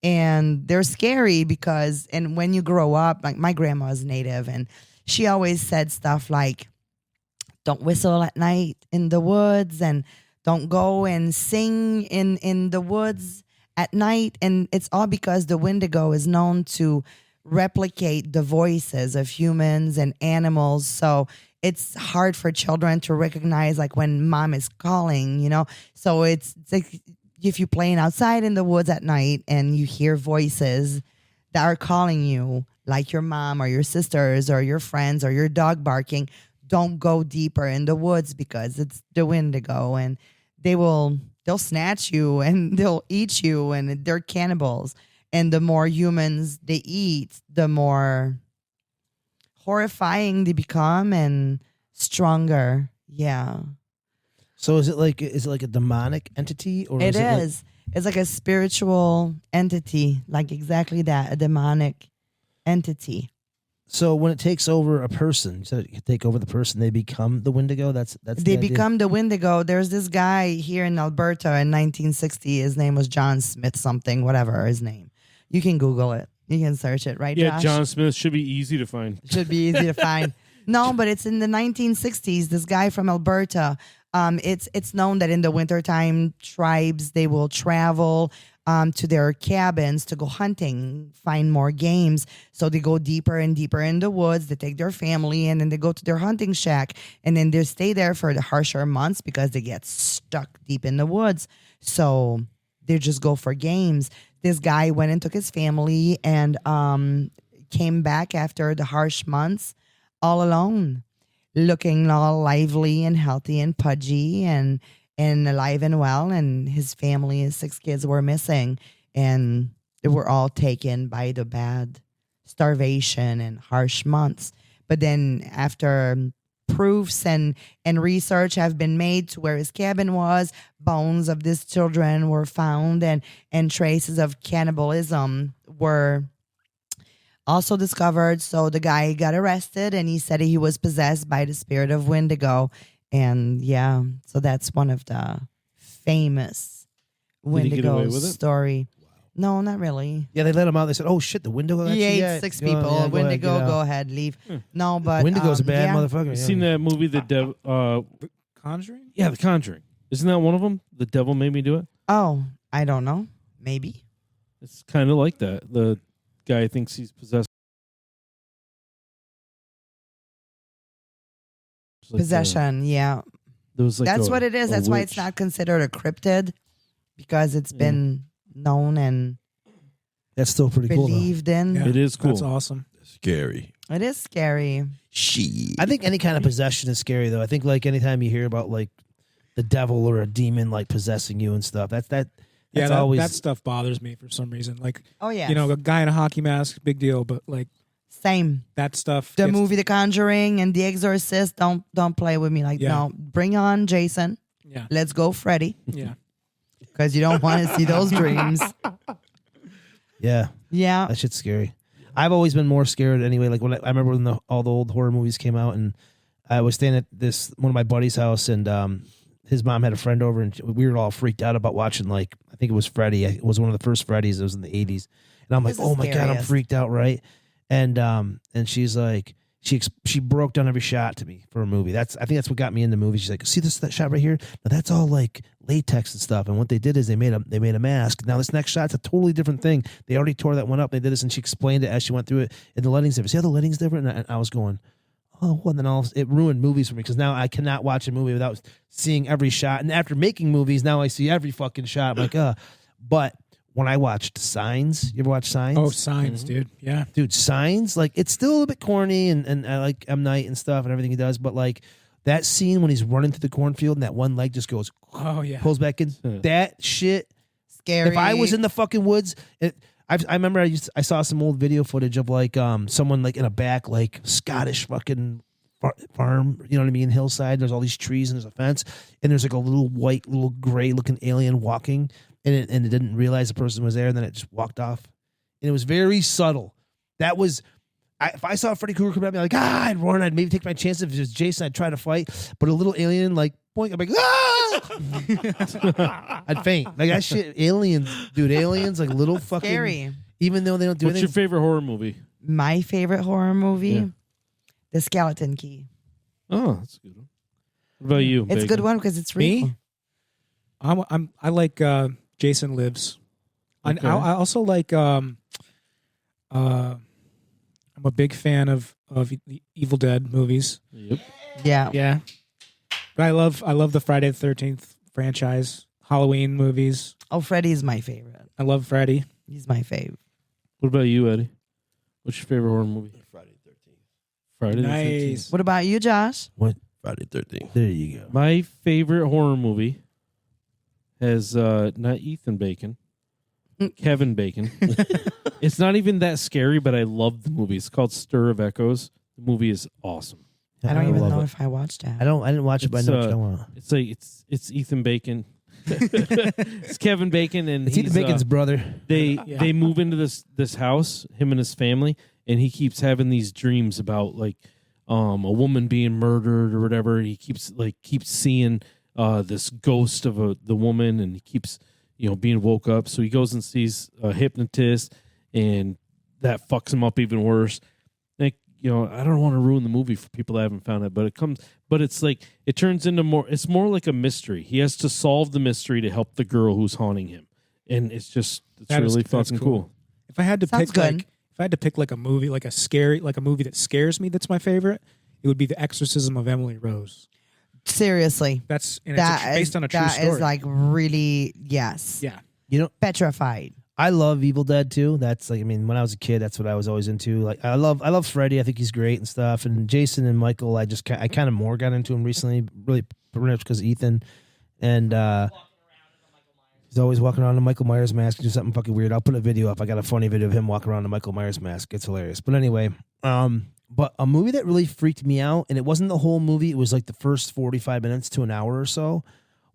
[SPEAKER 2] And they're scary because, and when you grow up, like my grandma is Native, and she always said stuff like, don't whistle at night in the woods, and don't go and sing in the woods at night. And it's all because the Wendigo is known to replicate the voices of humans and animals. So it's hard for children to recognize like when mom is calling, you know? So it's like if you're playing outside in the woods at night and you hear voices that are calling you, like your mom or your sisters or your friends or your dog barking, don't go deeper in the woods because it's the Wendigo, and they'll snatch you and they'll eat you, and they're cannibals. And the more humans they eat, the more horrifying they become and stronger. Yeah.
[SPEAKER 1] So is it like a demonic entity, or
[SPEAKER 2] It
[SPEAKER 1] is it
[SPEAKER 2] is. It's like a spiritual entity, like exactly that, a demonic entity.
[SPEAKER 1] so when it takes over a person, so you take over the person, they become the Wendigo? That's
[SPEAKER 2] They
[SPEAKER 1] the idea?
[SPEAKER 2] become the Wendigo. There's this guy here in Alberta in 1960. His name was John Smith something, whatever his name. You can Google it. You can search it, right,
[SPEAKER 3] Yeah,
[SPEAKER 2] Josh?
[SPEAKER 3] John Smith should be easy to find.
[SPEAKER 2] Should be easy to find. No, but it's in the 1960s. This guy from Alberta. It's known that in the wintertime, tribes, they will travel to their cabins to go hunting, find more games. So they go deeper and deeper in the woods. They take their family, and then they go to their hunting shack, and then they stay there for the harsher months because they get stuck deep in the woods. So they just go for games. This guy went and took his family and came back after the harsh months all alone, looking all lively and healthy and pudgy and alive and well. And his family, his 6 kids, were missing, and they were all taken by the bad starvation and harsh months. But then after proofs and research have been made to where his cabin was, bones of these children were found, and traces of cannibalism were also discovered. So the guy got arrested, and he said he was possessed by the spirit of Wendigo. And yeah, so that's one of the famous
[SPEAKER 3] Did he get away
[SPEAKER 2] Wendigo
[SPEAKER 3] with it?
[SPEAKER 2] story. No, not really.
[SPEAKER 1] Yeah, they let him out. They said, "Oh shit, the Wendigo."
[SPEAKER 2] He ate
[SPEAKER 1] actually,
[SPEAKER 2] 6
[SPEAKER 1] go-
[SPEAKER 2] people.
[SPEAKER 1] yeah, go ahead,
[SPEAKER 2] Wendigo,
[SPEAKER 1] get out."
[SPEAKER 2] go ahead, leave. No, but
[SPEAKER 1] Wendigo's a bad
[SPEAKER 2] yeah.
[SPEAKER 1] motherfucker.
[SPEAKER 3] You
[SPEAKER 1] Yeah.
[SPEAKER 3] seen that movie,
[SPEAKER 5] Conjuring?
[SPEAKER 3] Yeah, The Conjuring. Isn't that one of them? The Devil Made Me Do It.
[SPEAKER 2] Oh, I don't know. Maybe.
[SPEAKER 3] It's kind of like that. The guy thinks he's possessed. It's like,
[SPEAKER 2] Possession, yeah.
[SPEAKER 3] there was like
[SPEAKER 2] That's
[SPEAKER 3] a-
[SPEAKER 2] what it is.
[SPEAKER 3] a
[SPEAKER 2] That's why it's
[SPEAKER 3] witch.
[SPEAKER 2] not considered a cryptid, because it's been known and
[SPEAKER 1] That's still pretty cool. Though.
[SPEAKER 2] believed in.
[SPEAKER 5] Yeah,
[SPEAKER 3] It is cool.
[SPEAKER 5] That's awesome.
[SPEAKER 4] Scary.
[SPEAKER 2] It is scary.
[SPEAKER 4] She.
[SPEAKER 1] I think any kind of possession is scary, though. I think like anytime you hear about like the devil or a demon like possessing you and stuff, that's
[SPEAKER 5] Yeah,
[SPEAKER 1] always
[SPEAKER 5] that stuff bothers me for some reason. Like,
[SPEAKER 2] Oh yeah.
[SPEAKER 5] you know, a guy in a hockey mask, big deal, but like
[SPEAKER 2] Same.
[SPEAKER 5] that stuff.
[SPEAKER 2] The
[SPEAKER 5] gets-
[SPEAKER 2] movie The Conjuring and The Exorcist, don't play with me like
[SPEAKER 5] Yeah.
[SPEAKER 2] no. Bring on Jason.
[SPEAKER 5] Yeah,
[SPEAKER 2] Let's go Freddy,
[SPEAKER 5] yeah.
[SPEAKER 2] because you don't want to see those dreams.
[SPEAKER 1] yeah,
[SPEAKER 2] Yeah.
[SPEAKER 1] that shit's scary. I've always been more scared anyway. Like when I remember when all the old horror movies came out, and I was staying at one of my buddy's house, and his mom had a friend over, and we were all freaked out about watching like I think it was Freddy. It was one of the first Freddys. It was in the 80s, and I'm like,
[SPEAKER 2] This is
[SPEAKER 1] oh my god, I'm
[SPEAKER 2] scariest.
[SPEAKER 1] freaked out, right? And she's like, she broke down every shot to me for a movie. I think that's what got me into movies. She's like, see that shot right here? Now that's all like latex and stuff. And what they did is they made a mask. Now this next shot's a totally different thing. They already tore that one up. They did this, and she explained it as she went through it. And the lighting's different. See how the lighting's different? And I was going, oh, well, and then it ruined movies for me because now I cannot watch a movie without seeing every shot. And after making movies, now I see every fucking shot. I'm like, But when I watched Signs, you ever watch Signs?
[SPEAKER 5] Oh, Signs, dude. Yeah.
[SPEAKER 1] Dude, Signs, like it's still a bit corny, and I like M. Night and stuff and everything he does, but like that scene when he's running through the cornfield and that one leg just goes,
[SPEAKER 5] Oh yeah.
[SPEAKER 1] pulls back in, that shit.
[SPEAKER 2] Scary.
[SPEAKER 1] If I was in the fucking woods, I remember I saw some old video footage of like someone like in a back like Scottish fucking farm, you know what I mean, hillside. There's all these trees and there's a fence, and there's like a little white, little gray looking alien walking, and it didn't realize the person was there, and then it just walked off, and it was very subtle. That was. If I saw Freddy Krueger come at me, like, I'd run, I'd maybe take my chances. If it was Jason, I'd try to fight. But a little alien, like, boink, I'd be like, I'd faint. Like, that shit, aliens, dude, aliens, like, little fucking.
[SPEAKER 2] Scary.
[SPEAKER 1] Even though they don't do
[SPEAKER 3] What's
[SPEAKER 1] anything.
[SPEAKER 3] your favorite horror movie?
[SPEAKER 2] My favorite horror movie,
[SPEAKER 3] Yeah.
[SPEAKER 2] The Skeleton Key.
[SPEAKER 3] Oh, that's a good one. What about you?
[SPEAKER 2] It's a
[SPEAKER 3] Bacon?
[SPEAKER 2] good one because it's real.
[SPEAKER 5] Me? I like Jason Lives.
[SPEAKER 3] Okay.
[SPEAKER 5] I also like I'm a big fan of the Evil Dead movies.
[SPEAKER 3] Yep.
[SPEAKER 2] Yeah.
[SPEAKER 5] Yeah, but I love the Friday the 13th franchise, Halloween movies.
[SPEAKER 2] Oh, Freddy's my favorite.
[SPEAKER 5] I love Freddy.
[SPEAKER 2] He's my fave.
[SPEAKER 3] What about you, Eddie? What's your favorite horror movie?
[SPEAKER 4] Friday the 13th.
[SPEAKER 3] Friday the 13th.
[SPEAKER 5] Nice.
[SPEAKER 2] What about you, Josh?
[SPEAKER 1] What?
[SPEAKER 4] Friday the 13th.
[SPEAKER 1] There you go.
[SPEAKER 3] My favorite horror movie has not Ethan Bacon, Kevin Bacon. It's not even that scary, but I love the movie. It's called Stir of Echoes. The movie is awesome.
[SPEAKER 2] I don't even
[SPEAKER 1] love
[SPEAKER 2] know
[SPEAKER 1] it.
[SPEAKER 2] if I watched it.
[SPEAKER 1] I didn't watch it, but I know what you're talking about.
[SPEAKER 3] It's like it's Ethan Bacon. It's Kevin Bacon, and
[SPEAKER 1] It's Ethan Bacon's brother.
[SPEAKER 3] they move into this house, him and his family, and he keeps having these dreams about like a woman being murdered or whatever. He keeps seeing this ghost of the woman, and he keeps being woke up. So he goes and sees a hypnotist, and that fucks him up even worse. Like, I don't want to ruin the movie for people that haven't found it, but it's like it turns into it's more like a mystery. He has to solve the mystery to help the girl who's haunting him, and it's really fucking cool.
[SPEAKER 5] If I had to
[SPEAKER 2] Sounds
[SPEAKER 5] pick
[SPEAKER 2] good.
[SPEAKER 5] if I had to pick like a movie, like a movie that scares me, that's my favorite, it would be The Exorcism of Emily Rose.
[SPEAKER 2] Seriously.
[SPEAKER 5] It's
[SPEAKER 2] That is
[SPEAKER 5] based on a true story.
[SPEAKER 2] That is like really, yes.
[SPEAKER 5] Yeah.
[SPEAKER 2] Petrified.
[SPEAKER 1] I love Evil Dead too. That's like, I mean, when I was a kid, that's what I was always into. Like, I love Freddy. I think he's great and stuff. And Jason and Michael, I kind of more got into him recently, really pretty much because Ethan. And he's always walking around in a Michael Myers mask, do something fucking weird. I'll put a video up. I got a funny video of him walking around in a Michael Myers mask. It's hilarious. But anyway, but a movie that really freaked me out, and it wasn't the whole movie. It was like the first 45 minutes to an hour or so.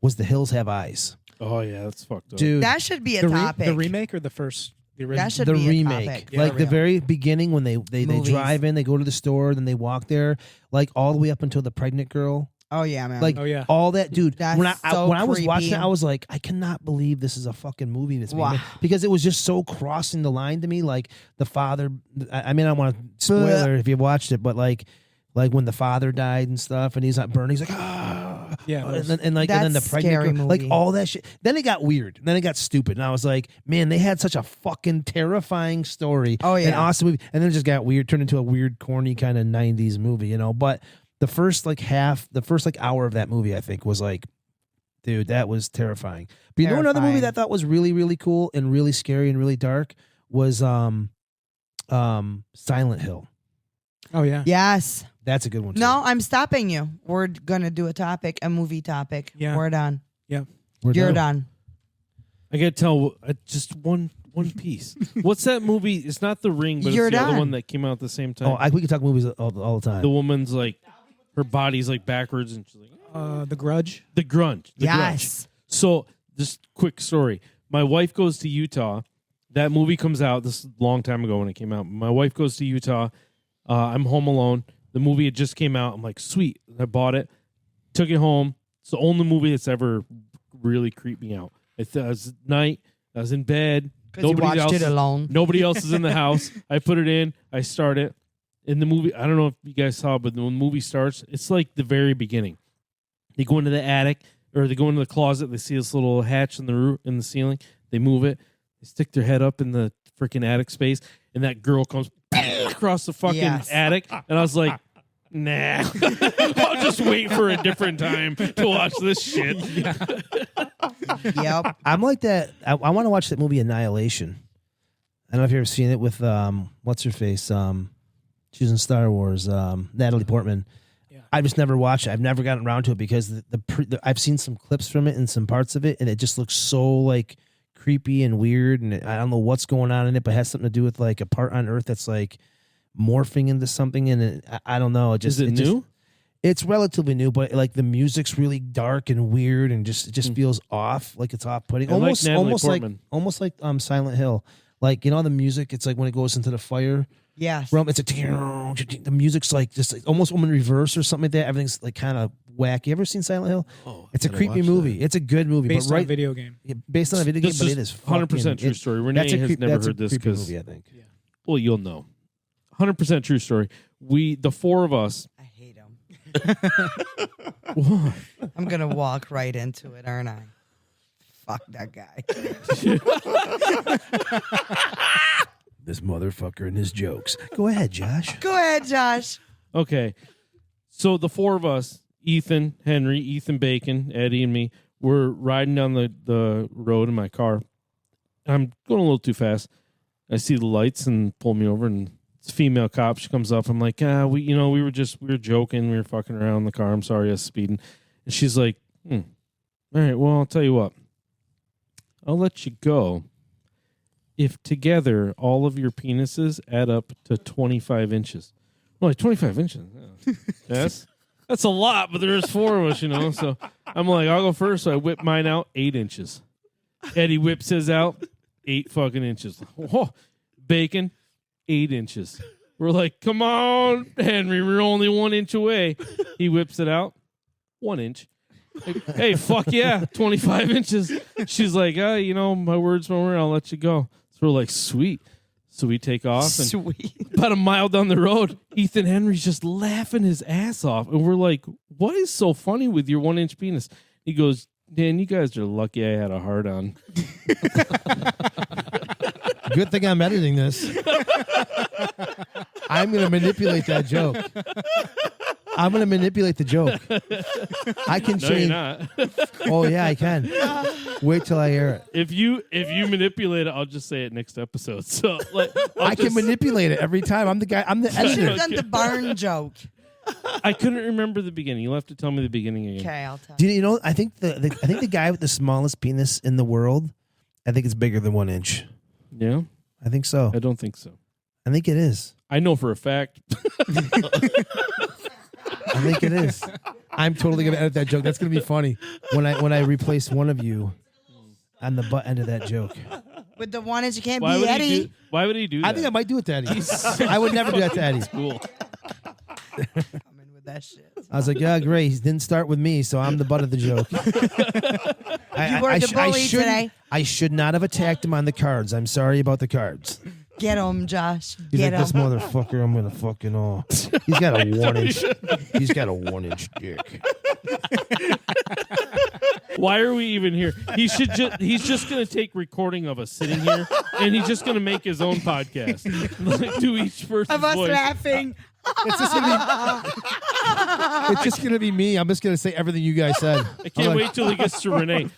[SPEAKER 1] Was The Hills Have Eyes?
[SPEAKER 3] Oh yeah, that's fucked up,
[SPEAKER 1] Dude.
[SPEAKER 2] That should be a topic.
[SPEAKER 5] The remake or the first? The original?
[SPEAKER 2] That should
[SPEAKER 1] The
[SPEAKER 2] be
[SPEAKER 1] remake,
[SPEAKER 2] a topic.
[SPEAKER 1] like
[SPEAKER 2] for
[SPEAKER 1] the
[SPEAKER 2] real.
[SPEAKER 1] very beginning when they
[SPEAKER 2] Movies.
[SPEAKER 1] drive in, they go to the store, then they walk there, like all the way up until the pregnant girl,
[SPEAKER 2] Oh, yeah, man.
[SPEAKER 1] like
[SPEAKER 5] Oh, yeah.
[SPEAKER 1] all that, dude.
[SPEAKER 2] That's
[SPEAKER 1] when I
[SPEAKER 2] so
[SPEAKER 1] when I was watching
[SPEAKER 2] creepy.
[SPEAKER 1] it, I was like, I cannot believe this is a fucking movie that's being
[SPEAKER 2] Wow.
[SPEAKER 1] made. Because it was just so crossing the line to me. Like the father, I mean, I don't want to spoiler if you watched it, but like when the father died and stuff, and he's not burning, he's like,
[SPEAKER 5] Yeah,
[SPEAKER 1] and then the
[SPEAKER 2] That's
[SPEAKER 1] pregnant
[SPEAKER 2] scary
[SPEAKER 1] girl, like
[SPEAKER 2] movie.
[SPEAKER 1] all that shit. Then it got weird. Then it got stupid, and I was like, man, they had such a fucking terrifying story.
[SPEAKER 2] Oh,
[SPEAKER 1] an
[SPEAKER 2] yeah.
[SPEAKER 1] awesome movie, and then it just got weird, turned into a weird, corny kind of '90s movie, But the first hour of that movie, I think, was like, dude, that was terrifying. But you know another movie
[SPEAKER 2] Terrifying.
[SPEAKER 1] that I thought was really, really cool and really scary and really dark was Silent Hill.
[SPEAKER 5] Oh yeah.
[SPEAKER 2] Yes.
[SPEAKER 1] That's a good one too.
[SPEAKER 2] No, I'm stopping you. We're going to do a movie topic.
[SPEAKER 5] Yeah.
[SPEAKER 2] We're done.
[SPEAKER 5] Yeah.
[SPEAKER 2] You're done.
[SPEAKER 3] I gotta tell just one piece. What's that movie? It's not The Ring, but
[SPEAKER 2] You're
[SPEAKER 3] it's the other
[SPEAKER 2] done.
[SPEAKER 3] one that came out at the same time.
[SPEAKER 1] We can talk movies all the time.
[SPEAKER 3] The woman's like, her body's like backwards, and she's like,
[SPEAKER 5] The Grudge.
[SPEAKER 3] The Grudge. The Grudge.
[SPEAKER 2] Yes.
[SPEAKER 3] So, just quick story. My wife goes to Utah. That movie comes out. This is a long time ago when it came out. My wife goes to Utah. I'm home alone. The movie had just came out. I'm like, sweet. I bought it. Took it home. It's the only movie that's ever really creeped me out. It was at night. I was in bed.
[SPEAKER 2] 'Cause you watched it alone.
[SPEAKER 3] Nobody else is in the house. I put it in. I start it. In the movie, I don't know if you guys saw, but when the movie starts, it's like the very beginning. They go into the attic, or they go into the closet. They see this little hatch in the roof, in the ceiling. They move it. They stick their head up in the freaking attic space, and that girl comes across the fucking
[SPEAKER 2] Yes.
[SPEAKER 3] attic. And I was like, nah, I'll just wait for a different time to watch this shit.
[SPEAKER 2] Yep.
[SPEAKER 1] I'm like that. I want to watch that movie Annihilation. I don't know if you've ever seen it with what's her face. She's in Star Wars. Natalie Portman.
[SPEAKER 5] Yeah.
[SPEAKER 1] I've just never watched it. I've never gotten around to it because I've seen some clips from it and some parts of it, and it just looks so like creepy and weird. And I don't know what's going on in it, but it has something to do with like a part on Earth that's like morphing into something. And I don't know. It just
[SPEAKER 3] Is it new?
[SPEAKER 1] It's relatively new, but like the music's really dark and weird, and it just feels off, like it's off-putting.
[SPEAKER 3] I like
[SPEAKER 1] Almost
[SPEAKER 3] Natalie
[SPEAKER 1] like
[SPEAKER 3] Portman.
[SPEAKER 1] Silent Hill. Like the music, it's like when it goes into the fire.
[SPEAKER 2] Yes.
[SPEAKER 1] It's like the music's like just like almost in reverse or something like that. Everything's like kind of wacky. You ever seen Silent Hill?
[SPEAKER 4] Oh,
[SPEAKER 1] It's a
[SPEAKER 4] gotta
[SPEAKER 1] creepy
[SPEAKER 4] watch
[SPEAKER 1] movie.
[SPEAKER 4] that.
[SPEAKER 1] It's a good movie,
[SPEAKER 5] Based
[SPEAKER 1] but
[SPEAKER 5] on a video game.
[SPEAKER 1] based on a video game,
[SPEAKER 3] This
[SPEAKER 1] but
[SPEAKER 3] is
[SPEAKER 1] it is
[SPEAKER 3] 100% true story. Renee has never heard this because
[SPEAKER 1] movie, I think.
[SPEAKER 3] well, you'll know. 100% true story. The four of us.
[SPEAKER 2] I hate him.
[SPEAKER 3] What?
[SPEAKER 2] I'm gonna walk right into it, aren't I? Fuck that guy.
[SPEAKER 1] This motherfucker and his jokes. Go ahead, Josh.
[SPEAKER 2] Go ahead, Josh.
[SPEAKER 3] Okay. So the four of us, Ethan, Henry, Ethan Bacon, Eddie, and me, we're riding down the road in my car. I'm going a little too fast. I see the lights and pull me over, and it's a female cop. She comes up. I'm like, we were joking. We were fucking around in the car. I'm sorry I was speeding. And she's like, all right, well, I'll tell you what. I'll let you go if together all of your penises add up to 25 inches. Well, like 25 inches. Yeah. That's a lot, but there's four of us, So I'm like, I'll go first. So I whip mine out, 8 inches. Eddie whips his out, 8 fucking inches. Whoa. Bacon, 8 inches. We're like, come on, Henry, we're only 1 inch away. He whips it out, 1 inch. Hey, fuck yeah, 25 inches. She's like, my word's my word, I'll let you go. So we're like, sweet. So we take off, and
[SPEAKER 2] Sweet.
[SPEAKER 3] about a mile down the road, Ethan Henry's just laughing his ass off. And we're like, what is so funny with your 1 inch penis? He goes, Dan, you guys are lucky I had a hard on.
[SPEAKER 1] Good thing I'm editing this. I'm going to manipulate that joke. I'm going to manipulate the joke. I can
[SPEAKER 3] No,
[SPEAKER 1] change.
[SPEAKER 3] you're not.
[SPEAKER 1] Oh yeah, I can. Wait till I hear it.
[SPEAKER 3] If you manipulate it, I'll just say it next episode. So
[SPEAKER 1] I can manipulate it every time. I'm the guy. I'm the
[SPEAKER 2] You should
[SPEAKER 1] editor.
[SPEAKER 2] have done the barn joke.
[SPEAKER 3] I couldn't remember the beginning. You'll have to tell me the beginning again.
[SPEAKER 2] Okay, I'll tell
[SPEAKER 1] Do you know? I think the guy with the smallest penis in the world, I think it's bigger than 1 inch.
[SPEAKER 3] Yeah?
[SPEAKER 1] I think so.
[SPEAKER 3] I don't think so.
[SPEAKER 1] I think it is.
[SPEAKER 3] I know for a fact.
[SPEAKER 1] I think it is. I'm totally gonna edit that joke. That's gonna be funny when I replace one of you on the butt end of that joke.
[SPEAKER 2] With the 1 inch, you can't
[SPEAKER 3] Why
[SPEAKER 2] be
[SPEAKER 3] would
[SPEAKER 2] Eddie.
[SPEAKER 3] why would he do that?
[SPEAKER 1] I think I might do it to Eddie. I would never do that to Eddie.
[SPEAKER 3] Cool.
[SPEAKER 2] Coming with that shit.
[SPEAKER 1] I was like, yeah, great. He didn't start with me, so I'm the butt of the joke.
[SPEAKER 2] You were the bully today.
[SPEAKER 1] I should not have attacked him on the cards. I'm sorry about the cards.
[SPEAKER 2] Get him, Josh.
[SPEAKER 1] He's
[SPEAKER 2] Get
[SPEAKER 1] like, this
[SPEAKER 2] him.
[SPEAKER 1] motherfucker, I'm gonna fucking He's got a 1 inch. He's got a 1 inch dick.
[SPEAKER 3] Why are we even here? He's just gonna take recording of us sitting here, and he's just gonna make his own podcast. Like, do each person's
[SPEAKER 2] Of us
[SPEAKER 3] voice.
[SPEAKER 2] laughing.
[SPEAKER 1] It's just gonna be me. I'm just gonna say everything you guys said.
[SPEAKER 3] I can't wait till he gets to Renee.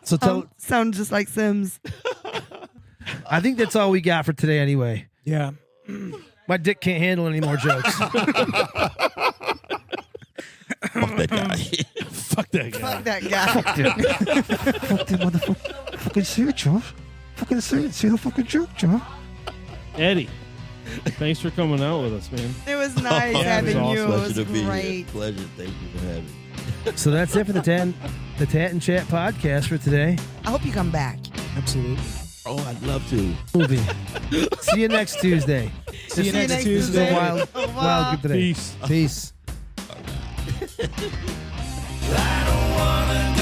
[SPEAKER 1] So tell.
[SPEAKER 2] Sound just like Sims.
[SPEAKER 1] I think that's all we got for today, anyway.
[SPEAKER 5] Yeah.
[SPEAKER 1] My dick can't handle any more jokes.
[SPEAKER 4] Fuck that guy.
[SPEAKER 3] Fuck that guy.
[SPEAKER 2] Fuck that guy.
[SPEAKER 1] Fuck that motherfucker. Fucking say it, Josh. Fucking say it. Say the fucking joke, Josh.
[SPEAKER 3] Eddie, thanks for coming out with us, man.
[SPEAKER 2] It was nice
[SPEAKER 3] Yeah,
[SPEAKER 2] having
[SPEAKER 3] it was
[SPEAKER 2] you.
[SPEAKER 3] awesome.
[SPEAKER 2] It
[SPEAKER 4] Pleasure
[SPEAKER 2] was
[SPEAKER 4] to be
[SPEAKER 2] great.
[SPEAKER 4] here. Pleasure. Thank you for having me.
[SPEAKER 1] So that's it for the Tat and Chat podcast for today.
[SPEAKER 2] I hope you come back.
[SPEAKER 5] Absolutely.
[SPEAKER 4] Oh, I'd love to.
[SPEAKER 1] Movie. See you next Tuesday.
[SPEAKER 5] See you next
[SPEAKER 1] This is
[SPEAKER 5] Tuesday.
[SPEAKER 1] a wild group today.
[SPEAKER 3] Peace.
[SPEAKER 1] Peace.
[SPEAKER 10] I don't wanna